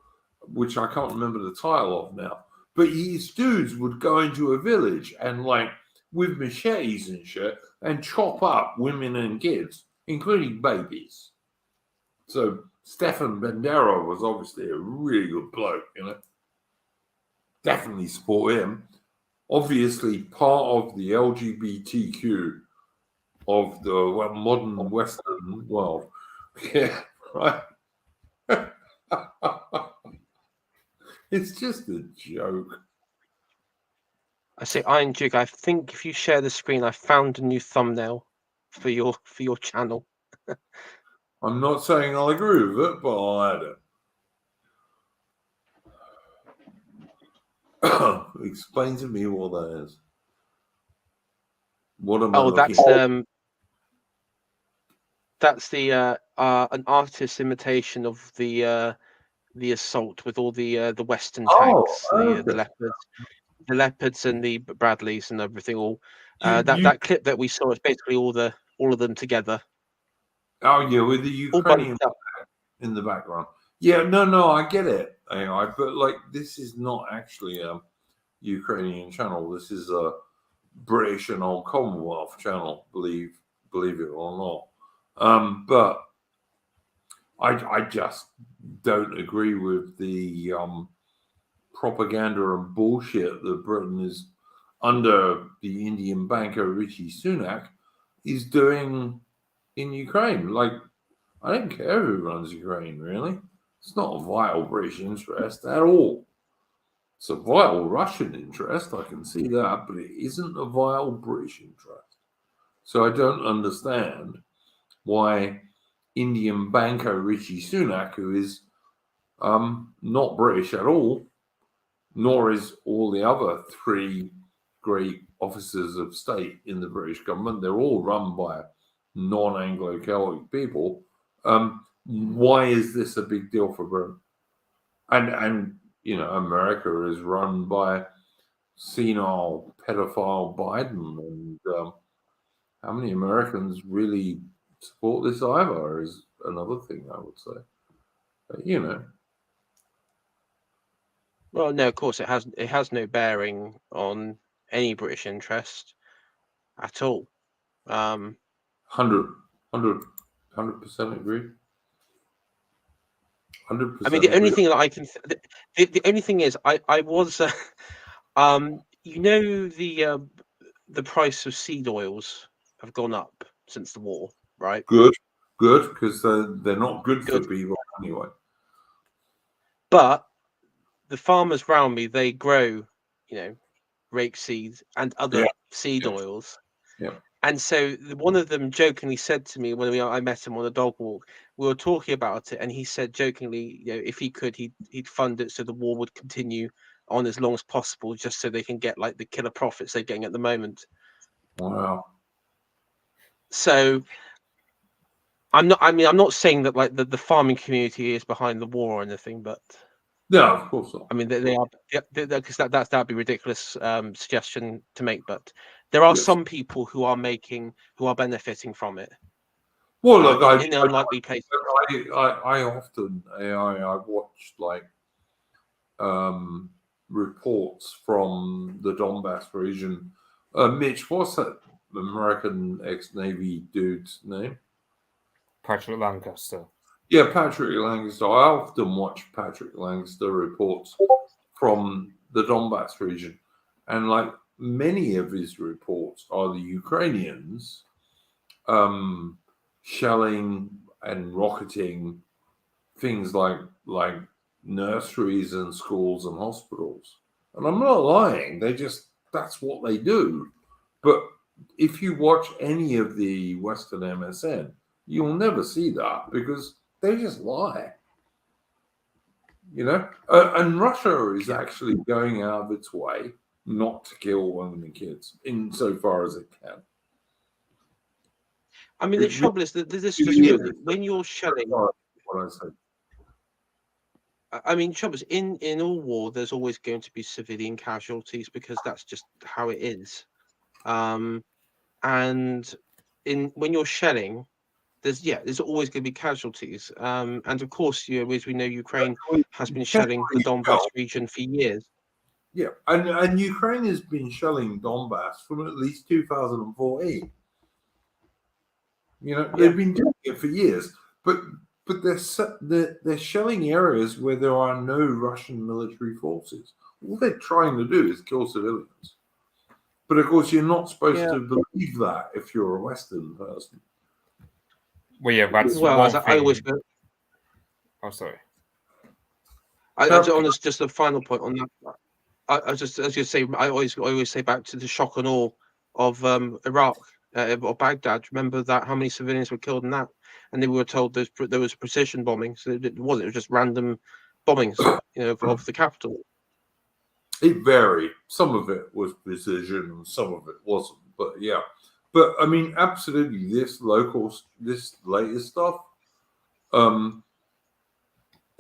which I can't remember the title of now. But his dudes would go into a village and like with machetes and shit and chop up women and kids, including babies. So Stefan Bandera was obviously a really good bloke, you know. Definitely support him. Obviously part of the LGBTQ of the modern Western world. Yeah, right. It's just a joke. I say, Iron Duke, I think if you share the screen, I found a new thumbnail for your channel. I'm not saying I'll agree with it, but I'll add it. Explain to me what that is. What am I looking at? That's the an artist's imitation of the assault with all the Western tanks, the leopards and the Bradleys and everything. All that clip that we saw is basically all of them together. Oh yeah, with the Ukrainian in the background. Yeah, no, I get it. But like this is not actually a Ukrainian channel. This is a British and Old Commonwealth channel. Believe it or not. But I just don't agree with the propaganda and bullshit that Britain is under the Indian banker Rishi Sunak is doing in Ukraine. Like, I don't care who runs Ukraine, really. It's not a vital British interest at all. It's a vital Russian interest, I can see that, but it isn't a vital British interest. So I don't understand why Indian banker Rishi Sunak, who is not British at all, nor is all the other three great officers of state in the British government, they're all run by non-Anglo-Celtic people. Why is this a big deal for Britain? And you know, America is run by senile pedophile Biden, and how many Americans really support this either is another thing I would say. But, you know. Well, no, of course it has no bearing on any British interest at all. 100% agree. 100%. I mean, the only thing that I can, the only thing is, I was, you know, the price of seed oils have gone up since the war, right? Good, because they're not good for people anyway. But the farmers around me, they grow, rapeseed and other seed Yeah. oils. Yeah. And so one of them jokingly said to me when I met him on a dog walk, we were talking about it, and he said jokingly, if he could, he'd fund it so the war would continue on as long as possible, just so they can get like the killer profits they're getting at the moment. Wow. So I'm not saying that like the farming community is behind the war or anything, but No, of course not. I mean they are, because that'd be ridiculous suggestion to make. But there are some people who are benefiting from it. Well, look, in unlikely places. I often I've watched like reports from the Donbass region. Mitch, what's that American ex-Navy dude's name? Patrick Lancaster. Yeah, Patrick Lancaster. I often watch Patrick Lancaster reports from the Donbass region, and like many of his reports are the Ukrainians shelling and rocketing things like nurseries and schools and hospitals. And I'm not lying, that's what they do. But if you watch any of the Western MSN, you'll never see that because they just lie. And Russia is actually going out of its way not to kill women and kids insofar as it can. I mean, the trouble is that this is when you're shelling. What I say. I mean, trouble is in all war, there's always going to be civilian casualties because that's just how it is. And when you're shelling, there's always going to be casualties. And of course, as we know, Ukraine has been shelling the Donbass region for years. Yeah, and Ukraine has been shelling Donbass from at least 2014. They've been doing it for years, but they're shelling areas where there are no Russian military forces. All they're trying to do is kill civilians. But of course, you're not supposed to believe that if you're a Western person. Well, yeah, that's one thing. I always go. Oh, sorry. Just a final point on that. I just, as you say, I always say back to the shock and awe of Iraq or Baghdad. Remember that how many civilians were killed in that, and they were told there was precision bombing. So it was just random bombings, of the capital. It varied. Some of it was precision, and some of it wasn't. But yeah, but I mean, absolutely, this latest stuff.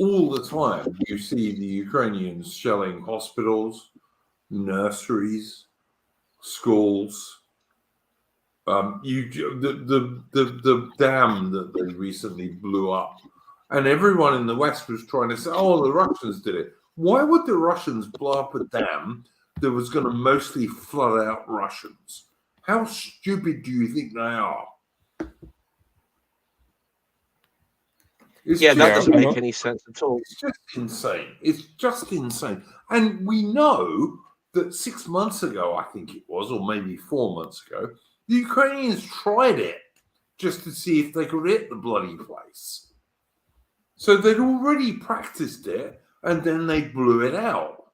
All the time, you see the Ukrainians shelling hospitals, nurseries, schools. The dam that they recently blew up, and everyone in the West was trying to say, "Oh, the Russians did it." Why would the Russians blow up a dam that was going to mostly flood out Russians? How stupid do you think they are? That doesn't make any sense at all. It's just insane. And we know that 6 months ago, I think it was, or maybe 4 months ago, the Ukrainians tried it just to see if they could hit the bloody place. So they'd already practiced it, and then they blew it out.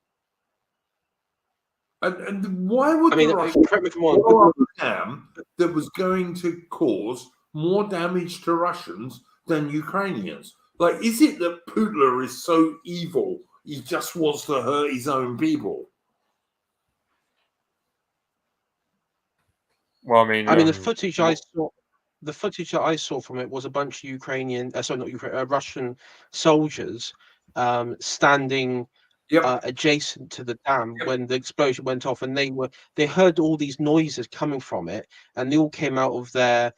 And why would the Russians blow up a dam that was going to cause more damage to Russians than Ukrainians? Like, is it that Putin is so evil he just wants to hurt his own people? Well, I mean, the footage I saw from it was a bunch of Russian soldiers standing adjacent to the dam when the explosion went off, and they heard all these noises coming from it, and they all came out of their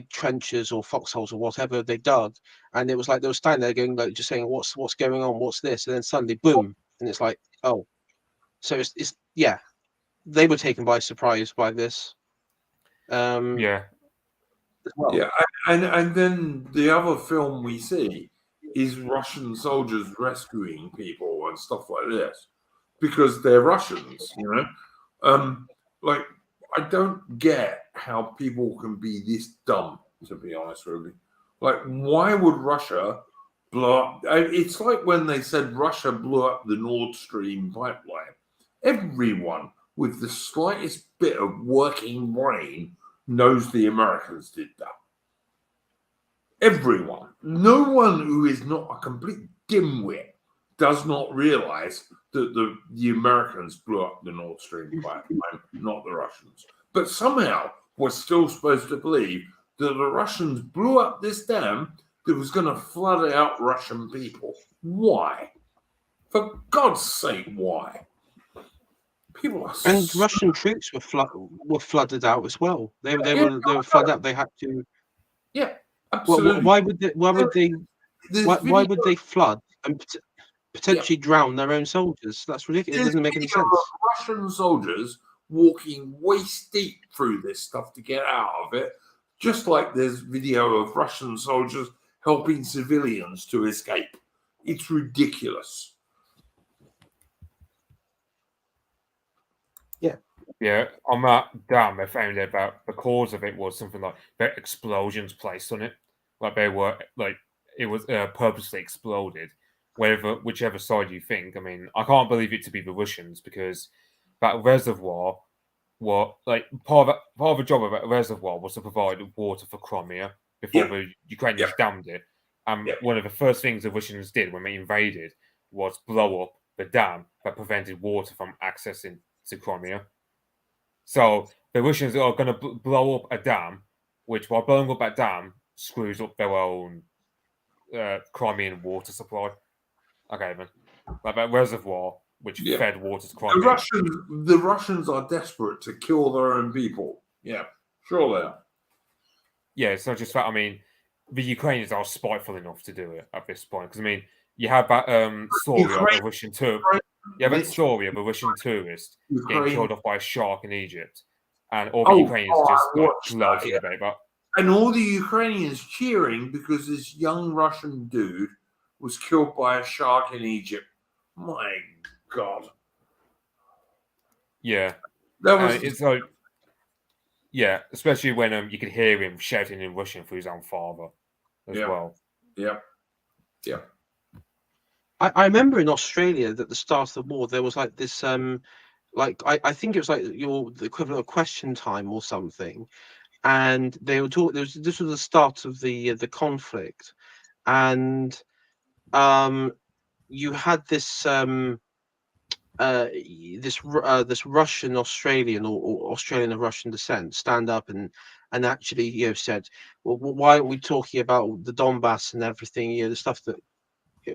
trenches or foxholes or whatever they dug, and it was like they were standing there going, like, just saying, what's going on, what's this, and then suddenly boom, and it's like, oh, so it's they were taken by surprise by this. And then the other film we see is Russian soldiers rescuing people and stuff like this because they're Russians, like, I don't get how people can be this dumb, to be honest with you. Like, why would Russia blow up. It's like when they said Russia blew up the Nord Stream pipeline. Everyone with the slightest bit of working brain knows the Americans did that. Everyone. No one who is not a complete dimwit does not realize that the Americans blew up the Nord Stream pipeline, not the Russians. But somehow we're still supposed to believe that the Russians blew up this dam that was going to flood out Russian people. Why? For God's sake, why? People are And Russian troops were flooded out as well. They were flooded out. They had to. Yeah, Well, absolutely. why would they flood and potentially drown their own soldiers? That's ridiculous. It doesn't make any sense. Russian soldiers walking waist deep through this stuff to get out of it, just like there's video of Russian soldiers helping civilians to escape. It's ridiculous. Yeah, on that dam, I found out about the cause of it was something like the explosions placed on it. Like they were, like it was purposely exploded. Whichever side you think. I mean, I can't believe it to be the Russians because that reservoir, like part of the job of that reservoir was to provide water for Crimea before the Ukrainians dammed it. And one of the first things the Russians did when they invaded was blow up the dam that prevented water from accessing to Crimea. So the Russians are going to blow up a dam, which by blowing up that dam screws up their own Crimean water supply. Okay, then. Like that reservoir which fed water to Crimea. The Russians are desperate to kill their own people. Yeah, sure they are. Yeah, it's not just that. I mean, the Ukrainians are spiteful enough to do it at this point. Because, I mean, you have that story of a Russian tourist. Yeah, that story of a Russian tourist getting killed off by a shark in Egypt. And all the Ukrainians just gloating about that. And all the Ukrainians cheering because this young Russian dude was killed by a shark in Egypt. My God. Yeah. That was it's like, yeah, especially when you could hear him shouting in Russian for his own father as well. Yeah. Yeah. I remember in Australia that at the start of the war there was like this like I think it was like the equivalent of Question Time or something, and they were talking. This was the start of the conflict, and you had this this Russian Australian or Australian of Russian descent stand up and actually said, well, why aren't we talking about the Donbass and everything, the stuff that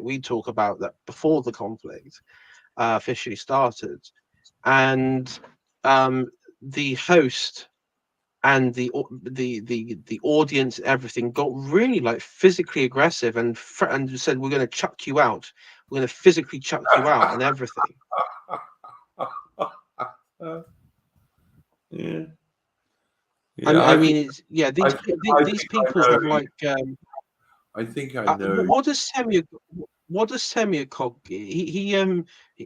we talk about that before the conflict officially started. And the host and the audience, everything got really like physically aggressive and said, we're going to chuck you out. We're going to physically chuck you out and everything. Yeah. I mean, it's, these people have like. I think I know. What does Semyakov?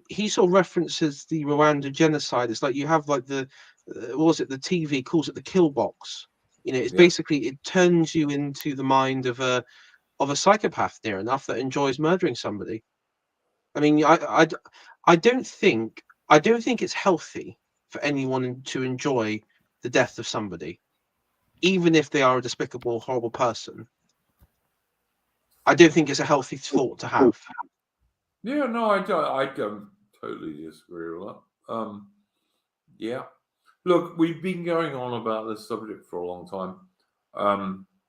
He sort of references the Rwanda genocide. It's like you have like the the TV calls it the kill box. It's basically it turns you into the mind of a psychopath near enough that enjoys murdering somebody. I mean, I don't think it's healthy for anyone to enjoy the death of somebody, even if they are a despicable, horrible person. I don't think it's a healthy thought to have. Yeah, no, I don't totally disagree with that. Yeah. Look, we've been going on about this subject for a long time.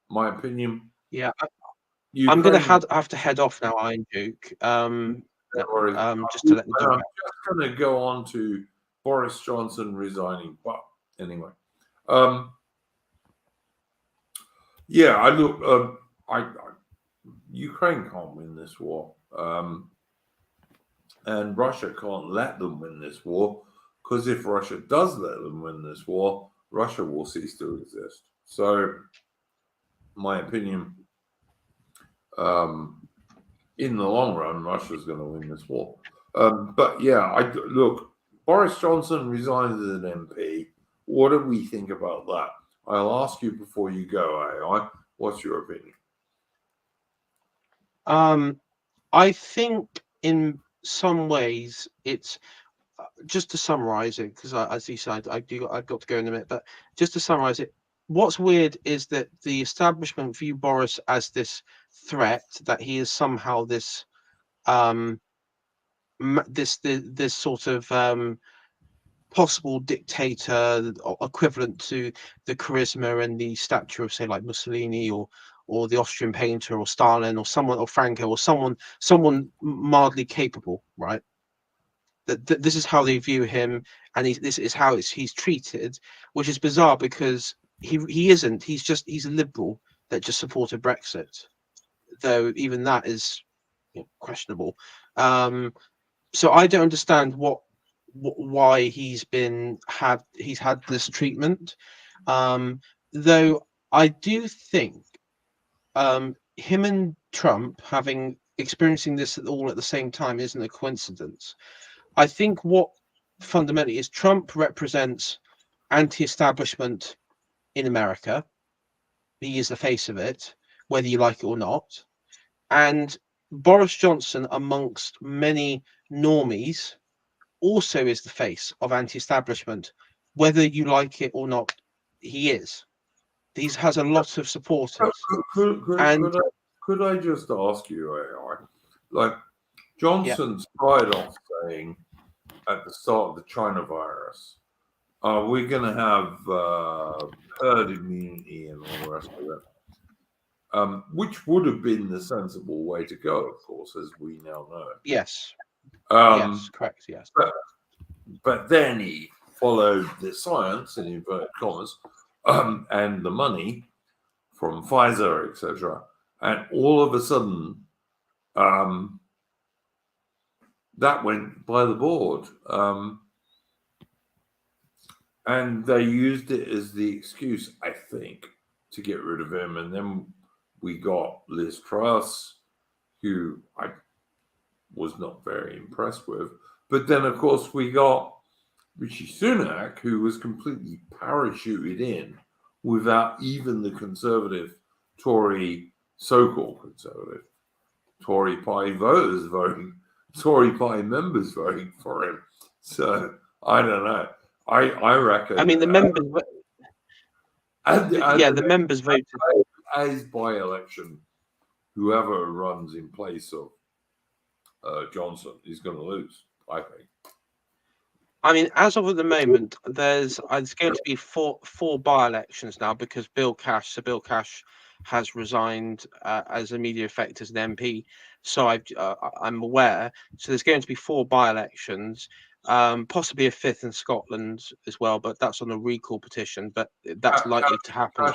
My opinion. Yeah. I'm going to have to head off now, Iron Duke. Just to let you know. I'm just going to go on to Boris Johnson resigning. But anyway. Ukraine can't win this war. And Russia can't let them win this war, because if Russia does let them win this war, Russia will cease to exist. So, my opinion, in the long run, Russia's going to win this war. But yeah, look, Boris Johnson resigned as an MP. What do we think about that? I'll ask you before you go, AI. What's your opinion? I think in some ways it's just to summarize it, because as you said, I've got to go in a minute, but just to summarize it, what's weird is that the establishment view Boris as this threat, that he is somehow this this sort of possible dictator equivalent to the charisma and the stature of, say, like Mussolini or the Austrian painter or Stalin or someone, or Franco, or someone mildly capable, right? That this is how they view him, and this is how he's treated, which is bizarre because he isn't. He's a liberal that just supported Brexit, though even that is questionable. So I don't understand why he's had this treatment. Though I do think him and Trump having experiencing this all at the same time isn't a coincidence. I think what fundamentally is, Trump represents anti-establishment in America. He is the face of it, whether you like it or not. And Boris Johnson, amongst many normies, also is the face of anti-establishment, whether you like it or not. He is. He has a lot of supporters. Could I just ask you, AI, like Johnson started off saying at the start of the China virus, we're going to have herd immunity and all the rest of it, which would have been the sensible way to go, of course, as we now know. Yes. Yes, correct. Yes. But then he followed the science, in inverted commas, and the money from Pfizer, etc. And all of a sudden, that went by the board. And they used it as the excuse, I think, to get rid of him. And then we got Liz Truss, who I was not very impressed with. But then, of course, we got Rishi Sunak, who was completely parachuted in without even the conservative Tory, so-called conservative Tory party voters voting, Tory party members voting for him. So I don't know. I reckon. I mean, the members. The members voted. As by-election, whoever runs in place of Johnson is going to lose, I think. I mean, as of the moment, there's going to be four by-elections now, because Bill Cash has resigned as a media effect as an MP. So I'm aware. So there's going to be 4 by-elections, possibly a 5th in Scotland as well, but that's on a recall petition. But that's likely to happen.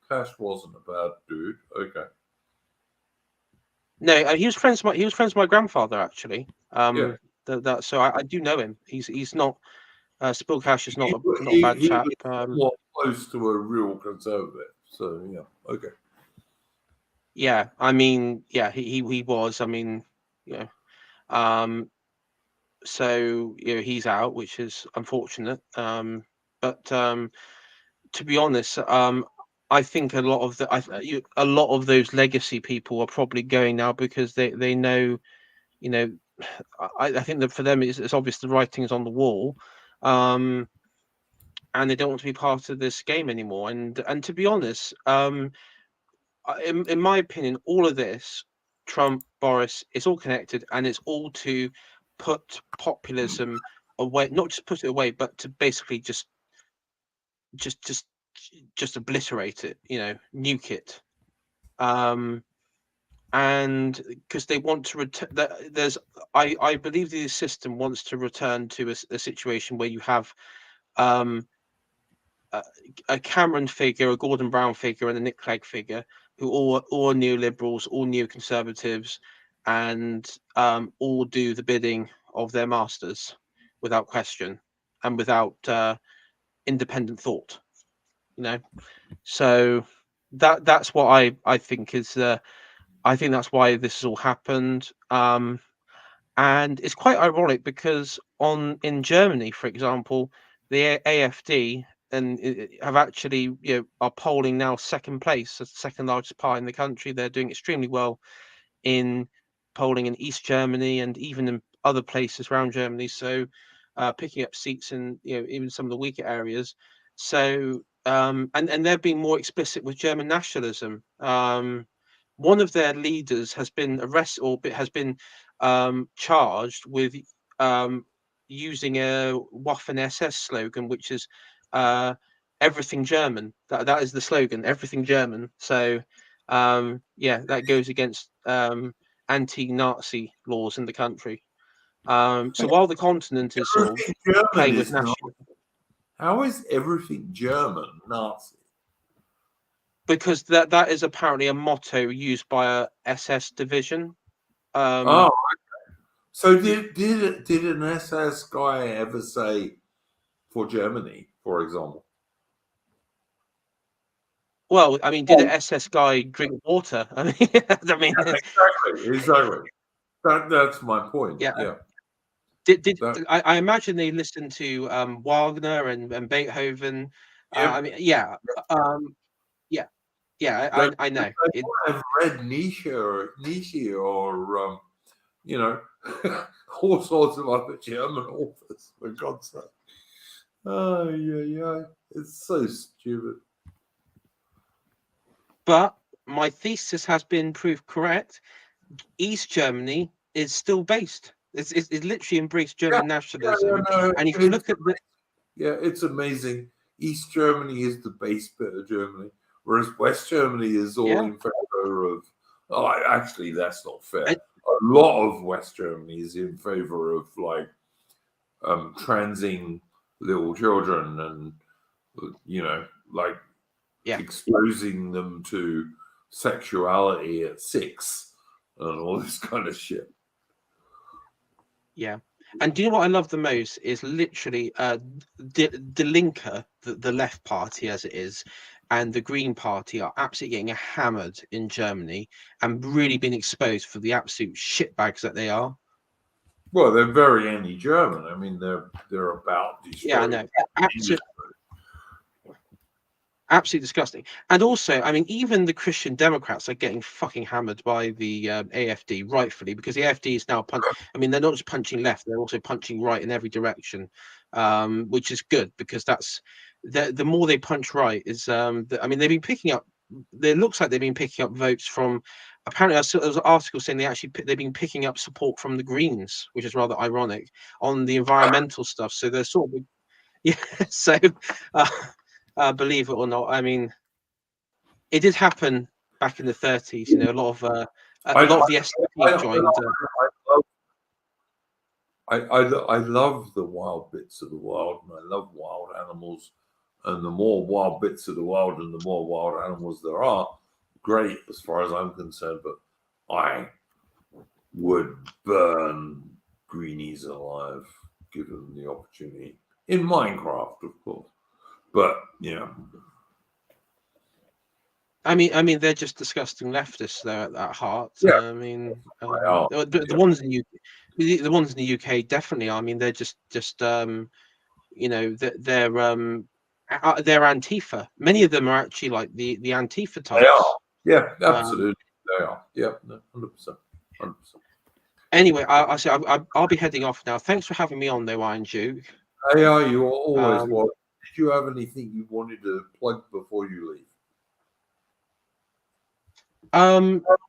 Cash wasn't a bad dude. Okay. No, he was friends with my grandfather, actually. So I do know him. He's not. Bill Cash is not a bad chap. More close to a real conservative. So yeah, okay. Yeah, I mean, yeah, he was. I mean, so he's out, which is unfortunate. But to be honest, I think a lot of those legacy people are probably going now because they know, I think that for them it's obvious the writing's on the wall, and they don't want to be part of this game anymore. And to be honest, in my opinion, all of this, Trump, Boris, it's all connected, and it's all to put populism away. Not just put it away, but to basically just obliterate it. Nuke it. And because they want to return, I believe the system wants to return to a situation where you have a Cameron figure, a Gordon Brown figure, and a Nick Clegg figure, who all are neoliberals, all neoconservatives, and all do the bidding of their masters without question and without independent thought. So that's what I think is. I think that's why this has all happened. And it's quite ironic because in Germany, for example, the AfD have actually, are polling now second place as the second largest party in the country. They're doing extremely well in polling in East Germany and even in other places around Germany. So picking up seats in even some of the weaker areas. So and they're being more explicit with German nationalism. One of their leaders has been arrested or has been charged with using a Waffen SS slogan, which is everything German. That is the slogan, everything German. So that goes against anti-Nazi laws in the country. So while the continent is sort of German playing with is not. national, How is everything German Nazi? because that is apparently a motto used by a SS division. Oh, okay. So did an SS guy ever say for Germany, for example? Well, I mean, did an SS guy drink water? I mean, Exactly. That's my point. Yeah. Yeah. I imagine they listened to Wagner and Beethoven. Yep. I mean, yeah, I know. They might have read Nietzsche or all sorts of other German authors, for God's sake. Oh, yeah. It's so stupid. But my thesis has been proved correct. East Germany is still based. It's literally embraced German nationalism. And if you look at the it's amazing. East Germany is the base bit of Germany, whereas West Germany is all in favor of. Oh, actually, that's not fair. A lot of West Germany is in favor of transing little children and exposing them to sexuality at 6 and all this kind of shit. Yeah. And do you know what I love the most is literally Die Linke, the left party as it is, and the Green Party are absolutely getting hammered in Germany and really being exposed for the absolute shitbags that they are. Well, they're very anti-German. I mean, they're about destroying. Yeah, I know. Absolutely disgusting. And also, I mean, even the Christian Democrats are getting fucking hammered by the AfD, rightfully, because the AfD is now I mean, they're not just punching left; they're also punching right in every direction, which is good because that's the more they punch right is. I mean, they've been picking up. It looks like they've been picking up votes from. Apparently, there was an article saying they've been picking up support from the Greens, which is rather ironic on the environmental stuff. So they're sort of, yeah. So. Believe it or not, I mean, it did happen back in the 30s. You know, a lot of the SDP joined. I love the wild bits of the wild, and I love wild animals. And the more wild bits of the wild and the more wild animals there are, great as far as I'm concerned. But I would burn greenies alive given the opportunity in Minecraft, of course. But I mean, they're just disgusting leftists though at heart. Yeah. I mean, the ones in the ones in the UK definitely are. I mean, they're just they're Antifa. Many of them are actually like the Antifa types. They are. Yeah, absolutely. They are. Yeah, 100%. Anyway, I'll be heading off now. Thanks for having me on, though, Iron Duke. Hey, are you always welcome? Did you have anything you wanted to plug before you leave?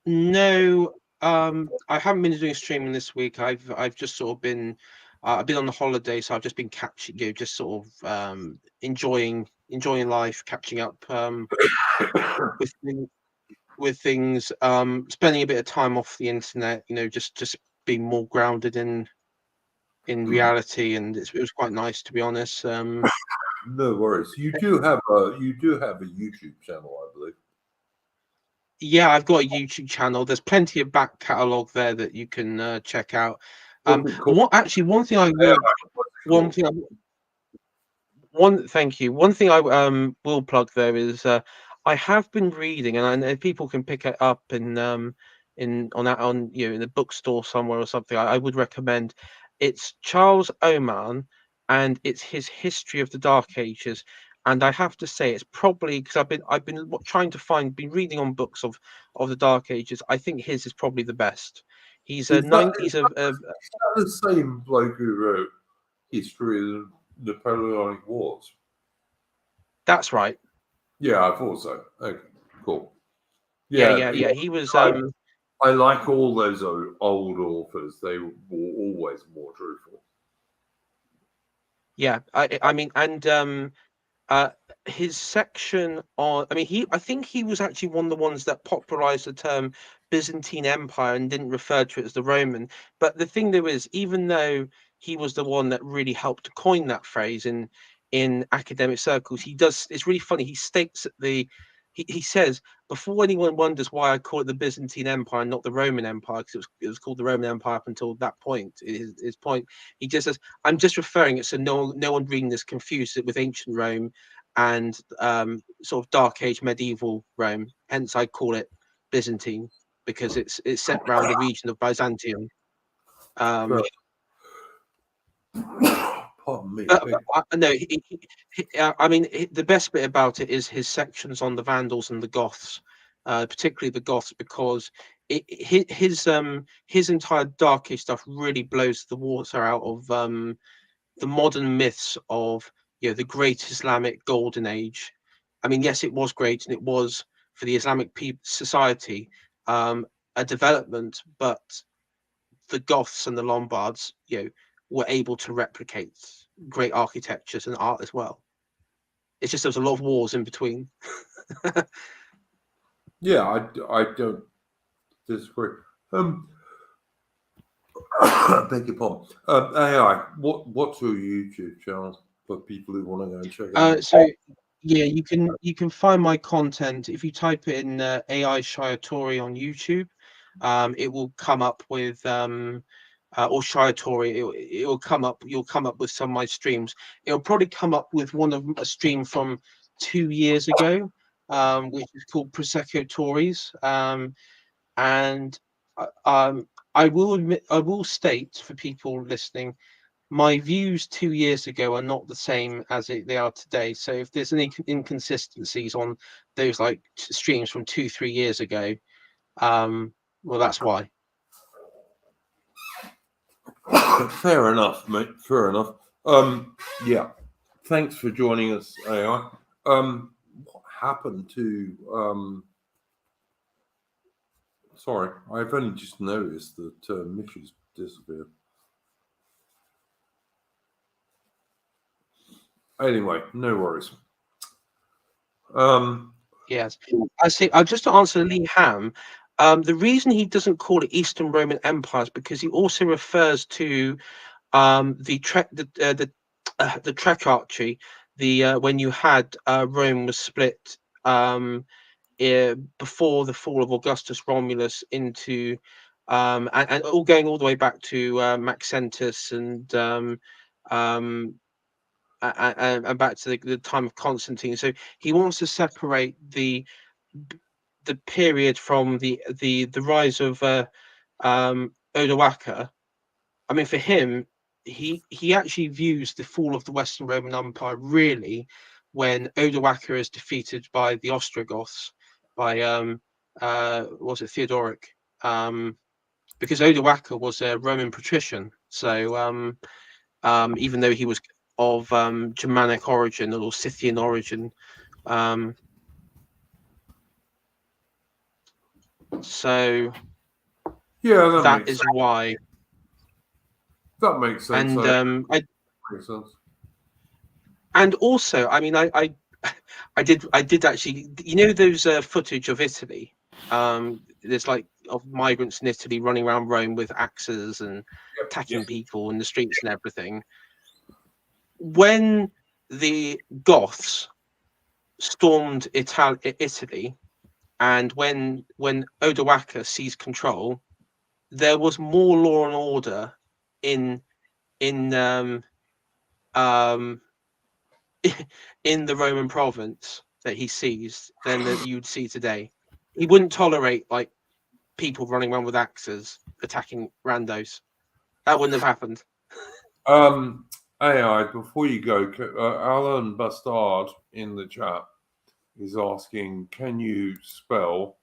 No. I haven't been doing streaming this week. I've just sort of been I've been on the holiday, so I've just been catching just sort of enjoying life, catching up with things, spending a bit of time off the internet, just being more grounded in reality, and it was quite nice, to be honest. No worries. You do have a YouTube channel, I believe. Yeah, I've got a YouTube channel. There's plenty of back catalogue there that you can check out. Thank you. One thing I will plug there is I have been reading, and people can pick it up in the bookstore somewhere or something. I would recommend. It's Charles Oman, and it's his History of the Dark Ages. And I have to say, it's probably because I've been trying to been reading on books of the Dark Ages. I think his is probably the best. He's a Is that, he's is that the same bloke who wrote History of the Napoleonic Wars? That's right. Yeah, I thought so. Okay, cool. Yeah. He was I like all those old authors. They were always more truthful. yeah. I mean, and his section on, I mean, I think he was actually one of the ones that popularized the term Byzantine Empire and didn't refer to it as the Roman. But the thing there is, even though he was the one that really helped to coin that phrase in academic circles, he does, it's really funny, he states that he says, before anyone wonders why I call it the Byzantine Empire and not the Roman Empire, because it was called the Roman Empire up until that point, his point, he just says, I'm just referring it so no one reading this confuses it with ancient Rome and sort of Dark Age medieval Rome. Hence, I call it Byzantine because it's set around the region of Byzantium. Pardon me. No, I mean, the best bit about it is his sections on the Vandals and the Goths, particularly the Goths, because his entire Dark Age stuff really blows the water out of the modern myths of the great Islamic golden age. I mean, yes, it was great, and it was for the Islamic society a development, but the Goths and the Lombards, were able to replicate great architectures and art as well. It's just there was a lot of wars in between. Yeah, I don't disagree. Beg your pardon. AI, what's your YouTube channel for people who want to go and check it out? So yeah, you can find my content if you type in AI Shiatori on YouTube. It will come up with or Shiatori. It will come up. You'll come up with some of my streams. It'll probably come up with a stream from 2 years ago, which is called Prosecco Tories. And I will admit, I will state for people listening, my views 2 years ago are not the same as they are today. So if there's any inconsistencies on those like streams from 2-3 years ago, well, that's why. Fair enough, mate. Fair enough. Yeah. Thanks for joining us, AI. What happened to sorry, I've only just noticed that Mitch's disappeared. Anyway, no worries. Yes, I see. Just to answer Lee Ham, the reason he doesn't call it Eastern Roman Empire is because he also refers to the Trecarchy, when you had Rome was split before the fall of Augustus Romulus into and all going all the way back to Maxentus and back to the time of Constantine. So he wants to separate the period from the rise of Odoacer. I mean, for him, he actually views the fall of the Western Roman Empire really when Odoacer is defeated by the Ostrogoths by was it Theodoric? Because Odoacer was a Roman patrician, so even though he was of Germanic origin or Scythian origin, so yeah, that is why. That makes sense. And makes sense. And also, I mean, I did actually, those footage of Italy. There's like of migrants in Italy running around Rome with axes and attacking people in the streets and everything. When the Goths stormed Italy, and when Odoacer seized control, there was more law and order in in the Roman province that he seized than that you'd see today. He wouldn't tolerate like people running around with axes attacking randos. That wouldn't have happened. AI, before you go, Alan Bastard in the chat is asking, can you spell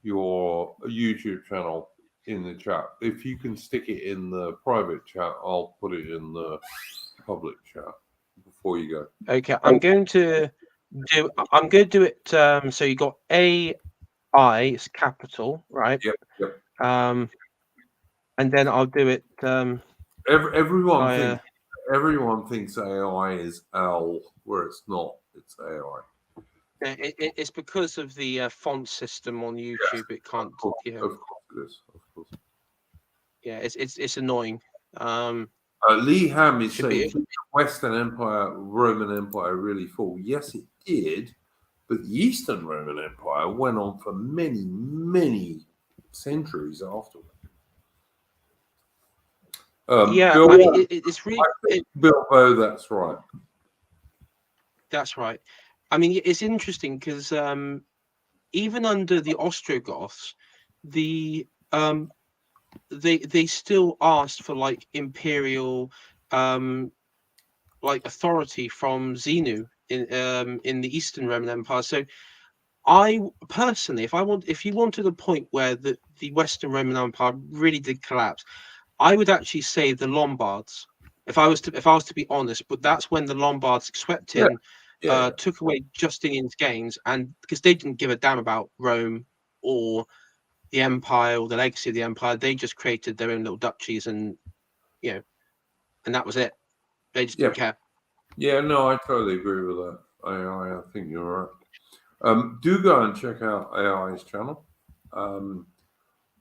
your YouTube channel in the chat? If you can stick it in the private chat, I'll put it in the public chat before you go. Okay, I'm going to do it. So you got AI, it's capital, right? Yep. And then I'll do it. Everyone via, thinks AI is L, where it's not. It's AI. it's because of the font system on YouTube. It can't. Of course, Yeah, of course it is. Of course. yeah. It's annoying. Lee Ham is Should saying, be. did the Western Empire, Roman Empire, really fall? Yes, it did. But the Eastern Roman Empire went on for many, many centuries afterwards. Yeah, Bill, I mean, it's really. Bilbo, that's right. That's right. I mean, it's interesting because even under the Ostrogoths, the they still asked for like imperial like authority from Xenu in the Eastern Roman Empire. So I personally, if you wanted a point where the Western Roman Empire really did collapse, I would actually say the Lombards. If I was to be honest, but that's when the Lombards swept in, took away Justinian's gains, and because they didn't give a damn about Rome or the empire or the legacy of the empire, they just created their own little duchies, and and that was it. They just didn't care. Yeah, no, I totally agree with that. I think you're right. Do go and check out AI's channel.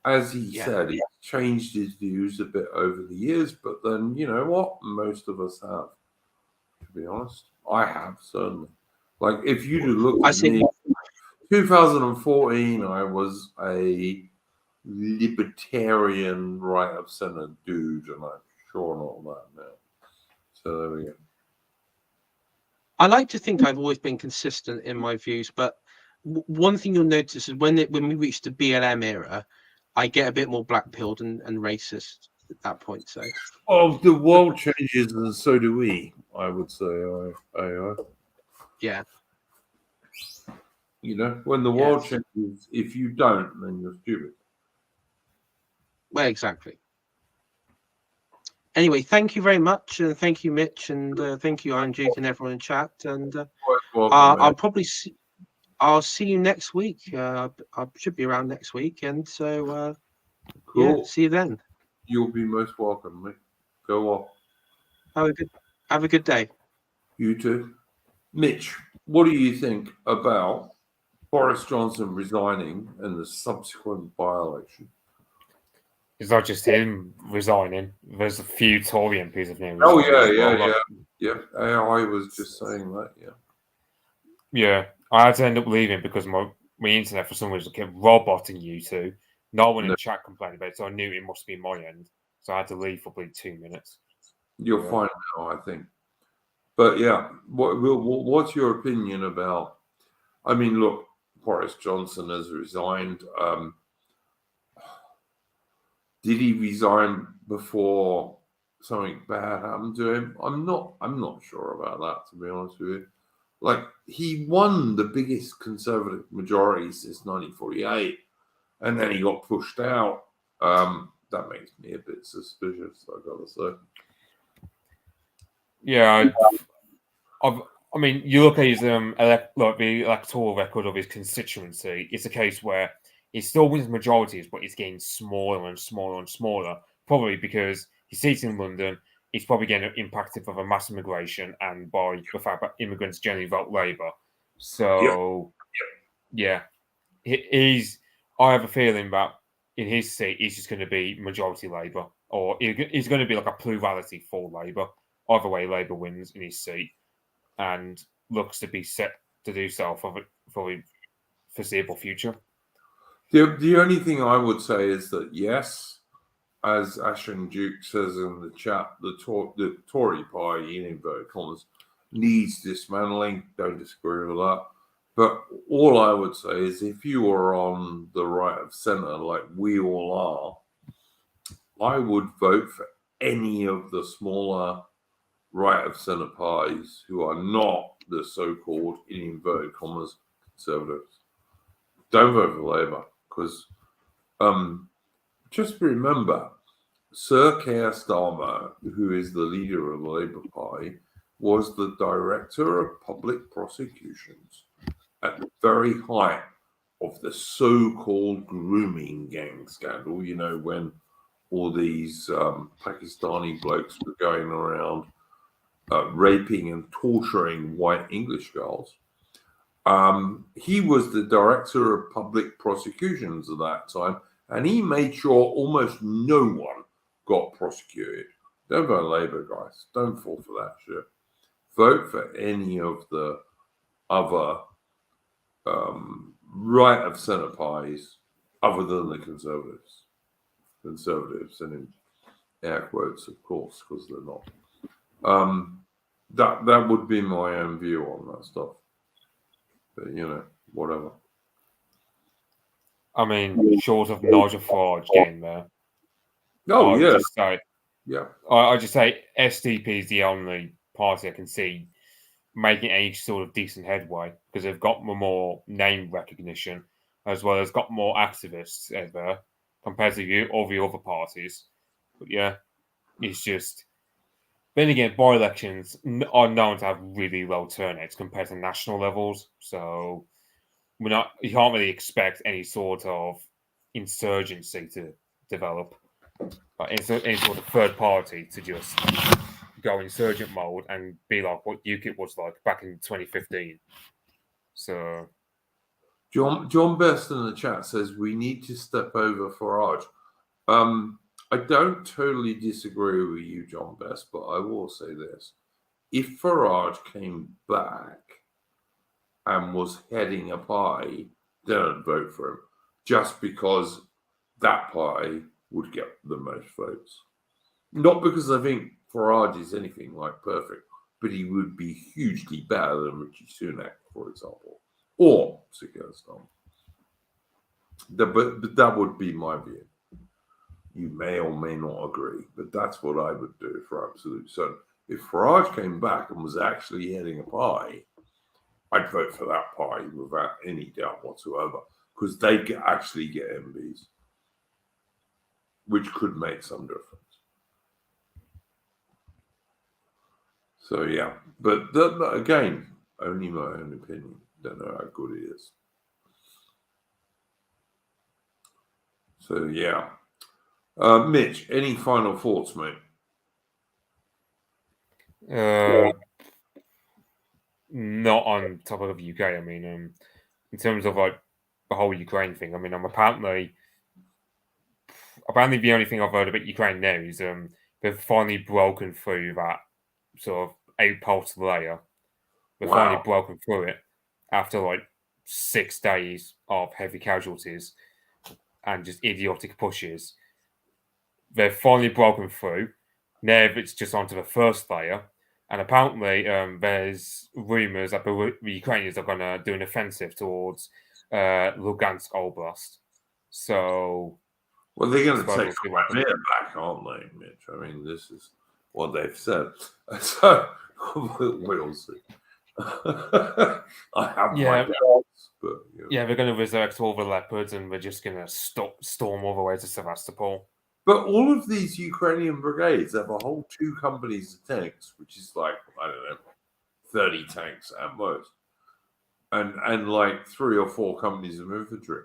As he said, he's changed his views a bit over the years, but then you know what? Most of us have, to be honest. I have, certainly. Like, if you look at me, 2014, I was a libertarian, right of center dude, and I'm sure not that now. So there we go. I like to think I've always been consistent in my views, but one thing you'll notice is when we reach the BLM era, I get a bit more black-pilled and racist at that point. So, the world changes, and so do we. I would say, yeah. You know, when the world changes, if you don't, then you're stupid. Well, exactly. Anyway, thank you very much, and thank you, Mitch, and thank you, Iron Duke, and everyone in chat. And I'll see you next week. I should be around next week, and so cool. Yeah, see you then. You'll be most welcome, mate. Go off. Have a good day. You too. Mitch, what do you think about Boris Johnson resigning and the subsequent by-election? It's not just him resigning. There's a few Tory MPs of him. Oh, yeah. I was just saying that, Yeah, I had to end up leaving because my internet for some reason kept roboting YouTube. No one in chat complained about it, so I knew it must be my end. So I had to leave for probably 2 minutes. You'll find out, I think. But yeah, what's your opinion about? I mean, look, Boris Johnson has resigned. Did he resign before something bad happened to him? I'm not sure about that, to be honest with you. Like, he won the biggest Conservative majority since 1948, and then he got pushed out. That makes me a bit suspicious, I gotta say. Yeah, I mean, you look at his the electoral record of his constituency. It's a case where he still wins majorities, but it's getting smaller and smaller and smaller. Probably because his seat's in London. He's probably getting impacted by the mass immigration and by the fact that immigrants generally vote Labour. So, yeah, I have a feeling that in his seat, he's just going to be majority Labour, or he's going to be like a plurality for Labour. Either way, Labour wins in his seat and looks to be set to do so for the foreseeable future. The only thing I would say is that, yes, as Ashton Duke says in the chat, the Tory party, in inverted commas, needs dismantling. Don't disagree with that. But all I would say is if you are on the right of centre, like we all are, I would vote for any of the smaller right of centre parties who are not the so-called, in inverted commas, conservatives. Don't vote for Labour, because just remember, Sir Keir Starmer, who is the leader of the Labour Party, was the director of public prosecutions at the very height of the so-called grooming gang scandal, when all these Pakistani blokes were going around raping and torturing white English girls. He was the director of public prosecutions at that time, and he made sure almost no one got prosecuted. Don't vote Labour, guys. Don't fall for that shit. Vote for any of the other right of centre parties other than the Conservatives. Conservatives, and in air quotes, of course, because they're not. That would be my own view on that stuff. But, whatever. I mean, short of Nigel Farage getting there. Oh, yeah. I just say SDP is the only party I can see making any sort of decent headway, because they've got more name recognition, as well as got more activists there compared to all the other parties. But yeah, it's just. Then again, by-elections are known to have really low turnouts compared to national levels, so you can't really expect any sort of insurgency to develop. Any sort of third party to just go insurgent mode and be like what UKIP was like back in 2015. So, John Best in the chat says we need to step over Farage. I don't totally disagree with you, John Best, but I will say this. If Farage came back and was heading a party, then I'd vote for him, just because that party would get the most votes. Not because I think Farage is anything like perfect, but he would be hugely better than Rishi Sunak, for example, or Sir Keir Starmer. But that would be my view. You may or may not agree, but that's what I would do for absolute certain. If Farage came back and was actually heading a party, I'd vote for that party without any doubt whatsoever, because they could actually get MPs, which could make some difference. So, yeah. But again, only my own opinion. Don't know how good it is. So, yeah. Mitch, any final thoughts, mate? Not on topic of UK. I mean, in terms of like the whole Ukraine thing. I mean, I'm apparently the only thing I've heard about Ukraine now is they've finally broken through that sort of outpost layer. They've finally broken through it after like 6 days of heavy casualties and just idiotic pushes. They've finally broken through. Now it's just onto the first layer. And apparently there's rumours that the Ukrainians are going to do an offensive towards Lugansk Oblast. So... Well, they're going to take Crimea back, aren't they, Mitch? I mean, this is what they've said. So, we'll see. I have my doubts, but... Yeah, they're going to resurrect all the leopards and we're just going to storm all the way to Sevastopol. But all of these Ukrainian brigades have a whole 2 companies of tanks, which is like, I don't know, 30 tanks at most. And like 3 or 4 companies of infantry.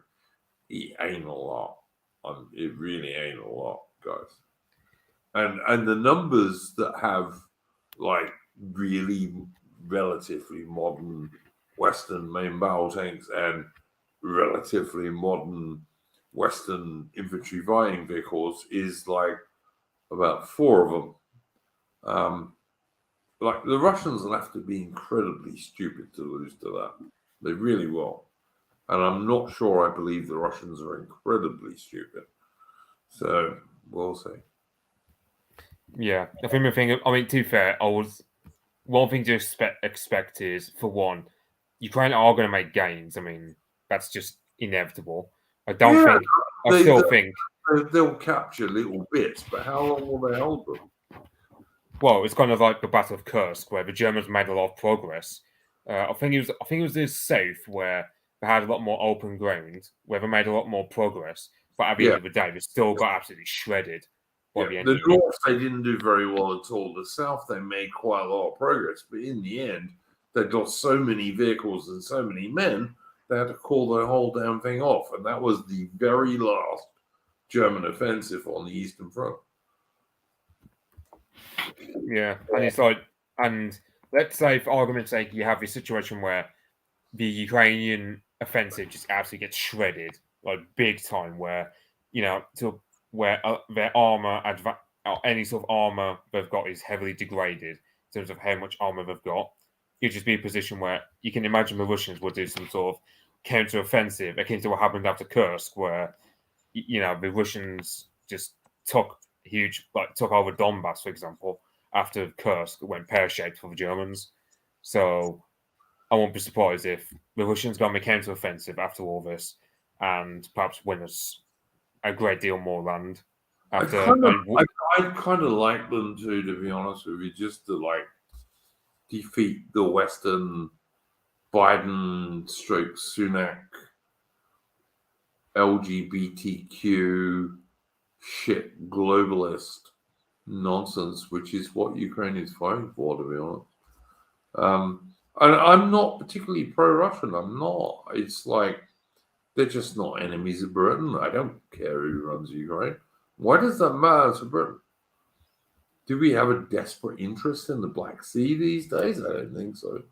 It ain't a lot. It really ain't a lot, guys. And the numbers that have like really relatively modern Western main battle tanks and relatively modern Western infantry fighting vehicles is like about 4 of them. Like the Russians will have to be incredibly stupid to lose to that. They really will. And I'm not sure I believe the Russians are incredibly stupid. So we'll see. Yeah, I think to be fair, one thing to expect is, for one, Ukraine are going to make gains. I mean, that's just inevitable. I still think they'll capture little bits, but how long will they hold them? well, it's kind of like the Battle of Kursk, where the Germans made a lot of progress. I think it was in the south where they had a lot more open ground, where they made a lot more progress. But at the end Yeah. of the day, they still got absolutely shredded by the Yeah, enemy. the North, they didn't do very well at all. The South, they made quite a lot of progress. But in the end, they got so many vehicles and so many men, they had to call the whole damn thing off. And that was the very last German offensive on the Eastern Front. Yeah, and it's like, and let's say, for argument's sake, you have this situation where the Ukrainian offensive just absolutely gets shredded, like big time, where to where their armor, any sort of armor they've got is heavily degraded in terms of how much armor they've got. You'd just be a position where you can imagine the Russians would do some sort of counter-offensive, akin to what happened after Kursk, where the Russians just took over Donbass, for example, after Kursk went pear-shaped for the Germans. So I won't be surprised if the Russians go on the counter-offensive after all this and perhaps win us a great deal more land. I'd kind of like them to be honest with you, just to like defeat the Western Biden / Sunak LGBTQ shit globalist nonsense, which is what Ukraine is fighting for, to be honest. And I'm not particularly pro-Russian. I'm not. It's like they're just not enemies of Britain. I don't care who runs Ukraine. Why does that matter to Britain? Do we have a desperate interest in the Black Sea these days? I don't think so.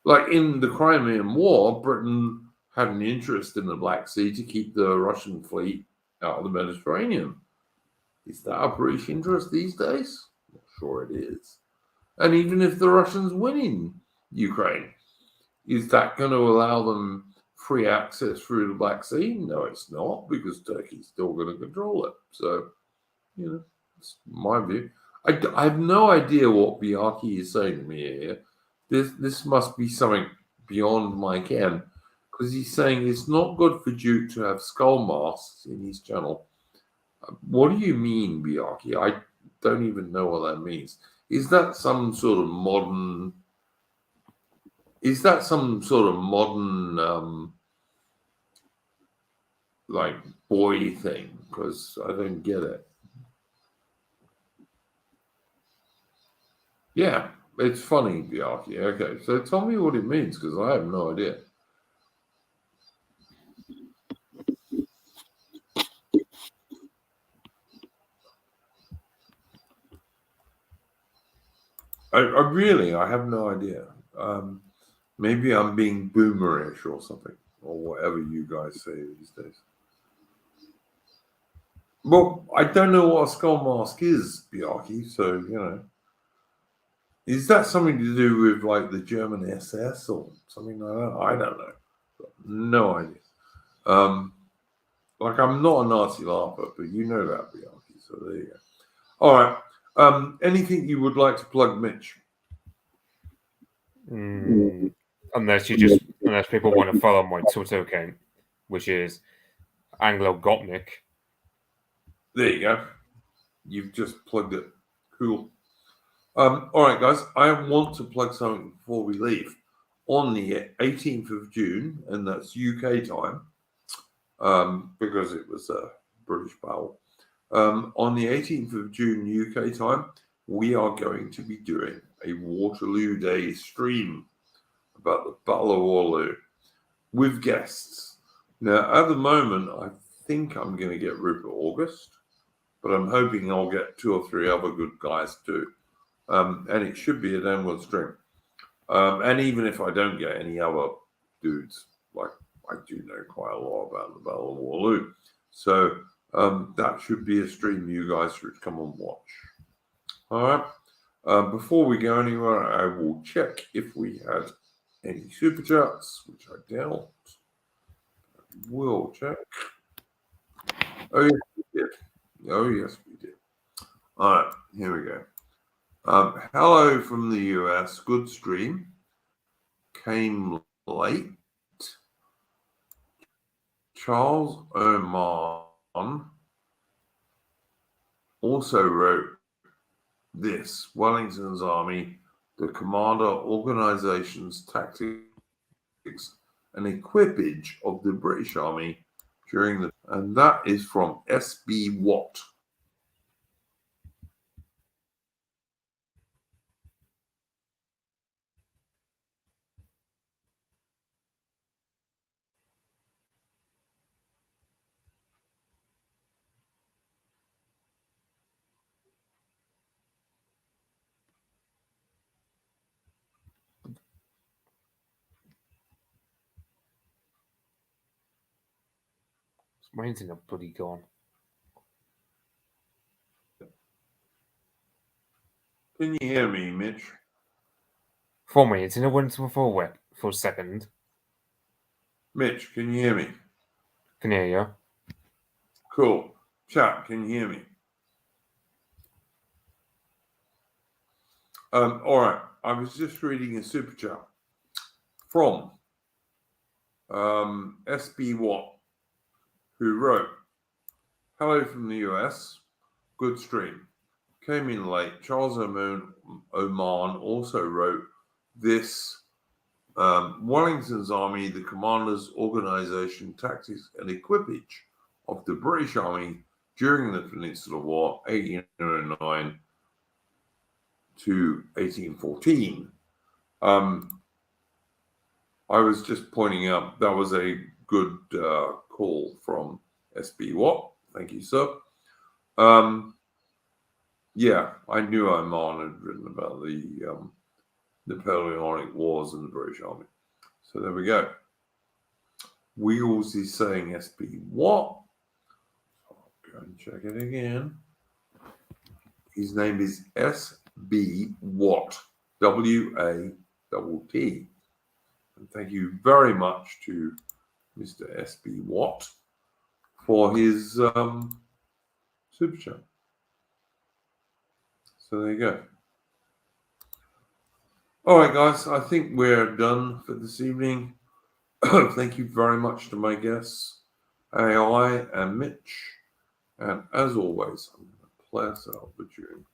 Like in the Crimean War, Britain had an interest in the Black Sea to keep the Russian fleet out of the Mediterranean. Is that a British interest these days? Not sure it is. And even if the Russians win in Ukraine, is that going to allow them free access through the Black Sea? No, it's not, because Turkey's still going to control it. So, it's my view. I have no idea what Biaki is saying to me here. This must be something beyond my ken, because he's saying it's not good for Duke to have skull masks in his channel. What do you mean, Biaki? I don't even know what that means. Is that some sort of modern? Like boy thing? Because I don't get it. Yeah, it's funny, Biaki. Okay, so tell me what it means, because I have no idea. I have no idea. Maybe I'm being boomerish or something, or whatever you guys say these days. Well, I don't know what a skull mask is, Biaki, so, is that something to do with like the German SS or something like that? I don't know. No idea. Like I'm not a Nazi laugher, but you know that, Biaki, so there you go. All right. Anything you would like to plug, Mitch? Unless people want to follow my Twitter account, which is Anglo-Gopnik. There you go. You've just plugged it. Cool. All right, guys. I want to plug something before we leave. On the 18th of June, and that's UK time, because it was a British battle. On the 18th of June UK time, we are going to be doing a Waterloo Day stream about the Battle of Waterloo with guests. Now, at the moment, I think I'm going to get Rupert August, but I'm hoping I'll get 2 or 3 other good guys too. And it should be a damn good stream. And even if I don't get any other dudes, like I do know quite a lot about the Battle of Waterloo. So that should be a stream you guys should come and watch. All right. Before we go anywhere, I will check if we had any super chats, which I doubt. We'll check. Oh, yes, we did. Oh, yes, we did. All right, here we go. Hello from the US. Good stream. Came late. Charles Oman also wrote this Wellington's army, the commander, organizations, tactics, and equipage of the British Army during the, and that is from S.B. Watt. My internet bloody gone. Can you hear me, Mitch? For me, it's in a went for a second. Mitch, can you hear me? Can hear you. Cool. Chat, can you hear me? All right. I was just reading a super chat from SB Watt, who wrote, "Hello from the US. Good stream. Came in late. Charles Oman also wrote this. Wellington's army, the commander's organization, tactics, and equipage of the British Army during the Peninsular War, 1809 to 1814. I was just pointing out that was a good call from SB Watt. Thank you, sir. Yeah, I knew Oman had written about the Napoleonic Wars and the British Army. So there we go. Wheels is saying SB Watt. I'll go and check it again. His name is SB Watt, W-A-T-T. And thank you very much to Mr. SB Watt for his super chat. So there you go. All right, guys, I think we're done for this evening. Thank you very much to my guests, AI and Mitch. And as always, I'm going to play us out the tune.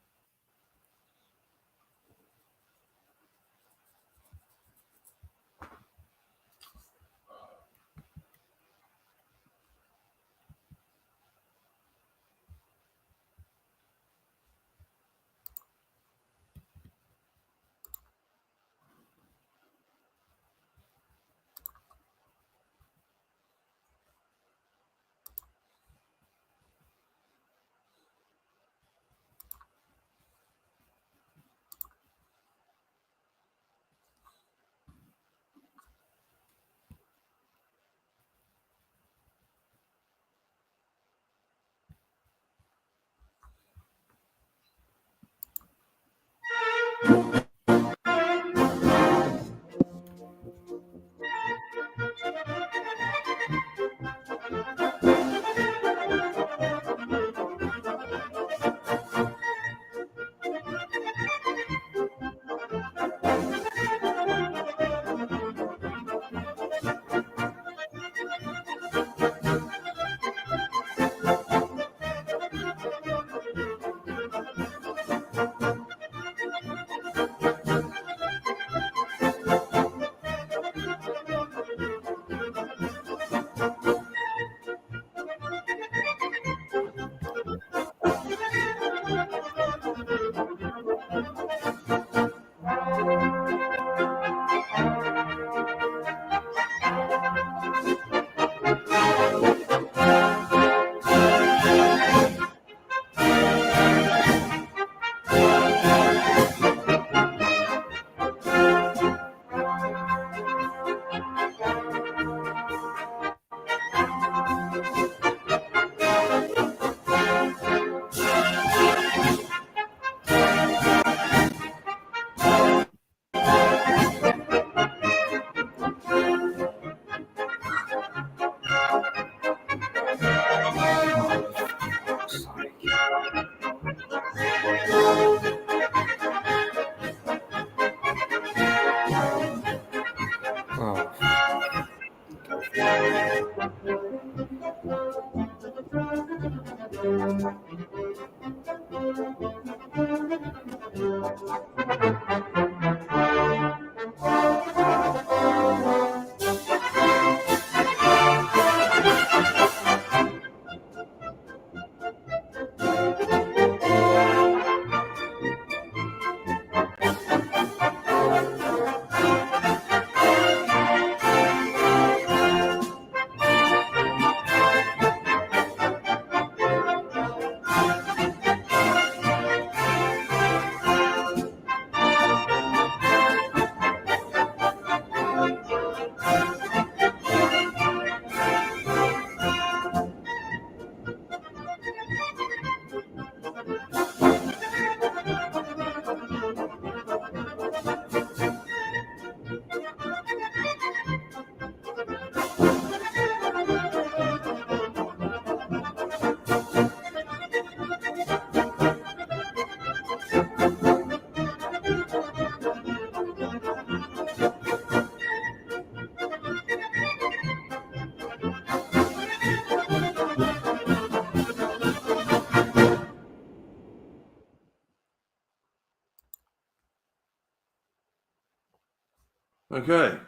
Okay.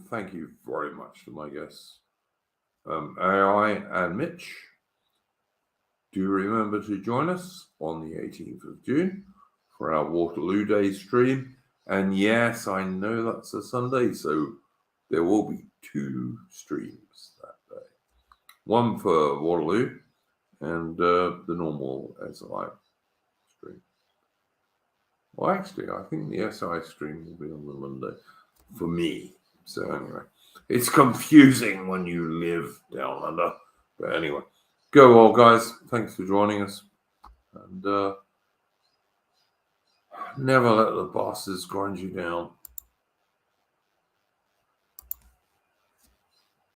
Thank you very much to my guests, AI and Mitch. Do remember to join us on the 18th of June for our Waterloo Day stream. And yes, I know that's a Sunday, so there will be 2 streams that day. One for Waterloo and the normal SI stream. Well, actually, I think the SI stream will be on the Monday for me. So anyway, it's confusing when you live down under. But anyway, go all, guys. Thanks for joining us. And never let the bosses grind you down.